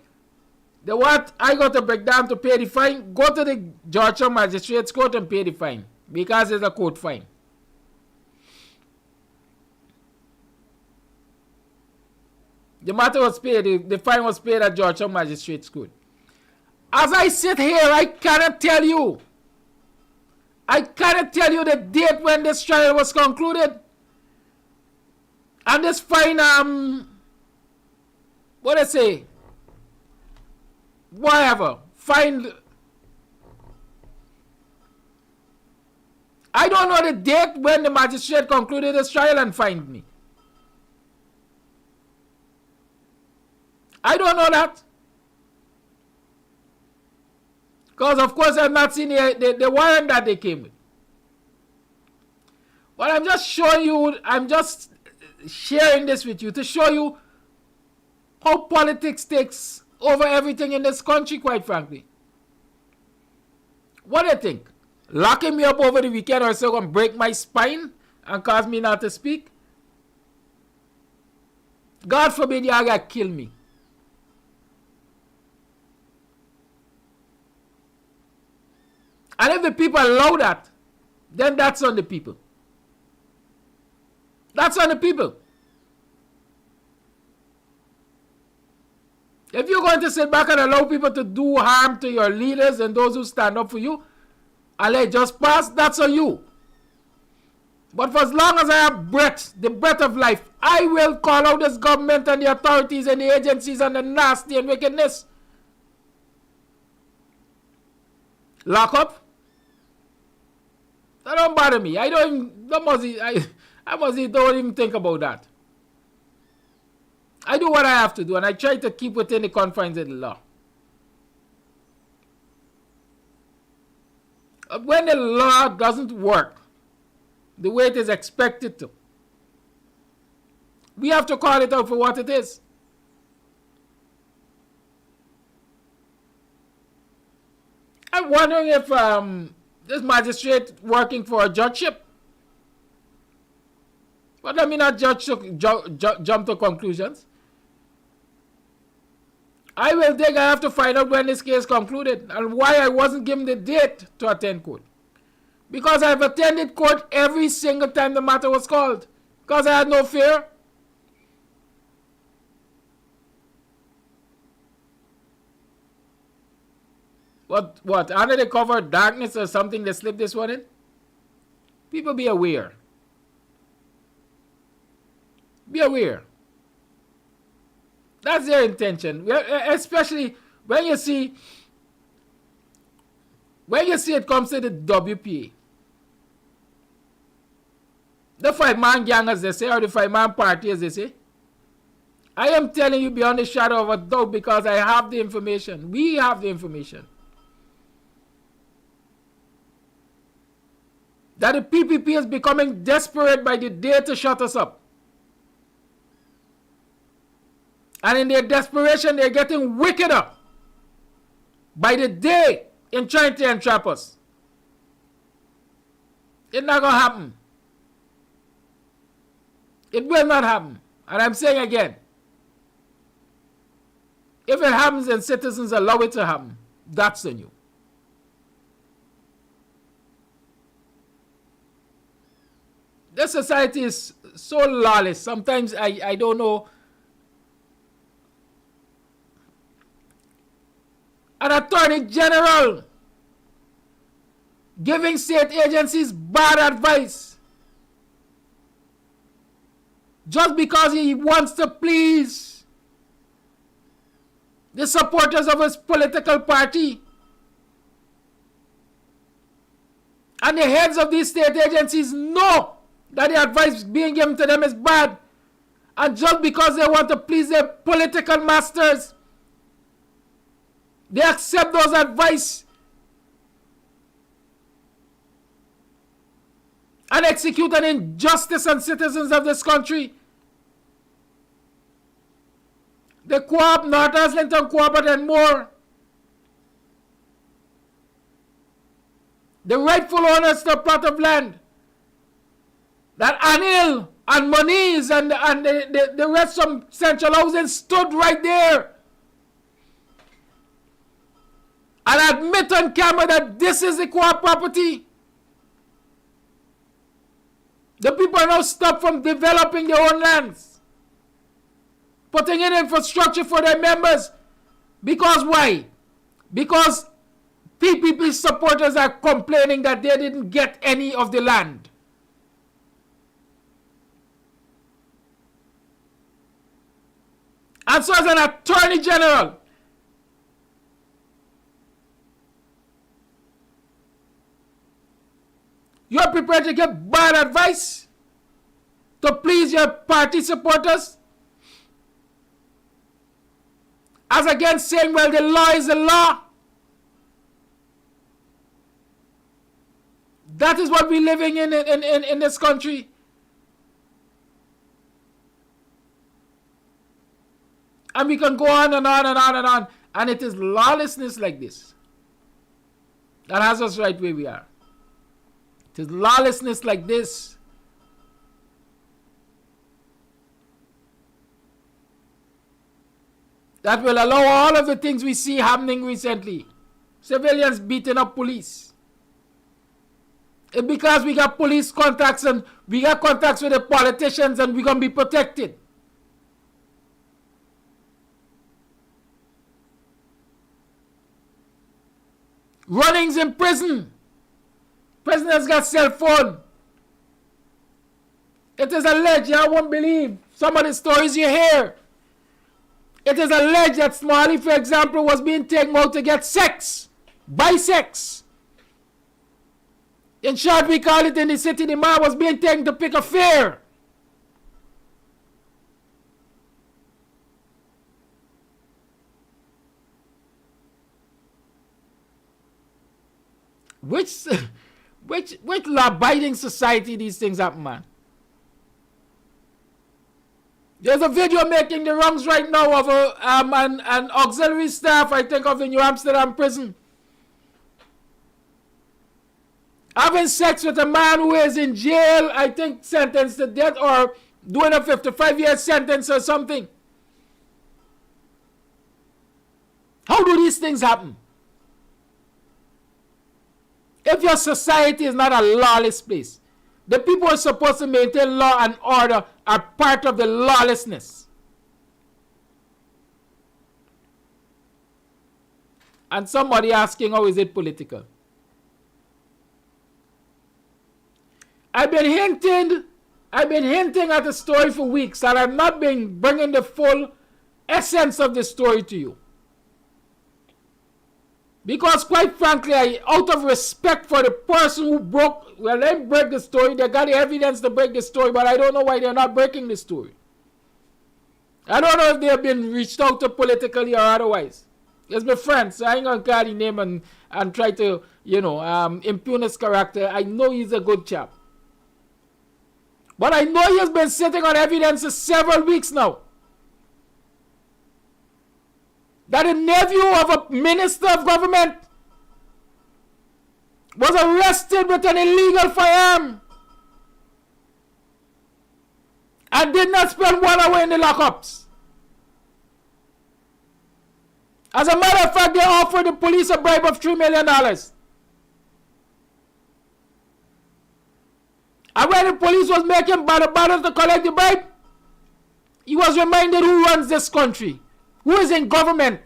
the what? I got to break down to pay the fine. Go to the Georgia Magistrates Court and pay the fine. Because it's a court fine. The matter was paid. The fine was paid at Georgia Magistrates Court. As I sit here, I cannot tell you. I cannot tell you the date when this trial was concluded. And this fine, what I say? Whatever. Fine. I don't know the date when the magistrate concluded this trial and fined me. I don't know that. Because of course I've not seen the warrant that they came with. But I'm just showing you, I'm just sharing this with you to show you how politics takes over everything in this country, quite frankly. What do you think? Locking me up over the weekend or so gonna break my spine and cause me not to speak? God forbid y'all gotta kill me. And if the people allow that, then that's on the people. That's on the people. If you're going to sit back and allow people to do harm to your leaders and those who stand up for you, and let it just pass, that's on you. But for as long as I have breath, the breath of life, I will call out this government and the authorities and the agencies and the nasty and wickedness. Lock up. That don't bother me. I must don't even think about that. I do what I have to do, and I try to keep within the confines of the law. But when the law doesn't work the way it is expected to, we have to call it out for what it is. I'm wondering if this magistrate working for a judgeship. But let me not jump to conclusions. I will think I have to find out when this case concluded and why I wasn't given the date to attend court. Because I've attended court every single time the matter was called. Because I had no fear. What? Under the cover of darkness or something they slipped this one in? People be aware. Be aware. That's their intention. Especially when you see it comes to the WPA. The 5-man gang, as they say, or the 5-man party, as they say. I am telling you beyond a shadow of a doubt because I have the information. We have the information. That the PPP is becoming desperate by the day to shut us up. And in their desperation, they're getting wickeder by the day in trying to entrap us. It's not going to happen. It will not happen. And I'm saying again, if it happens and citizens allow it to happen, that's on you. This society is so lawless. Sometimes I don't know. An attorney general giving state agencies bad advice just because he wants to please the supporters of his political party. And the heads of these state agencies know that the advice being given to them is bad. And just because they want to please their political masters, they accept those advice and execute an injustice on citizens of this country. The Co-op, North Islington Co-op and more, the rightful owners to a plot of land, that Anil and Moniz and the rest from Central Housing stood right there and admit on camera that this is the Co-op property. The people are now stopped from developing their own lands, putting in infrastructure for their members. Because why? Because PPP supporters are complaining that they didn't get any of the land. And so as an attorney general, you're prepared to give bad advice to please your party supporters? As against saying, well, the law is the law. That is what we're living in this country. And we can go on and on and on and on. And it is lawlessness like this that has us right where we are. It is lawlessness like this that will allow all of the things we see happening recently. Civilians beating up police. It's because we got police contacts and we got contacts with the politicians and we're going to be protected. Runnings in prison. Prisoners got cell phone. It is alleged, I won't believe some of the stories you hear. It is alleged that Smalley, for example, was being taken out to get sex. Buy sex. In short, we call it in the city, the man was being taken to pick a fare. Which law-abiding society these things happen, man? There's a video making the rounds right now of an auxiliary staff, I think, of the New Amsterdam prison, having sex with a man who is in jail, I think sentenced to death or doing a 55-year sentence or something. How do these things happen? If your society is not a lawless place, the people who are supposed to maintain law and order are part of the lawlessness. And somebody asking, how is it political? I've been hinting at the story for weeks, and I've not been bringing the full essence of the story to you. Because quite frankly, out of respect for the person who broke, well, they didn't break the story, they got the evidence to break the story, but I don't know why they're not breaking the story. I don't know if they have been reached out to politically or otherwise. It's my friend, so I ain't gonna call his name and try to, impugn his character. I know he's a good chap. But I know he has been sitting on evidence for several weeks now that a nephew of a minister of government was arrested with an illegal firearm and did not spend 1 hour in the lockups. As a matter of fact, they offered the police a bribe of $3 million. And when the police was making battles to collect the bribe, he was reminded who runs this country, who is in government,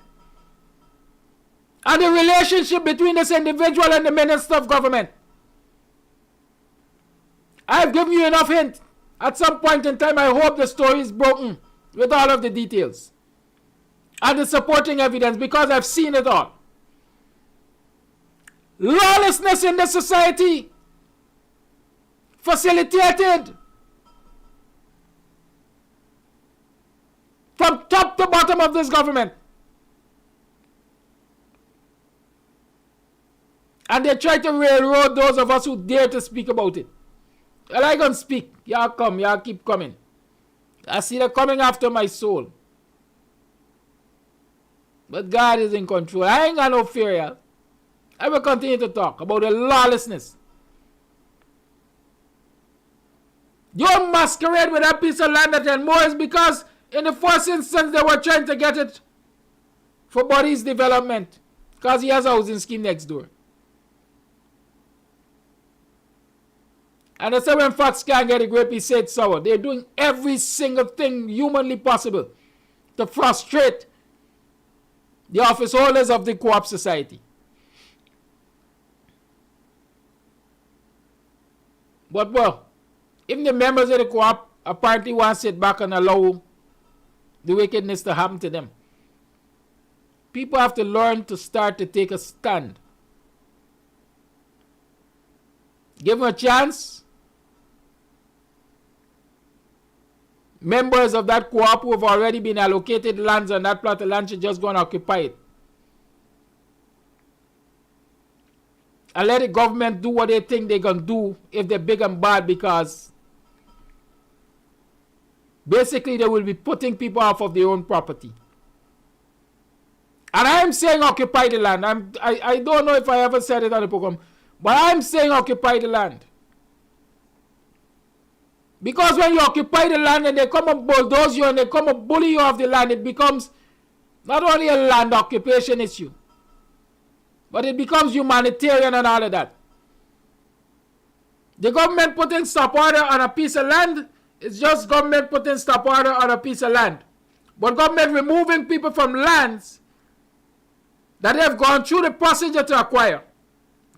and the relationship between this individual and the minister of government. I've given you enough hint. At some point in time, I hope the story is broken with all of the details and the supporting evidence, because I've seen it all. Lawlessness in the society facilitated from top to bottom of this government. And they try to railroad those of us who dare to speak about it. Well, I can speak. Y'all come. Y'all keep coming. I see them coming after my soul. But God is in control. I ain't got no fear, y'all. I will continue to talk about the lawlessness. You masquerade with that piece of land that and more is because in the first instance they were trying to get it for Buddy's development because he has a housing scheme next door. And they say when facts can't get a grape, he said sour. They're doing every single thing humanly possible to frustrate the office holders of the co-op society. But well, even the members of the co-op apparently want to sit back and allow the wickedness to happen to them. People have to learn to start to take a stand. Give them a chance. Members of that co-op who have already been allocated lands on that plot of land should just go and occupy it. And let the government do what they think they're going to do if they're big and bad, because basically they will be putting people off of their own property. And I am saying occupy the land. I don't know if I ever said it on the program, but I'm saying occupy the land. Because when you occupy the land and they come and bulldoze you and they come and bully you off the land, it becomes not only a land occupation issue, but it becomes humanitarian and all of that. The government putting stop order on a piece of land is just government putting stop order on a piece of land. But government removing people from lands that have gone through the procedure to acquire,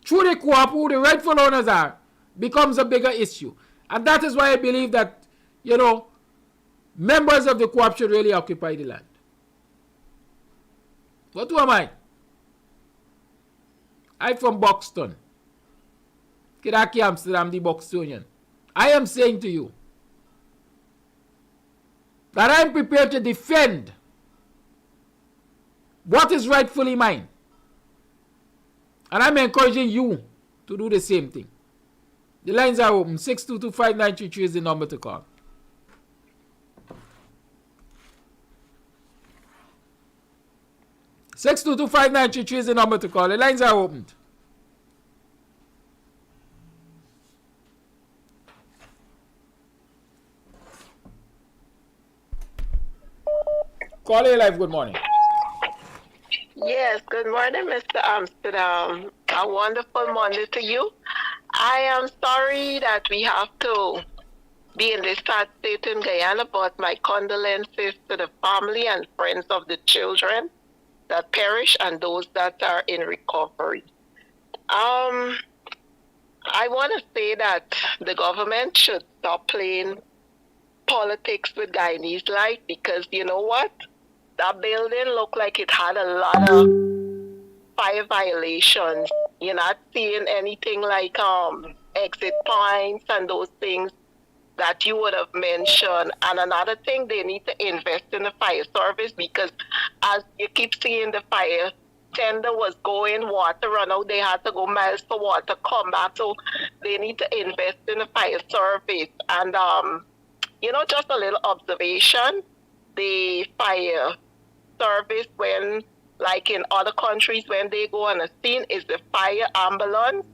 through the co-op, who the rightful owners are, becomes a bigger issue. And that is why I believe that, you know, members of the co-op should really occupy the land. But who am I? I'm from Buxton. Kidaki Amsterdam, the Buxtonian. I am saying to you that I am prepared to defend what is rightfully mine. And I'm encouraging you to do the same thing. The lines are open. 6225933 is the number to call. is the number to call. The lines are opened. Call A Live, good morning. Yes, good morning, Mr. Amsterdam. A wonderful Monday to you. I am sorry that we have to be in this sad state in Guyana, but my condolences to the family and friends of the children that perish and those that are in recovery. I want to say that the government should stop playing politics with Guyanese life, because you know what? That building looked like it had a lot of fire violations. You're not seeing anything like exit points and those things that you would have mentioned. And another thing, they need to invest in the fire service, because as you keep seeing, the fire tender was going, water run out, they had to go miles for water, come back. So they need to invest in the fire service. And, you know, just a little observation, the fire service, when, like in other countries, when they go on a scene, is the fire ambulance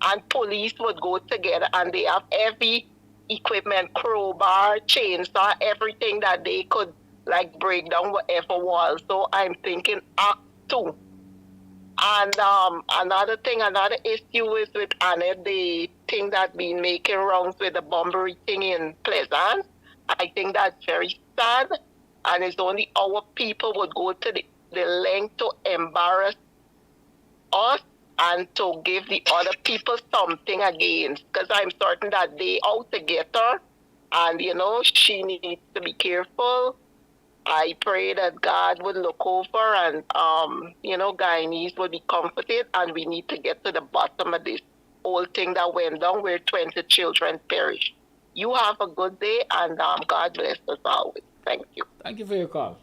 and police would go together, and they have every equipment, crowbar, chainsaw, everything that they could like break down whatever wall. So I'm thinking Act 2. And another thing, another issue is with Anna, the thing that been making rounds with the bombery thing in Pleasant. I think that's very sad, and it's only our people would go to the length to embarrass us and to give the other people something again, because I'm certain that they out to get her, and she needs to be careful. I pray that God would look over and Guyanese will be comforted, and we need to get to the bottom of this whole thing that went down where 20 children perished. You have a good day, and God bless us always. Thank you. Thank you for your call.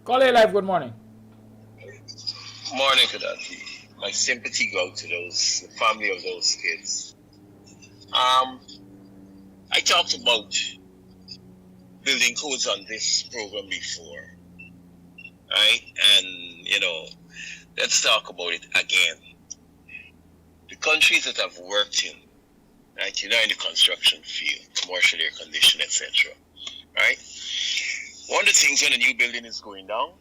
Call A Live, good morning. Morning, Kadaki. My sympathy go to the family of those kids. I talked about building codes on this program before, right? And, let's talk about it again. The countries that I've worked in, right, in the construction field, commercial air conditioning, etc., right? One of the things when a new building is going down,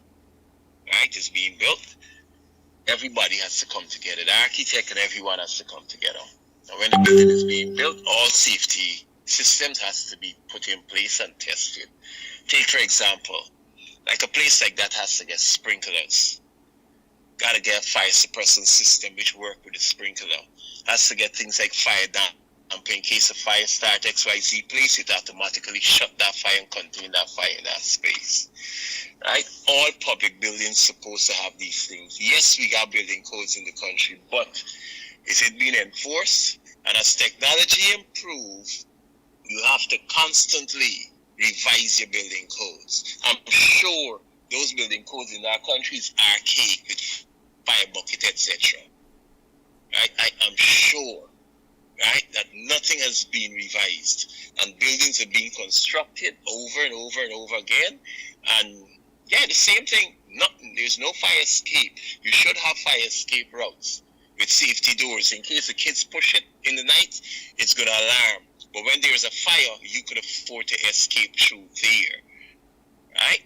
right, is being built, everybody has to come together. The architect and everyone has to come together. And when the building is being built, all safety systems has to be put in place and tested. Take, for example, like a place like that has to get sprinklers. Got to get a fire suppressant system which work with the sprinkler. Has to get things like fire damp. In case a fire starts XYZ place, it automatically shut that fire and contain that fire in that space. Right? All public buildings supposed to have these things. Yes, we got building codes in the country, but is it being enforced? And as technology improves, you have to constantly revise your building codes. I'm sure those building codes in our country is archaic with fire bucket, etc. Right? I am sure, right, that nothing has been revised and buildings are being constructed over and over and over again. And yeah, the same thing, there's no fire escape. You should have fire escape routes with safety doors. In case the kids push it in the night, it's going to alarm. But when there's a fire, you could afford to escape through there. Right?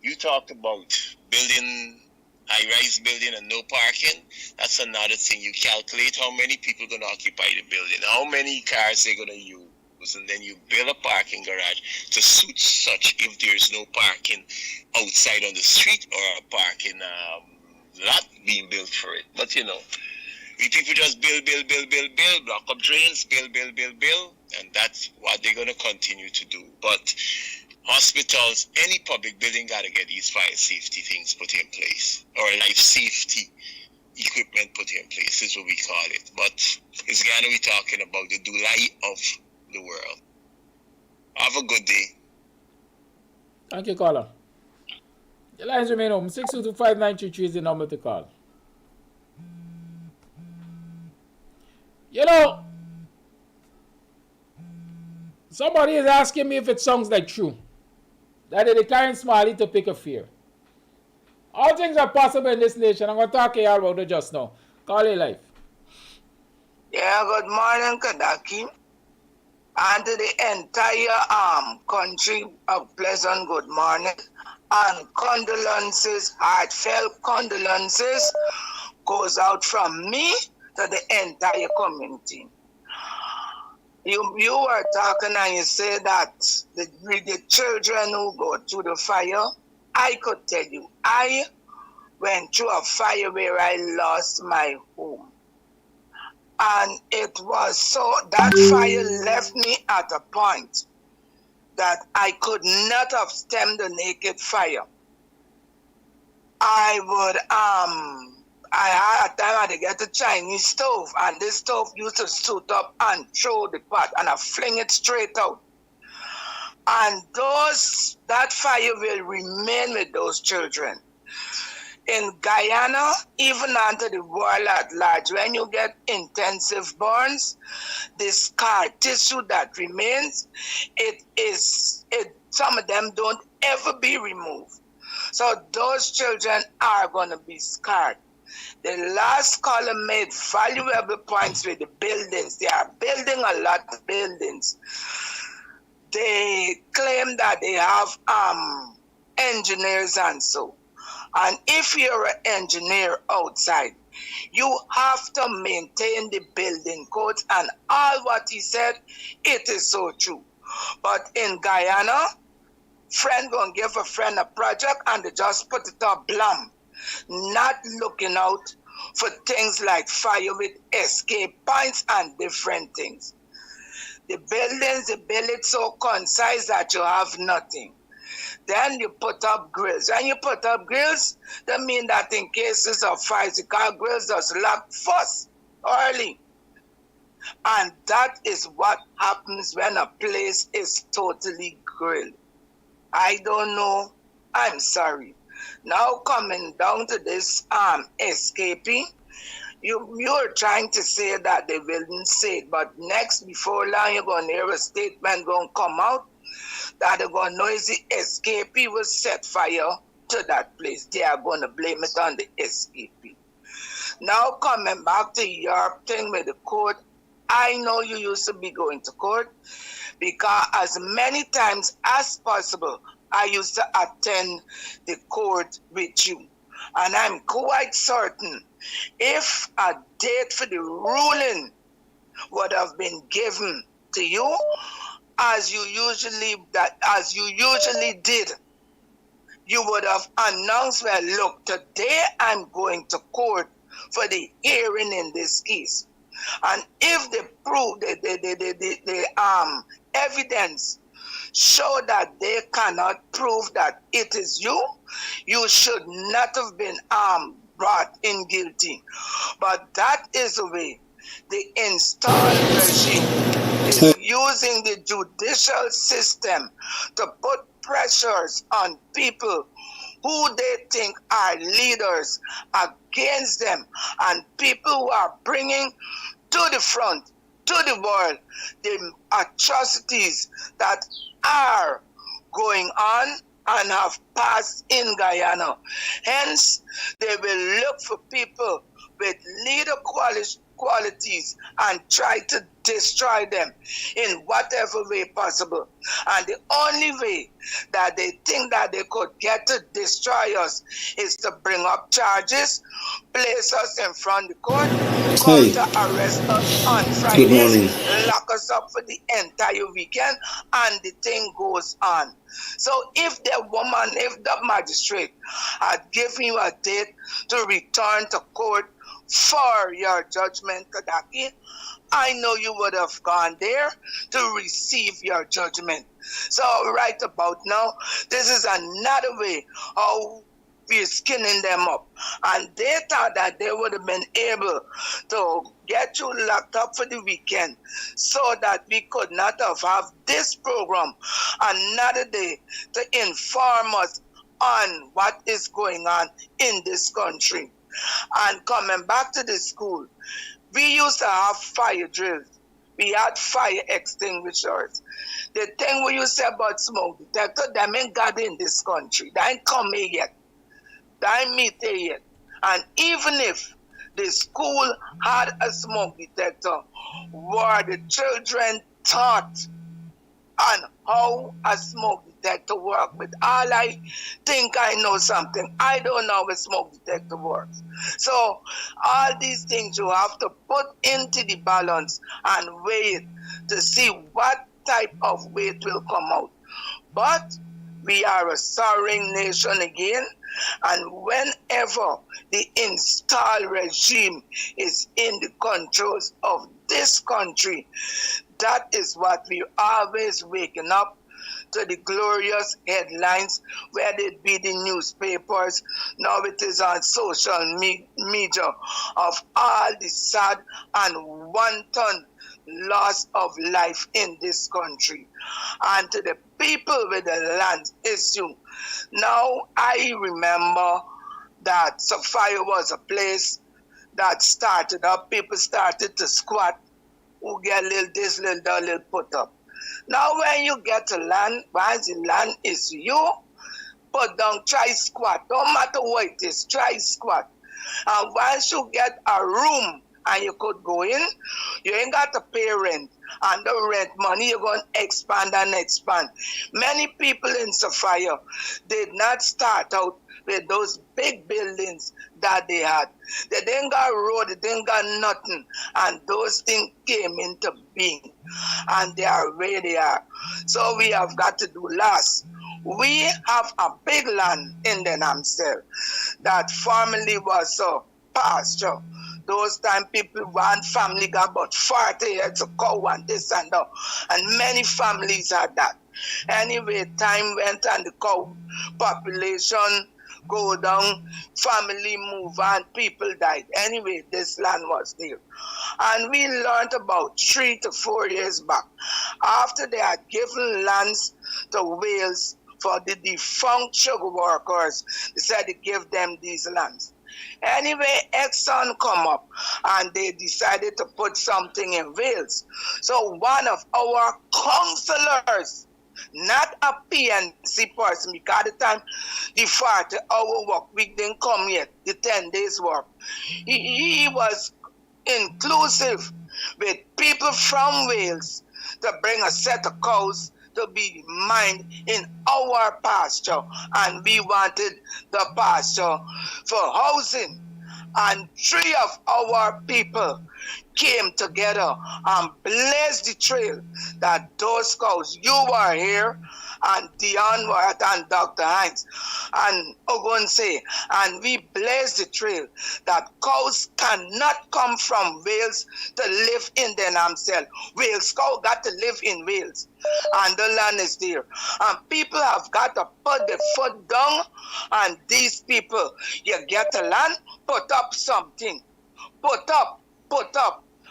You talked about building high-rise building and no parking. That's another thing. You calculate how many people are going to occupy the building, how many cars they're going to use, and then you build a parking garage to suit such if there's no parking outside on the street or a parking lot being built for it. But we people just build, block up drains, build, and that's what they're going to continue to do. But hospitals, any public building got to get these fire safety things put in place, or life safety equipment put in place is what we call it. But it's Guyana we're talking about, the delight of the world. Have a good day. Thank you, caller. The lines remain open. 6225933 is the number to call. Somebody is asking me if it sounds like true that they decline Smiley to pick a fear. All things are possible in this nation. I'm going to talk to you about it just now. Call A Live. Yeah, good morning, Kadaki. And to the entire country, a pleasant good morning. And condolences, heartfelt condolences, goes out from me to the entire community. You were talking and you say that the children who go through the fire, I could tell you, I went through a fire where I lost my home. And it was so, that fire left me at a point that I could not have stemmed the naked fire. I had a time I had to get a Chinese stove, and this stove used to suit up and throw the pot, and I fling it straight out. And that fire will remain with those children. In Guyana, even under the world at large, when you get intensive burns, the scar tissue that remains, some of them don't ever be removed. So those children are going to be scarred. The last column made valuable points with the buildings. They are building a lot of buildings. They claim that they have engineers and so. And if you're an engineer outside, you have to maintain the building codes and all what he said, it is so true. But in Guyana, friend gonna give a friend a project and they just put it up blam, not looking out for things like fire with escape points and different things. The buildings, they build it so concise that you have nothing. Then you put up grills. When you put up grills, that means that in cases of fires, the car grills just lock first, early. And that is what happens when a place is totally grilled. I don't know. I'm sorry. Now coming down to this escaping, you're trying to say that they wouldn't say it, but next, before long, you're going to hear a statement going to come out that they're going to know is the escapee will set fire to that place. They are going to blame it on the escapee. Now coming back to your thing with the court, I know you used to be going to court because as many times as possible, I used to attend the court with you. And I'm quite certain if a date for the ruling would have been given to you, as you usually did, you would have announced, well, look, today I'm going to court for the hearing in this case. And if they prove the evidence show that they cannot prove that it is you, you should not have been brought in guilty. But that is the way the installed regime is using the judicial system to put pressures on people who they think are leaders against them, and people who are bringing to the front, to the world, the atrocities that are going on and have passed in Guyana. Hence, they will look for people with leader qualities and try to destroy them in whatever way possible. And the only way that they think that they could get to destroy us is to bring up charges, place us in front of the court, come to arrest us on Fridays, lock us up for the entire weekend, and the thing goes on. So if the magistrate had given you a date to return to court for your judgment, Kadaki, I know you would have gone there to receive your judgment. So right about now, this is another way how we're skinning them up. And they thought that they would have been able to get you locked up for the weekend so that we could not have this program another day to inform us on what is going on in this country. And coming back to the school, we used to have fire drills. We had fire extinguishers. The thing we used to say about smoke detector, they ain't got in this country. They ain't come here yet. They ain't meet here yet. And even if the school had a smoke detector, were the children taught on how a smoke detector works? But all I think I know something. I don't know how a smoke detector works. So all these things you have to put into the balance and weigh it to see what type of weight will come out. But we are a soaring nation again, and whenever the installed regime is in the controls of this country, that is what we always waking up to the glorious headlines, whether it be the newspapers, now it is on social media, of all the sad and wanton loss of life in this country. And to the people with the land issue, now I remember that Sophia was a place that started up, people started to squat, who get little this, little that, little put up. Now when you get to land, once the land is you, put down, try squat. Don't matter what it is, try squat. And once you get a room and you could go in, you ain't got to pay rent. and the rent money, you're going to expand and expand. Many people in Sophia did not start out with those big buildings that they had. They didn't got road, they didn't got nothing, and those things came into being, and they are where they are. So we have got to do last. We have a big land in the Namsel that formerly was a pasture. Those time people, one family got about 40 heads of cow and this and that, and many families had that. Anyway, time went and the cow population go down, family move on, people died. Anyway, this land was there. And we learned about 3 to 4 years back, after they had given lands to Wales for the defunct sugar workers, they said to give them these lands. Anyway, Exxon come up and they decided to put something in Wales. So one of our councillors, not a PNC person, because at the time the 40-hour work week didn't come yet, the 10 days work. He was inclusive with people from Wales to bring a set of cows to be mined in our pasture, and we wanted the pasture for housing. And 3 of our people came together and blazed the trail that those cows, you were here, and Dion were and Dr. Hines, and Ogunse, and we blazed the trail that cows cannot come from Wales to live in the Namsel. Wales cow got to live in Wales, and the land is there. And people have got to put the foot down, and these people, you get a land, put up something. Put up.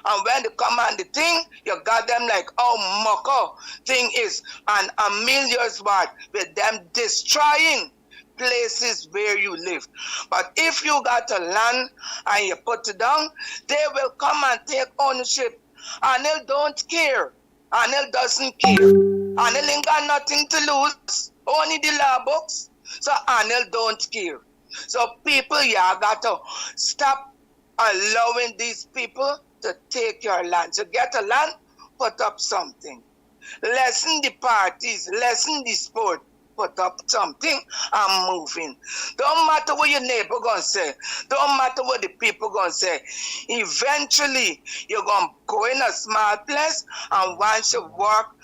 And when they come on the thing, you got them like, oh, Moko thing is, and a million's worth with them destroying places where you live. But if you got a land and you put it down, they will come and take ownership. Anil don't care. Anil doesn't care. Anil ain't got nothing to lose, only the law books. So Anil don't care. So people, you got to stop allowing these people to take your land. So get a land, put up something. Lessen the parties, lessen the sport, put up something and moving. Don't matter what your neighbor gonna say. Don't matter what the people gonna say. Eventually, you're gonna go in a small place, and once you work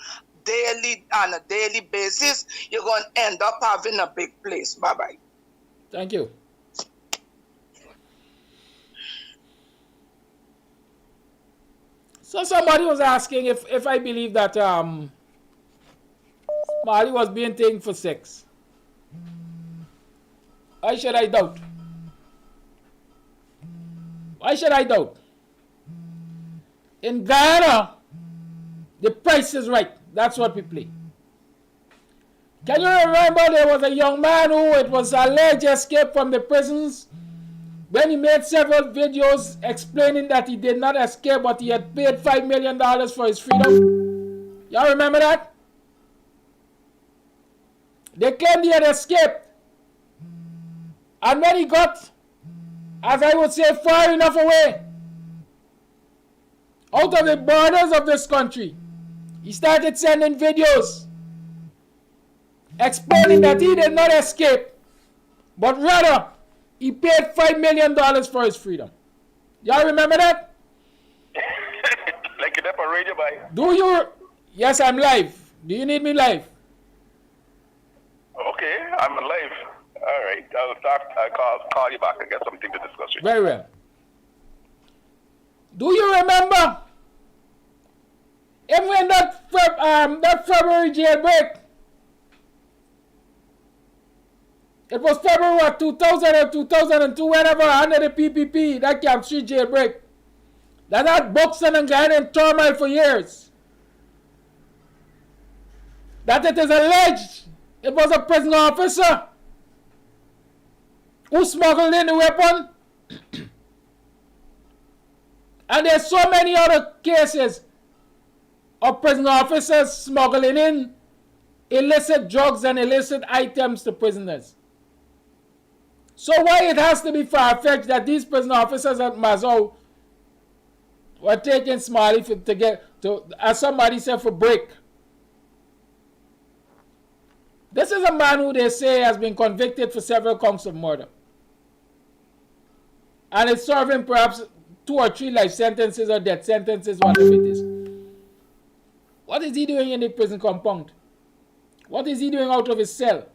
daily on a daily basis, you're gonna end up having a big place. Bye-bye. Thank you. So somebody was asking if I believe that Mali was being taken for sex. Why should I doubt? Why should I doubt? In Guyana, the price is right. That's what we play. Can you remember there was a young man who it was alleged escaped from the prisons when he made several videos explaining that he did not escape, but he had paid $5 million for his freedom? Y'all remember that? They claimed he had escaped. And when he got, as I would say, far enough away, out of the borders of this country, he started sending videos explaining that he did not escape, but rather he paid $5 million for his freedom. Y'all remember that? Like it up on radio, boy. Do you? Yes, I'm live. Do you need me live? Okay, I'm live. All right, I'll call you back and get something to discuss with you. Very well. Do you remember? Even when that February jailbreak, it was February 2000 or 2002, whenever under the PPP, that Kams Tv jailbreak, that had Buxton and Guyana in turmoil for years. That it is alleged it was a prison officer who smuggled in the weapon. And there's so many other cases of prison officers smuggling in illicit drugs and illicit items to prisoners. So why it has to be far-fetched that these prison officers at Mazau were taking Smiley to, as somebody said, for break. This is a man who they say has been convicted for several counts of murder. And is serving perhaps 2 or 3 life sentences or death sentences, whatever it is. What is he doing in the prison compound? What is he doing out of his cell?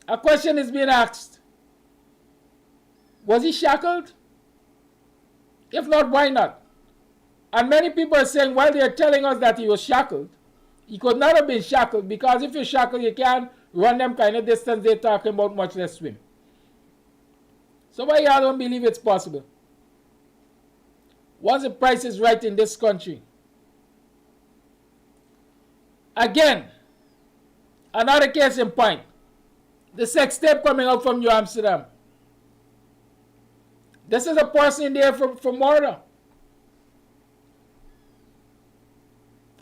A question is being asked. Was he shackled? If not, why not? And many people are saying, while they are telling us that he was shackled, he could not have been shackled, because if you're shackled, you can't run them kind of distance they're talking about, much less swim. So why y'all don't believe it's possible? Once the price is right in this country. Again, another case in point. The sex tape coming out from New Amsterdam. This is a person there for murder.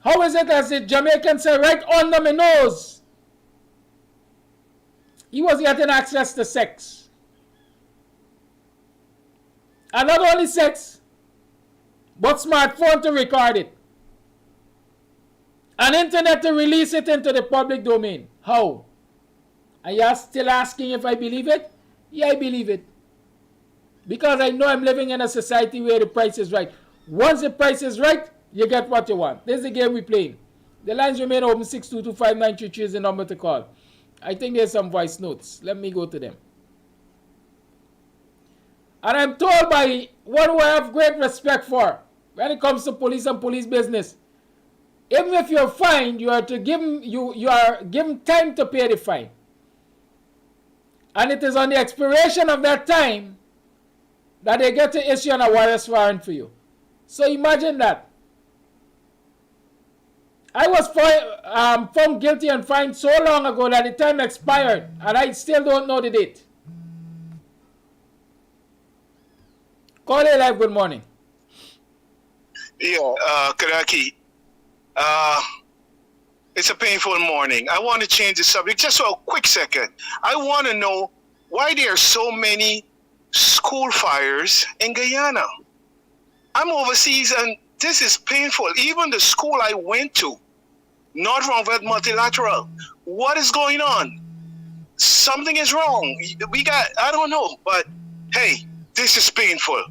How is it as the Jamaicans say, right under my nose, he was getting access to sex? And not only sex, but smartphone to record it. And internet to release it into the public domain. How? And you're still asking if I believe it? Yeah, I believe it. Because I know I'm living in a society where the price is right. Once the price is right, you get what you want. This is the game we're playing. The lines remain open. 6225933 is the number to call. I think there's some voice notes. Let me go to them. And I'm told by one who I have great respect for, when it comes to police and police business, even if you're fined, you are to give them, you are given time to pay the fine. And it is on the expiration of that time that they get to issue an arrest warrant for you. So imagine that. I was found guilty and fined so long ago that the time expired, and I still don't know the date. Call it live, good morning. Yeah, Karaki. It's a painful morning. I want to change the subject just for a quick second. I want to know why there are so many school fires in Guyana. I'm overseas and this is painful. Even the school I went to, North Ronvet Multilateral, what is going on? Something is wrong. I don't know, but hey, this is painful.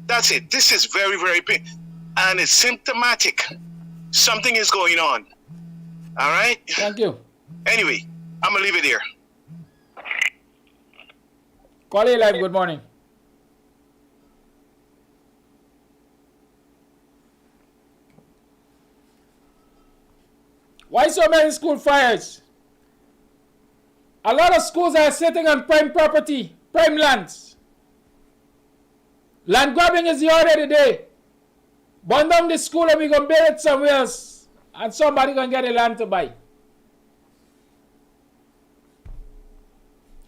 That's it. This is very, very painful. And it's symptomatic. Something is going on. All right? Thank you. Anyway, I'm going to leave it here. Call it live, good morning. Why so many school fires? A lot of schools are sitting on prime property, prime lands. Land grabbing is the order of the day. Burn down the school and we're going to build it somewhere else. And somebody going to get the land to buy.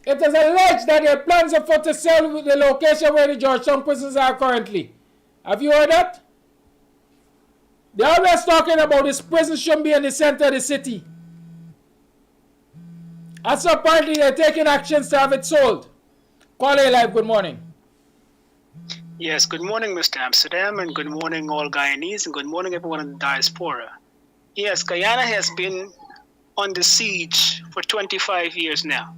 It is alleged that there are plans afoot to sell the location where the Georgetown prisons are currently. Have you heard that? They're always talking about this prison shouldn't be in the center of the city. And so apparently they're taking actions to have it sold. Call A Live, good morning. Yes, good morning, Mr. Amsterdam, and good morning, all Guyanese, and good morning, everyone in the diaspora. Yes, Guyana has been under siege for 25 years now,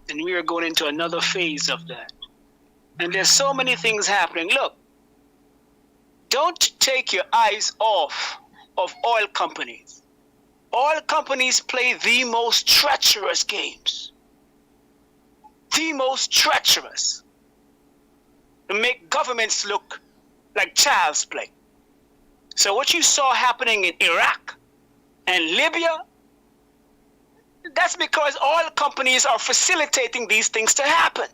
and we are going into another phase of that. And there's so many things happening. Look, don't take your eyes off of oil companies. Oil companies play the most treacherous games. The most treacherous. To make governments look like child's play. So what you saw happening in Iraq and Libya, that's because oil companies are facilitating these things to happen.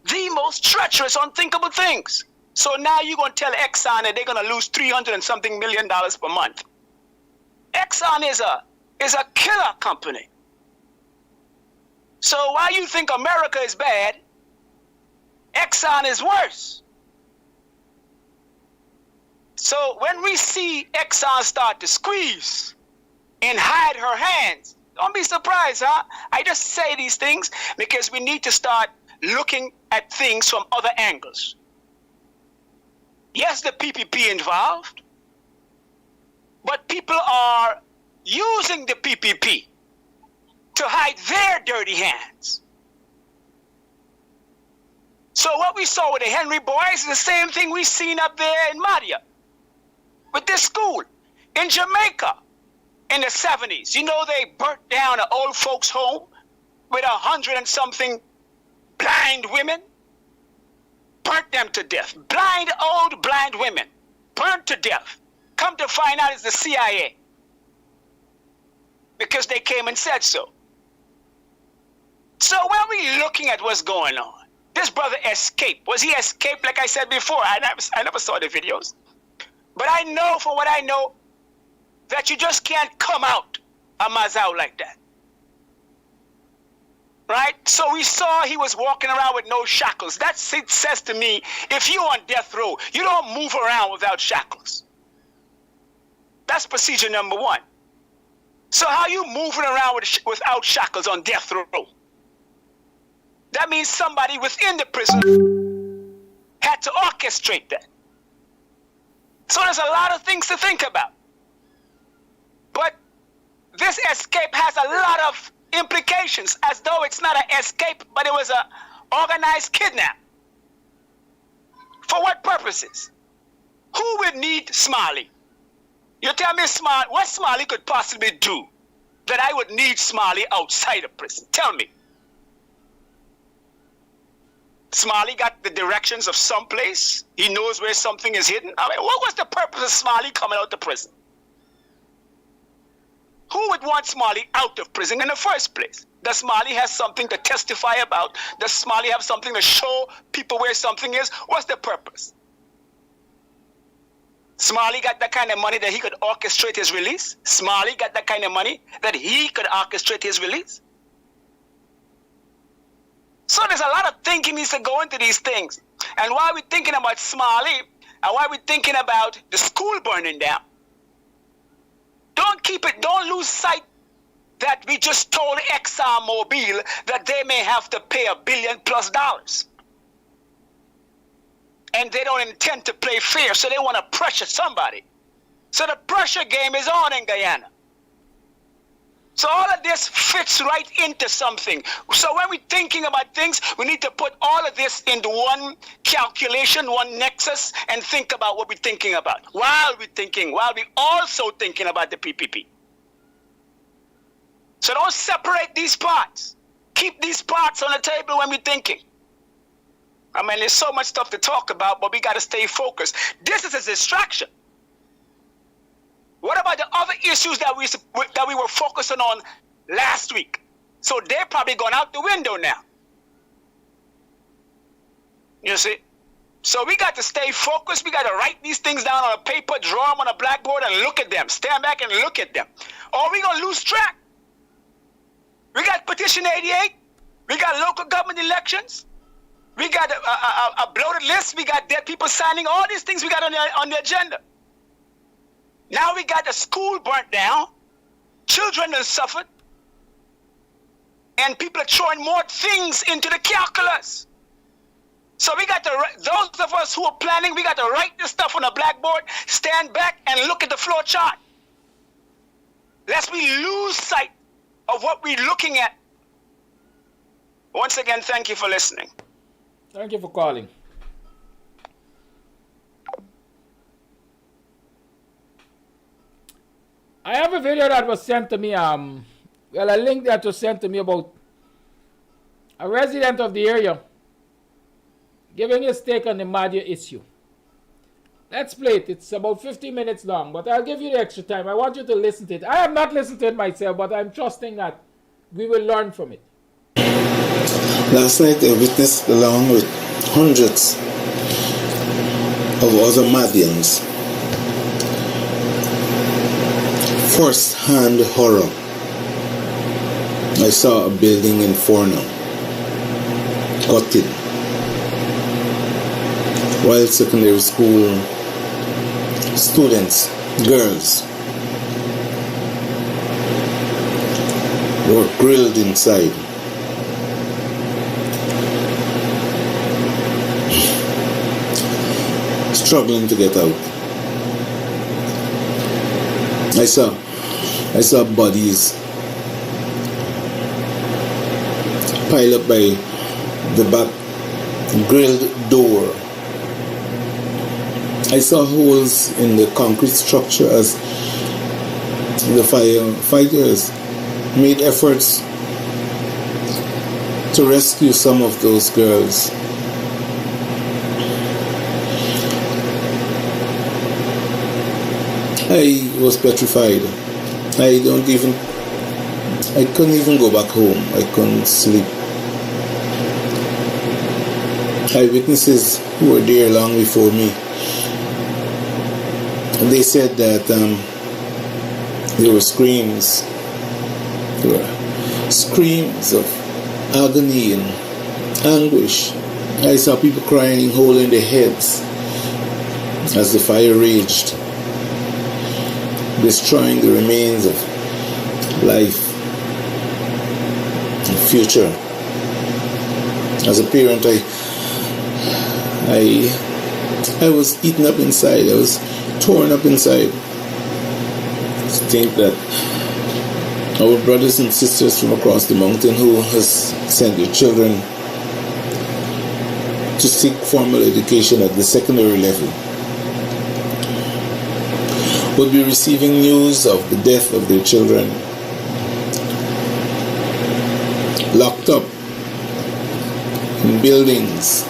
The most treacherous, unthinkable things. So now you're going to tell Exxon that they're going to lose $300 and something million per month. Exxon is a killer company. So while you think America is bad, Exxon is worse. So when we see Exxon start to squeeze and hide her hands, don't be surprised, huh? I just say these things because we need to start looking at things from other angles. Yes, the PPP involved. but people are using the PPP to hide their dirty hands. So what we saw with the Henry boys is the same thing we seen up there in Madia with this school in Jamaica in the 70s. You know, they burnt down an old folks' home with 100 and something blind women, burnt them to death. Old blind women, burnt to death. Come to find out it's the CIA because they came and said so. So when we looking at what's going on, this brother escaped. Was he escaped? Like I said before, I never saw the videos. But I know, from what I know, that you just can't come out a Mazau like that. Right? So we saw he was walking around with no shackles. That says to me, if you're on death row, you don't move around without shackles. That's procedure number one. So how you moving around without shackles on death row? That means somebody within the prison had to orchestrate that. So there's a lot of things to think about. But this escape has a lot of implications, as though it's not an escape, but it was an organized kidnap. For what purposes? Who would need Smiley? You tell me what Smiley could possibly do that I would need Smiley outside of prison? Tell me. Smiley got the directions of someplace. He knows where something is hidden. I mean, what was the purpose of Smiley coming out of prison? Who would want Smiley out of prison in the first place? Does Smiley have something to testify about? Does Smiley have something to show people where something is? What's the purpose? Smiley got that kind of money that he could orchestrate his release? Smiley got that kind of money that he could orchestrate his release? So there's a lot of thinking needs to go into these things. And while we're thinking about Smiley, and while we're thinking about the school burning down, don't lose sight that we just told ExxonMobil that they may have to pay $1 billion+. And they don't intend to play fair, so they want to pressure somebody. So the pressure game is on in Guyana. So all of this fits right into something. So when we're thinking about things, we need to put all of this into one calculation, one nexus, and think about what we're thinking about. While we're also thinking about the PPP. So don't separate these parts. Keep these parts on the table when we're thinking. I mean, there's so much stuff to talk about, but we got to stay focused. This is a distraction. What about the other issues that we were focusing on last week? So they're probably gone out the window now. You see? So we got to stay focused. We got to write these things down on a paper, draw them on a blackboard, and look at them. Stand back and look at them. Or we're going to lose track. We got Petition 88. We got local government elections. We got a bloated list. We got dead people signing. All these things we got on the agenda. Now we got the school burnt down, children have suffered, and people are throwing more things into the calculus. So we got to, those of us who are planning, we got to write this stuff on a blackboard, stand back and look at the flow chart. Lest we lose sight of what we're looking at. Once again, thank you for listening. Thank you for calling. I have a video that was sent to me, well, a link that was sent to me about a resident of the area giving his take on the Madia issue. Let's play it. It's about 15 minutes long, but I'll give you the extra time. I want you to listen to it. I have not listened to it myself, but I'm trusting that we will learn from it. Last night I witnessed, along with hundreds of other Madians, first-hand horror. I saw a building in Forno gutted, while secondary school students, girls, were grilled inside. Struggling to get out. I saw bodies piled up by the back grilled door. I saw holes in the concrete structure as the firefighters made efforts to rescue some of those girls. I was petrified. I couldn't even go back home. I couldn't sleep. Eyewitnesses who were there long before me, and they said that there were screams. There were screams of agony and anguish. I saw people crying, holding their heads as the fire raged, destroying the remains of life and future. As a parent, I was eaten up inside. I was torn up inside. To think that our brothers and sisters from across the mountain who has sent their children to seek formal education at the secondary level would be receiving news of the death of their children, locked up in buildings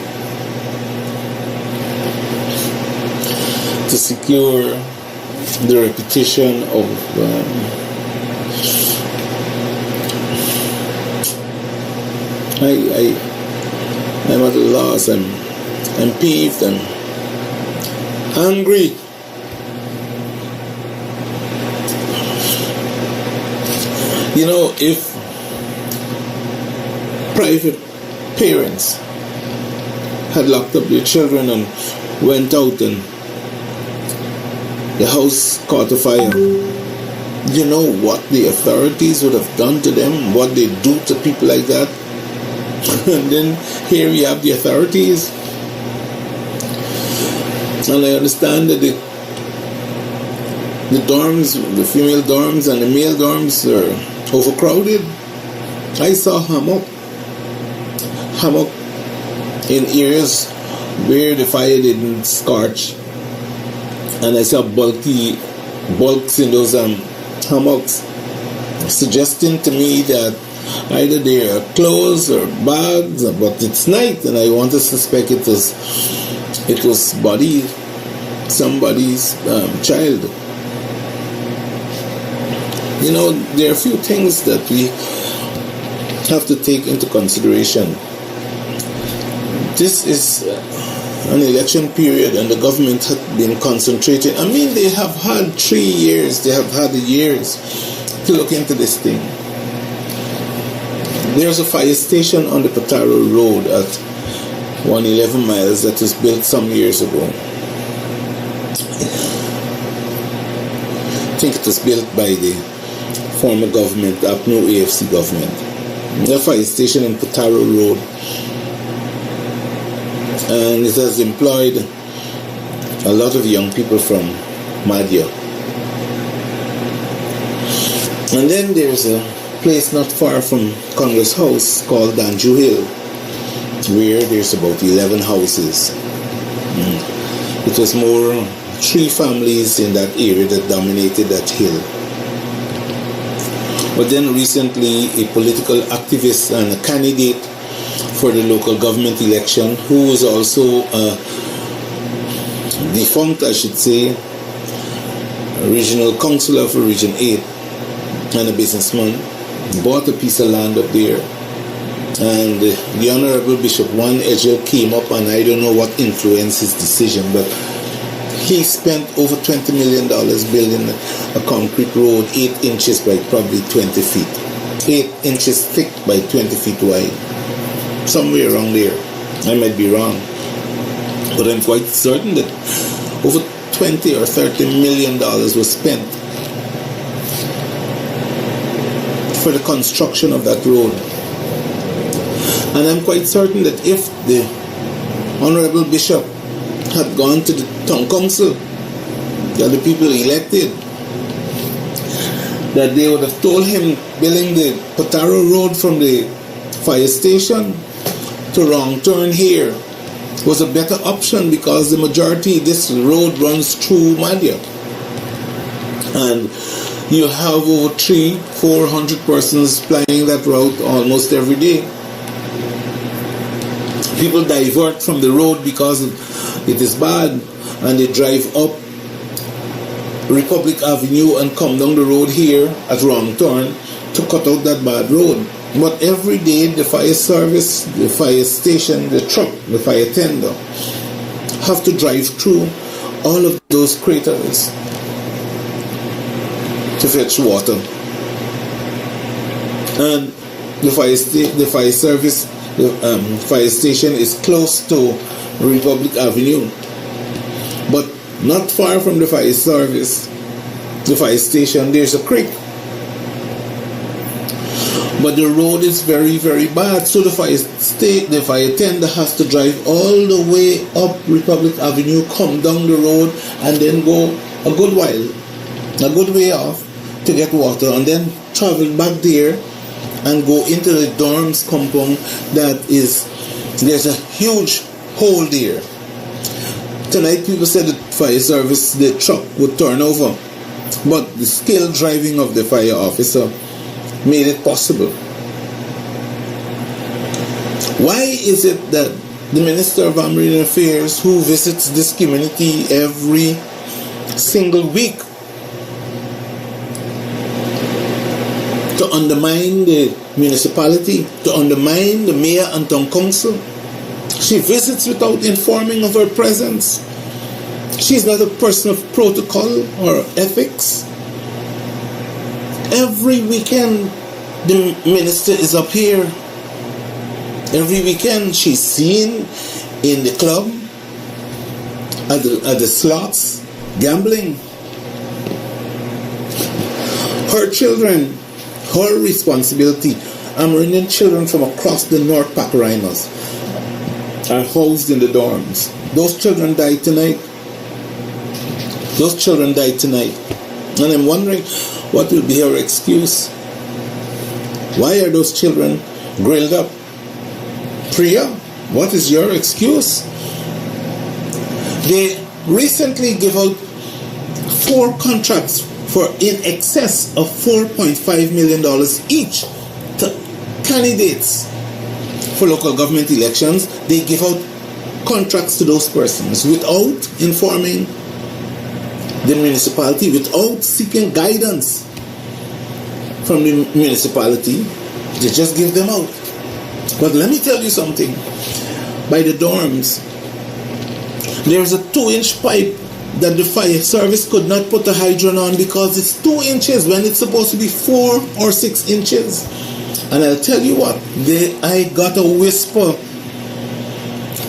to secure the reputation of I'm at a loss. I'm peeved. I'm angry. You know, if private parents had locked up their children and went out and the house caught a fire, you know what the authorities would have done to them, what they do to people like that? And then here we have the authorities. And I understand that the dorms, the female dorms and the male dorms are overcrowded. I saw hammock in areas where the fire didn't scorch, and I saw bulks in those hammocks, suggesting to me that either they are clothes or bags, but it's night, and I want to suspect it was somebody's child. You know, there are a few things that we have to take into consideration. This is an election period, and the government has been concentrating. I mean, they have had 3 years, they have had years to look into this thing. There's a fire station on the Pataro Road at 111 miles that was built some years ago. I think it was built by the former government, the APNO AFC government. The fire station in Pataro Road. And it has employed a lot of young people from Madhya. And then there's a place not far from Congress House called Danju Hill, where there's about 11 houses. It was more 3 families in that area that dominated that hill. But then recently, a political activist and a candidate for the local government election, who was also defunct, I should say, regional councillor for Region 8 and a businessman, bought a piece of land up there. And the Honorable Bishop Juan Edgel came up, and I don't know what influenced his decision, but he spent over $20 million building a concrete road 8 inches by probably 20 feet. 8 inches thick by 20 feet wide. Somewhere around there. I might be wrong. But I'm quite certain that over $20 or $30 million was spent for the construction of that road. And I'm quite certain that if the Honorable Bishop had gone to the town council that the people elected that they would have told him building the Potaro Road from the fire station to wrong turn here was a better option, because the majority, this road runs through Madhya. And you have over 300-400 persons plying that route almost every day. People divert from the road because it is bad, and they drive up Republic Avenue and come down the road here at wrong turn to cut out that bad road. But every day the fire service, the fire station, the truck, the fire tender have to drive through all of those craters to fetch water. And the fire service, the fire station is close to Republic Avenue. But not far from the fire service, the fire station, there's a creek. But the road is very, very bad. So the fire tender has to drive all the way up Republic Avenue, come down the road, and then go a good way off to get water, and then travel back there and go into the dorms compound. There's a huge hole there. Tonight people said the fire service, the truck would turn over, but the skilled driving of the fire officer made it possible. Why is it that the Minister of Marine Affairs, who visits this community every single week to undermine the municipality, to undermine the mayor and town council, she visits without informing of her presence? She's not a person of protocol or ethics. Every weekend the minister is up here. Every weekend she's seen in the club, at the slots, gambling. Her children, her responsibility. Amerindian children from across the North Pacarinas are housed in the dorms. Those children died tonight. And I'm wondering, what will be her excuse? Why are those children grilled up? Priya, what is your excuse? They recently gave out 4 contracts for in excess of $4.5 million each to candidates for local government elections. They give out contracts to those persons without informing the municipality, without seeking guidance from the municipality. They just give them out. But let me tell you something. By the dorms, there's a 2-inch pipe that the fire service could not put a hydrant on because it's 2 inches when it's supposed to be 4 or 6 inches. And I'll tell you what, I got a whisper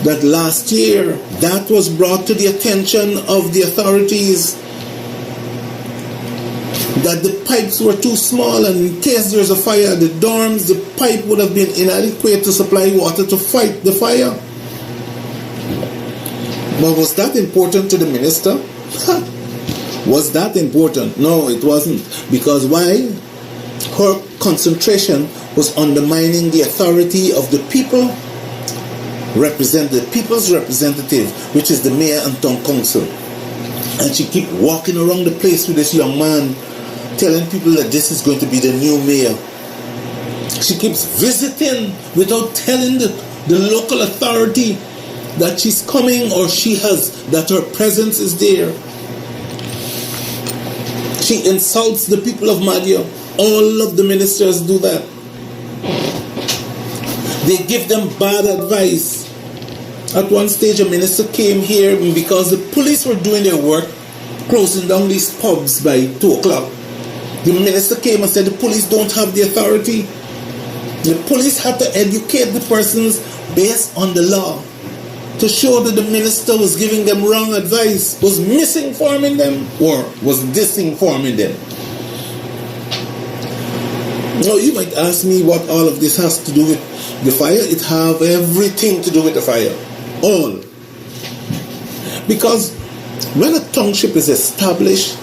that last year that was brought to the attention of the authorities, that the pipes were too small, and in case there's a fire at the dorms, the pipe would have been inadequate to supply water to fight the fire. But was that important to the minister? Was that important? No, it wasn't. Because why? Her concentration was undermining the authority of the people, the people's representative, which is the mayor and town council. And she keep walking around the place with this young man, telling people that this is going to be the new mayor. She keeps visiting without telling the local authority that she's coming, or that her presence is there. She insults the people of Madhya. All of the ministers do that. They give them bad advice. At one stage, a minister came here because the police were doing their work, closing down these pubs by 2 o'clock. The minister came and said the police don't have the authority. The police had to educate the persons based on the law to show that the minister was giving them wrong advice, was misinforming them, or was disinforming them. Now, you might ask me what all of this has to do with the fire. It have everything to do with the fire. All. Because when a township is established,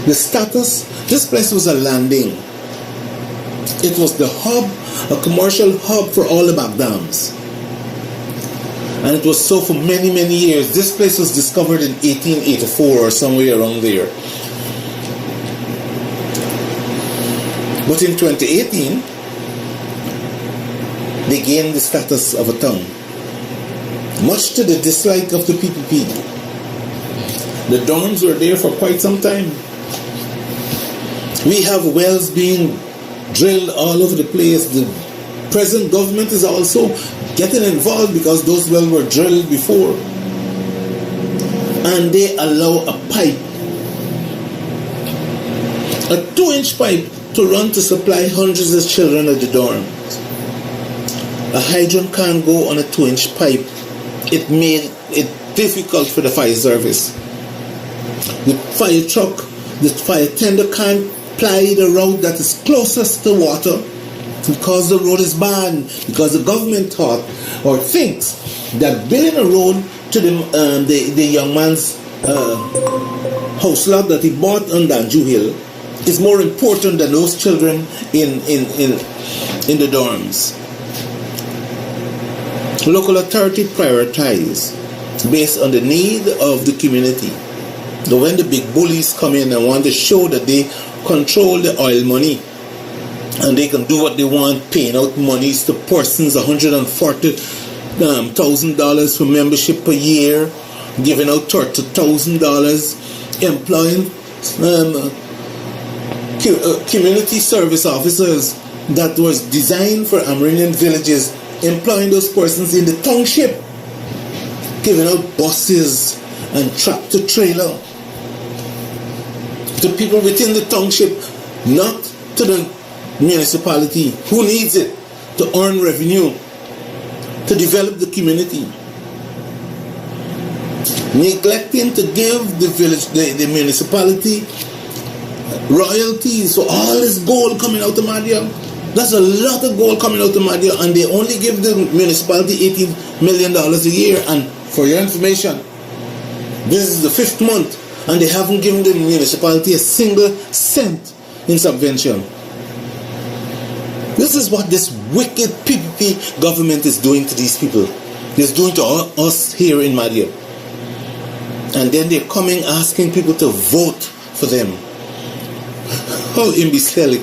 the status This place was a landing. It was the hub, a commercial hub for all the back dams. And it was so for many, many years. This place was discovered in 1884 or somewhere around there. But in 2018, they gained the status of a town, much to the dislike of the PPP. The dorms were there for quite some time. We have wells being drilled all over the place. The present government is also getting involved because those wells were drilled before. And they allow a pipe, a 2-inch pipe, to run to supply hundreds of children at the dorms. A hydrant can't go on a 2-inch pipe. It made it difficult for the fire service. The fire truck, the fire tender can't ply the route that is closest to water because the road is bad, because the government thought or thinks that building a road to the young man's house lot that he bought on Danju Hill is more important than those children in the dorms. Local authority prioritize based on the need of the community. So when the big bullies come in and want to show that they control the oil money and they can do what they want, paying out monies to persons, $140,000 for membership per year, giving out $30,000, employing community service officers that was designed for Amerindian villages, employing those persons in the township, giving out buses and tractor trailer to people within the township, not to the municipality who needs it to earn revenue, to develop the community. Neglecting to give the village, the municipality royalties. So all this gold coming out of Madhya, that's a lot of gold coming out of Madhya, and they only give the municipality $18 million a year. And for your information, this is the 5th month and they haven't given the municipality a single cent in subvention. This is what this wicked PPP government is doing to these people. It's doing to us here in Madhya. And then they're coming asking people to vote for them. How imbecilic.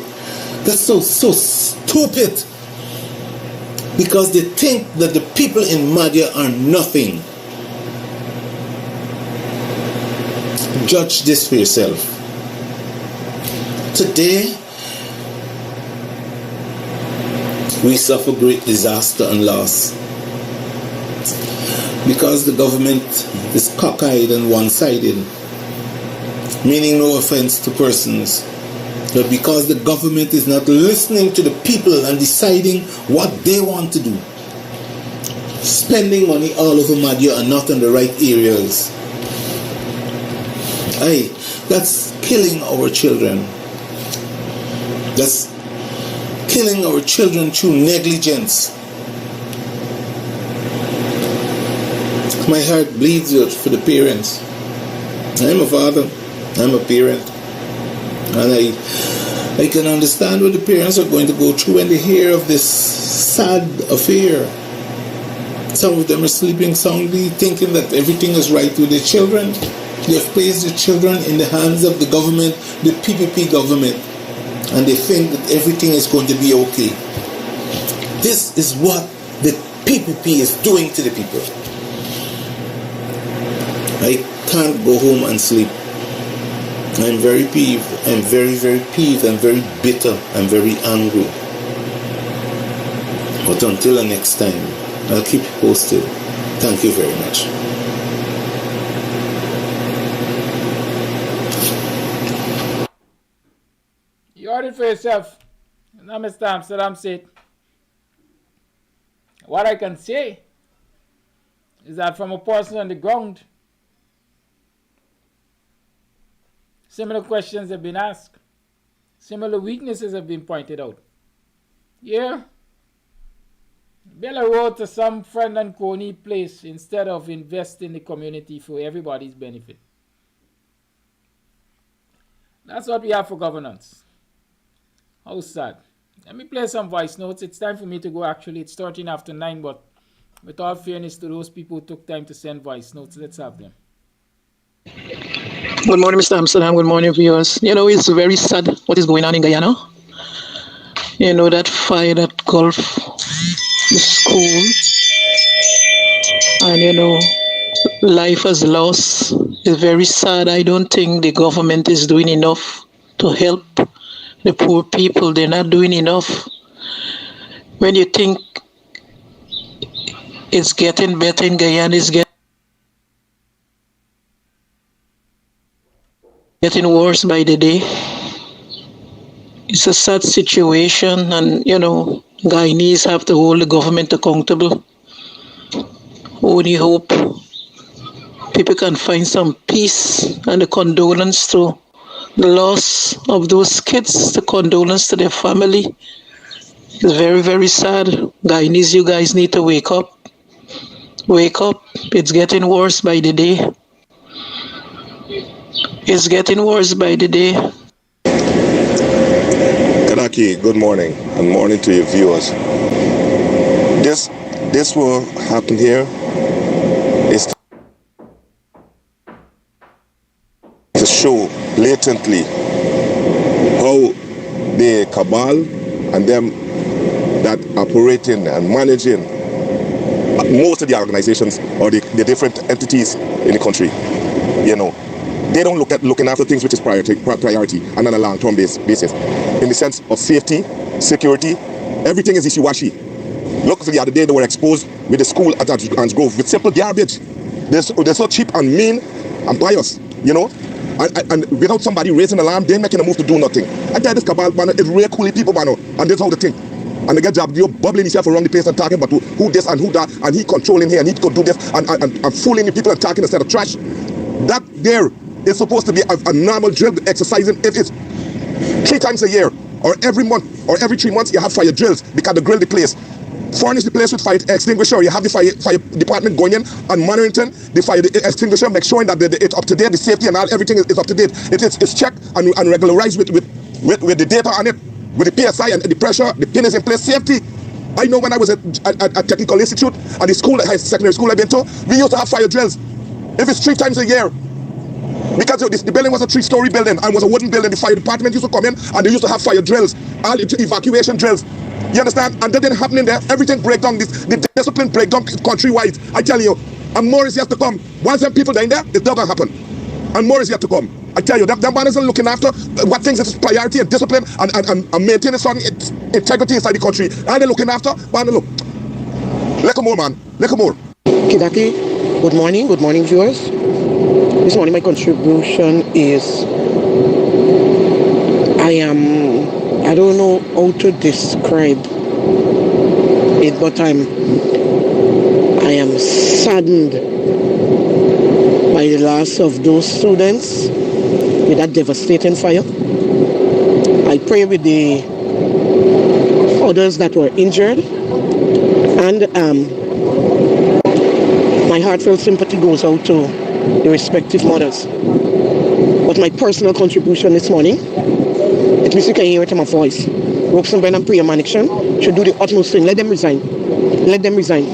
That's so stupid. Because they think that the people in Madhya are nothing. Judge this for yourself. Today, we suffer great disaster and loss because the government is cockeyed and one-sided, meaning no offense to persons, but because the government is not listening to the people and deciding what they want to do, spending money all over Madhya and not in the right areas. Hey, that's killing our children. That's killing our children through negligence. My heart bleeds for the parents. I'm a father, I'm a parent, and I can understand what the parents are going to go through when they hear of this sad affair. Some of them are sleeping soundly, thinking that everything is right with their children. They've placed their children in the hands of the government, the PPP government, and they think that everything is going to be okay. This is what the PPP is doing to the people. I can't go home and sleep. I'm very peeved. I'm very, very peeved. I'm very bitter. I'm very angry. But until the next time, I'll keep you posted. Thank you very much. You heard it for yourself. Now, Mr. Amsterdam said, what I can say is that from a person on the ground, similar questions have been asked. Similar weaknesses have been pointed out. Yeah. Build a road to some friend and coney place instead of invest in the community for everybody's benefit. That's what we have for governance. How sad. Let me play some voice notes. It's time for me to go actually. It's 13 after 9, but with all fairness to those people who took time to send voice notes, let's have them. Good morning, Mr. Amsterdam. Good morning, viewers. You know, it's very sad what is going on in Guyana. You know, that fire that gulf the school. And, you know, life is lost. It's very sad. I don't think the government is doing enough to help the poor people. They're not doing enough. When you think it's getting better in Guyana, it's getting worse by the day. It's a sad situation, and you know, Guyanese have to hold the government accountable. Only hope people can find some peace, and the condolence to the loss of those kids, the condolence to their family. It's very, very sad. Guyanese, you guys need to wake up. Wake up. It's getting worse by the day. It's getting worse by the day. Kadaki, good morning, and morning to your viewers. This will happen here is to show blatantly how the cabal and them that operating and managing most of the organizations or the different entities in the country, you know, they don't look at looking after things which is priority and on a long-term basis. In the sense of safety, security, everything is wishy-washy. Look, the other day they were exposed with the school at Hans Grove with simple garbage. They're so cheap and mean and biased, you know. And without somebody raising alarm, they're making a move to do nothing. I tell this cabal, man, it's real cool people, man, and that's how they think. And they get job, you're bubbling yourself around the place and talking about who this and who that, and he controlling here, and he could do this, and fooling the people and talking instead of trash. That there is supposed to be a normal drill exercising. It is 3 times a year, or every month, or every 3 months, you have fire drills because they grill the place. Furnish the place with fire extinguisher. You have the fire department going in and monitoring the fire extinguisher, make sure that it's up to date, the safety and all, everything is up to date. It's checked and regularized with the data on it, with the PSI and the pressure, the pin is in place, safety. I know when I was at Technical Institute, at the school, secondary school I've been to, we used to have fire drills. If it's 3 times a year, because the building was a 3-story building and was a wooden building, the fire department used to come in and they used to have fire drills, all evacuation drills. You understand? And that didn't happen in there. Everything break down. The discipline break down countrywide. I tell you. And more is yet to come. Once them people die there, it's not going to happen. And more is yet to come. I tell you, them man isn't looking after what things is priority and discipline and maintaining some integrity inside the country. And they're looking after, man, look. Little more, man. Little more. Kidaki, good morning, viewers. This morning my contribution is I don't know how to describe it, but I am saddened by the loss of those students with that devastating fire. I pray with the others that were injured, and my heartfelt sympathy goes out to the respective mothers. But my personal contribution this morning, at least you can hear it in my voice. Roxanne and Priya Maniksham should do the utmost thing. Let them resign. Let them resign.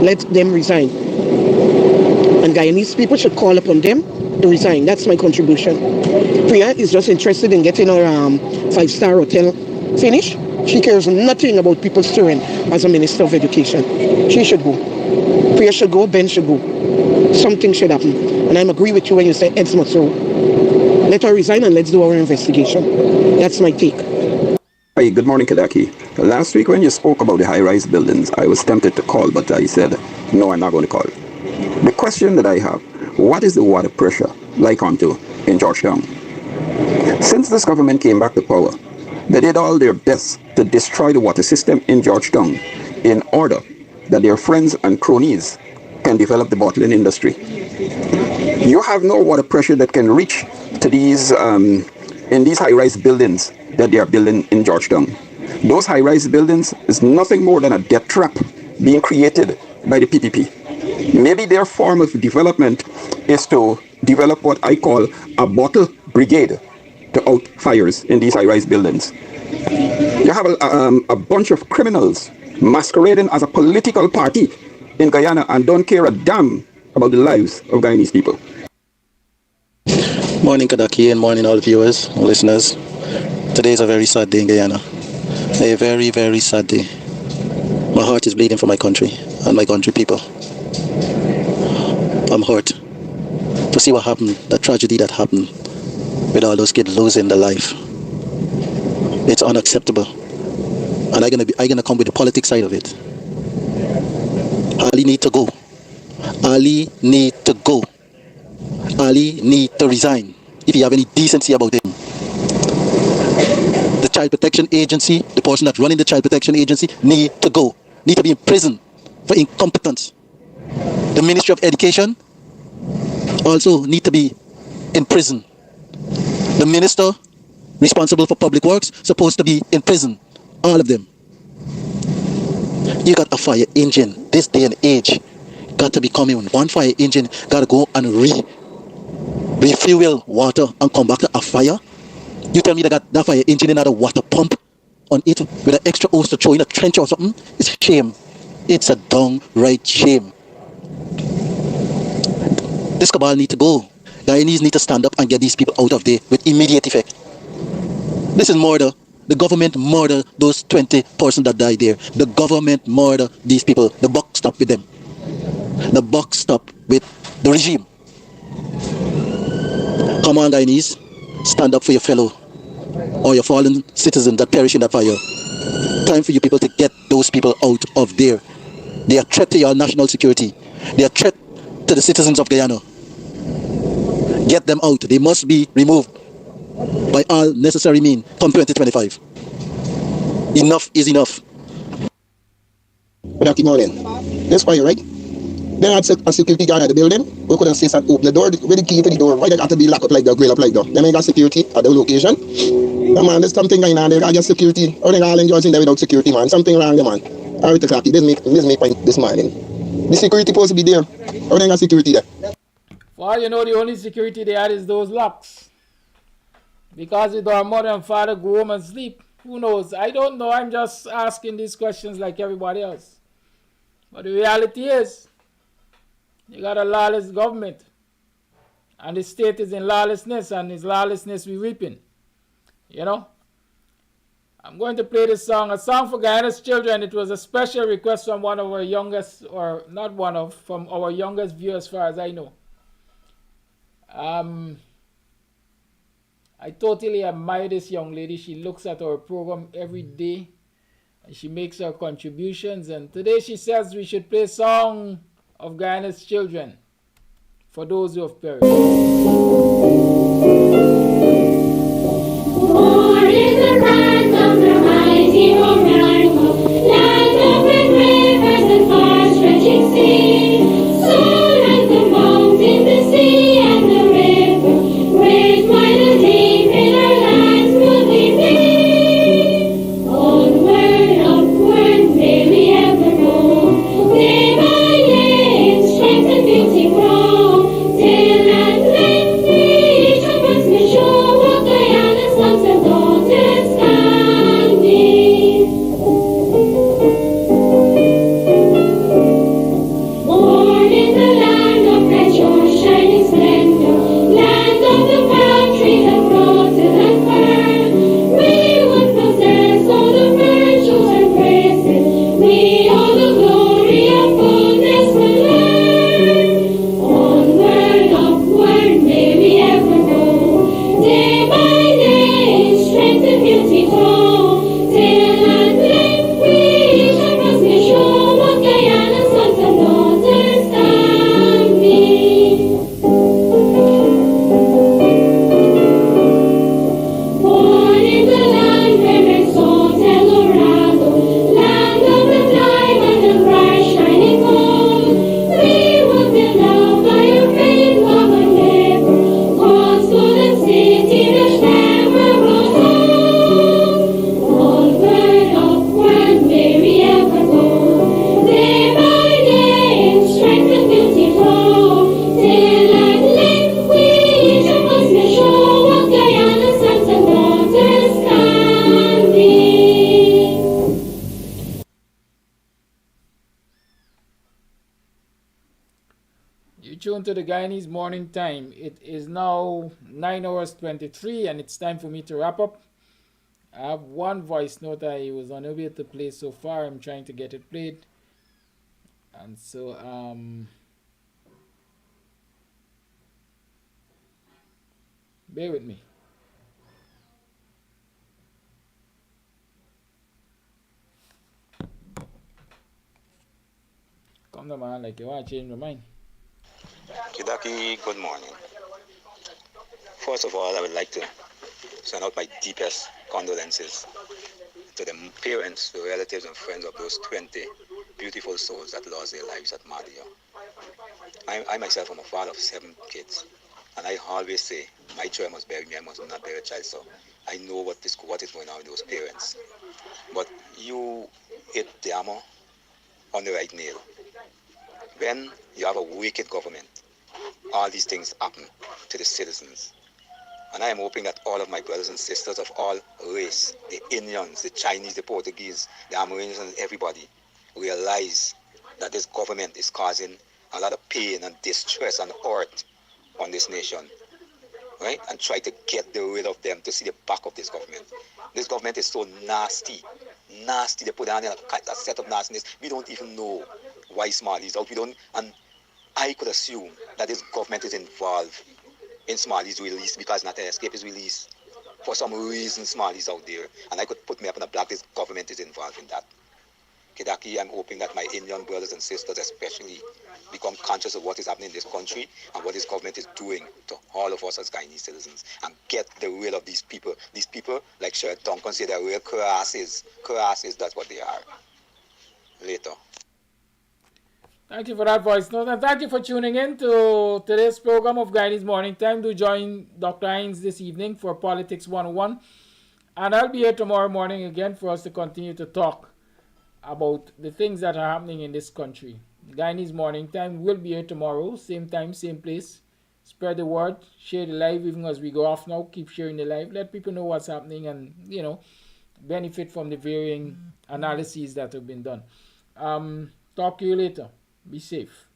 Let them resign. And Guyanese people should call upon them to resign. That's my contribution. Priya is just interested in getting her 5-star hotel finished. She cares nothing about people's children as a Minister of Education. She should go. Priya should go. Ben should go. Something should happen. And I agree with you when you say heads must roll. Let her resign and let's do our investigation. That's my take. Hi, good morning, Kadaki. Last week when you spoke about the high-rise buildings, I was tempted to call, but I said, no, I'm not going to call. The question that I have, what is the water pressure like onto in Georgetown? Since this government came back to power, they did all their best to destroy the water system in Georgetown in order that their friends and cronies can develop the bottling industry. You have no water pressure that can reach to these in these high-rise buildings that they are building in Georgetown. Those high-rise buildings is nothing more than a death trap being created by the PPP. Maybe their form of development is to develop what I call a bottle brigade. to out fires in these high-rise buildings. You have a bunch of criminals masquerading as a political party in Guyana and don't care a damn about the lives of Guyanese people. Morning, Kadaki, and morning, all viewers, listeners. Today is a very sad day in Guyana. A very, very sad day. My heart is bleeding for my country and my country people. I'm hurt to see what happened, the tragedy that happened with all those kids losing their life. It's unacceptable. And I'm gonna come with the politics side of it. Ali need to go. Ali need to go. Ali need to resign if you have any decency about him. The Child Protection Agency, the person that's running the Child Protection Agency, need to go. Need to be in prison for incompetence. The Ministry of Education also need to be in prison. The minister responsible for public works supposed to be in prison. All of them. You got a fire engine this day and age. Got to be coming. One fire engine got to go and refuel water and come back to a fire. You tell me they got that fire engine and not a water pump on it with an extra hose to throw in a trench or something? It's a shame. It's a downright shame. This cabal need to go. Guyanese need to stand up and get these people out of there with immediate effect. This is murder. The government murdered those 20 persons that died there. The government murdered these people. The buck stopped with them. The buck stopped with the regime. Come on, Guyanese. Stand up for your fellow or your fallen citizens that perish in that fire. Time for you people to get those people out of there. They are a threat to your national security. They are a threat to the citizens of Guyana. Get them out. They must be removed by all necessary means come 2025. Enough is enough. Good morning. That's why, right? They had a security guard at the building. We couldn't say that open the door with the key to the door. Why they got to be locked up like that, grill up like that? They may got security at the location. Yeah, man, there's something going on there. I got security. Or they all enjoying there without security, man. Something wrong there, man. Alright, Clarky, this make point this morning. The security supposed to be there. Or they got security there. Well, you know, the only security they had is those locks. Because if our mother and father go home and sleep, who knows? I don't know. I'm just asking these questions like everybody else. But the reality is, you got a lawless government. And the state is in lawlessness, and it's lawlessness we're reaping. You know? I'm going to play this song, a song for Guyane's children. It was a special request from one of our youngest, or not one of, from our youngest viewers as far as I know. I totally admire this young lady. She looks at our program every day and she makes her contributions. And today she says we should play a song of Guyane's children for those who have perished. Born in the land of the mighty Orano, land of red rivers and far-stretching sea, so like the mountain, the sea, and the river, great, wide, and deep in our lands will we be. Onward, upward, may we ever go, day by day in strength and beauty grow, till at length we tuned to the Guyanese Morning Time. It is now 9 hours 23 and it's time for me to wrap up. I have one voice note I was unable to play so far. I'm trying to get it played. And so, bear with me. Come on, man, like you want to change my mind. Kidaki, good morning. First of all, I would like to send out my deepest condolences to the parents, the relatives and friends of those 20 beautiful souls that lost their lives at Madia. I myself am a father of 7 kids, and I always say, my child must bury me, I must not bury a child, so I know what is going on with those parents. But you hit the hammer on the right nail. When you have a wicked government, all these things happen to the citizens. And I am hoping that all of my brothers and sisters of all race, the Indians, the Chinese, the Portuguese, the Americans, and everybody, realize that this government is causing a lot of pain and distress and hurt on this nation, right? And try to get rid of them, to see the back of this government. This government is so nasty. They put down a set of nastiness. We don't even know why Smalley's out. And I could assume that this government is involved in Smalley's release, because not escape is released. For some reason, Smalley's out there, and I could put me up in the black. This government is involved in that. Kidaki, I'm hoping that my Indian brothers and sisters especially become conscious of what is happening in this country and what this government is doing to all of us as Guyanese citizens, and get the will of these people. These people, like Sherrod Duncan said, they're real crasses. Crasses, that's what they are. Later. Thank you for that voice note, and thank you for tuning in to today's program of Guyanese Morning Time. Do join Dr. Hines this evening for Politics 101, and I'll be here tomorrow morning again for us to continue to talk about the things that are happening in this country. Guyanese Morning Time will be here tomorrow, same time, same place. Spread the word, share the live even as we go off now. Keep sharing the live. Let people know what's happening and, benefit from the varying analyses that have been done. Talk to you later. Be safe.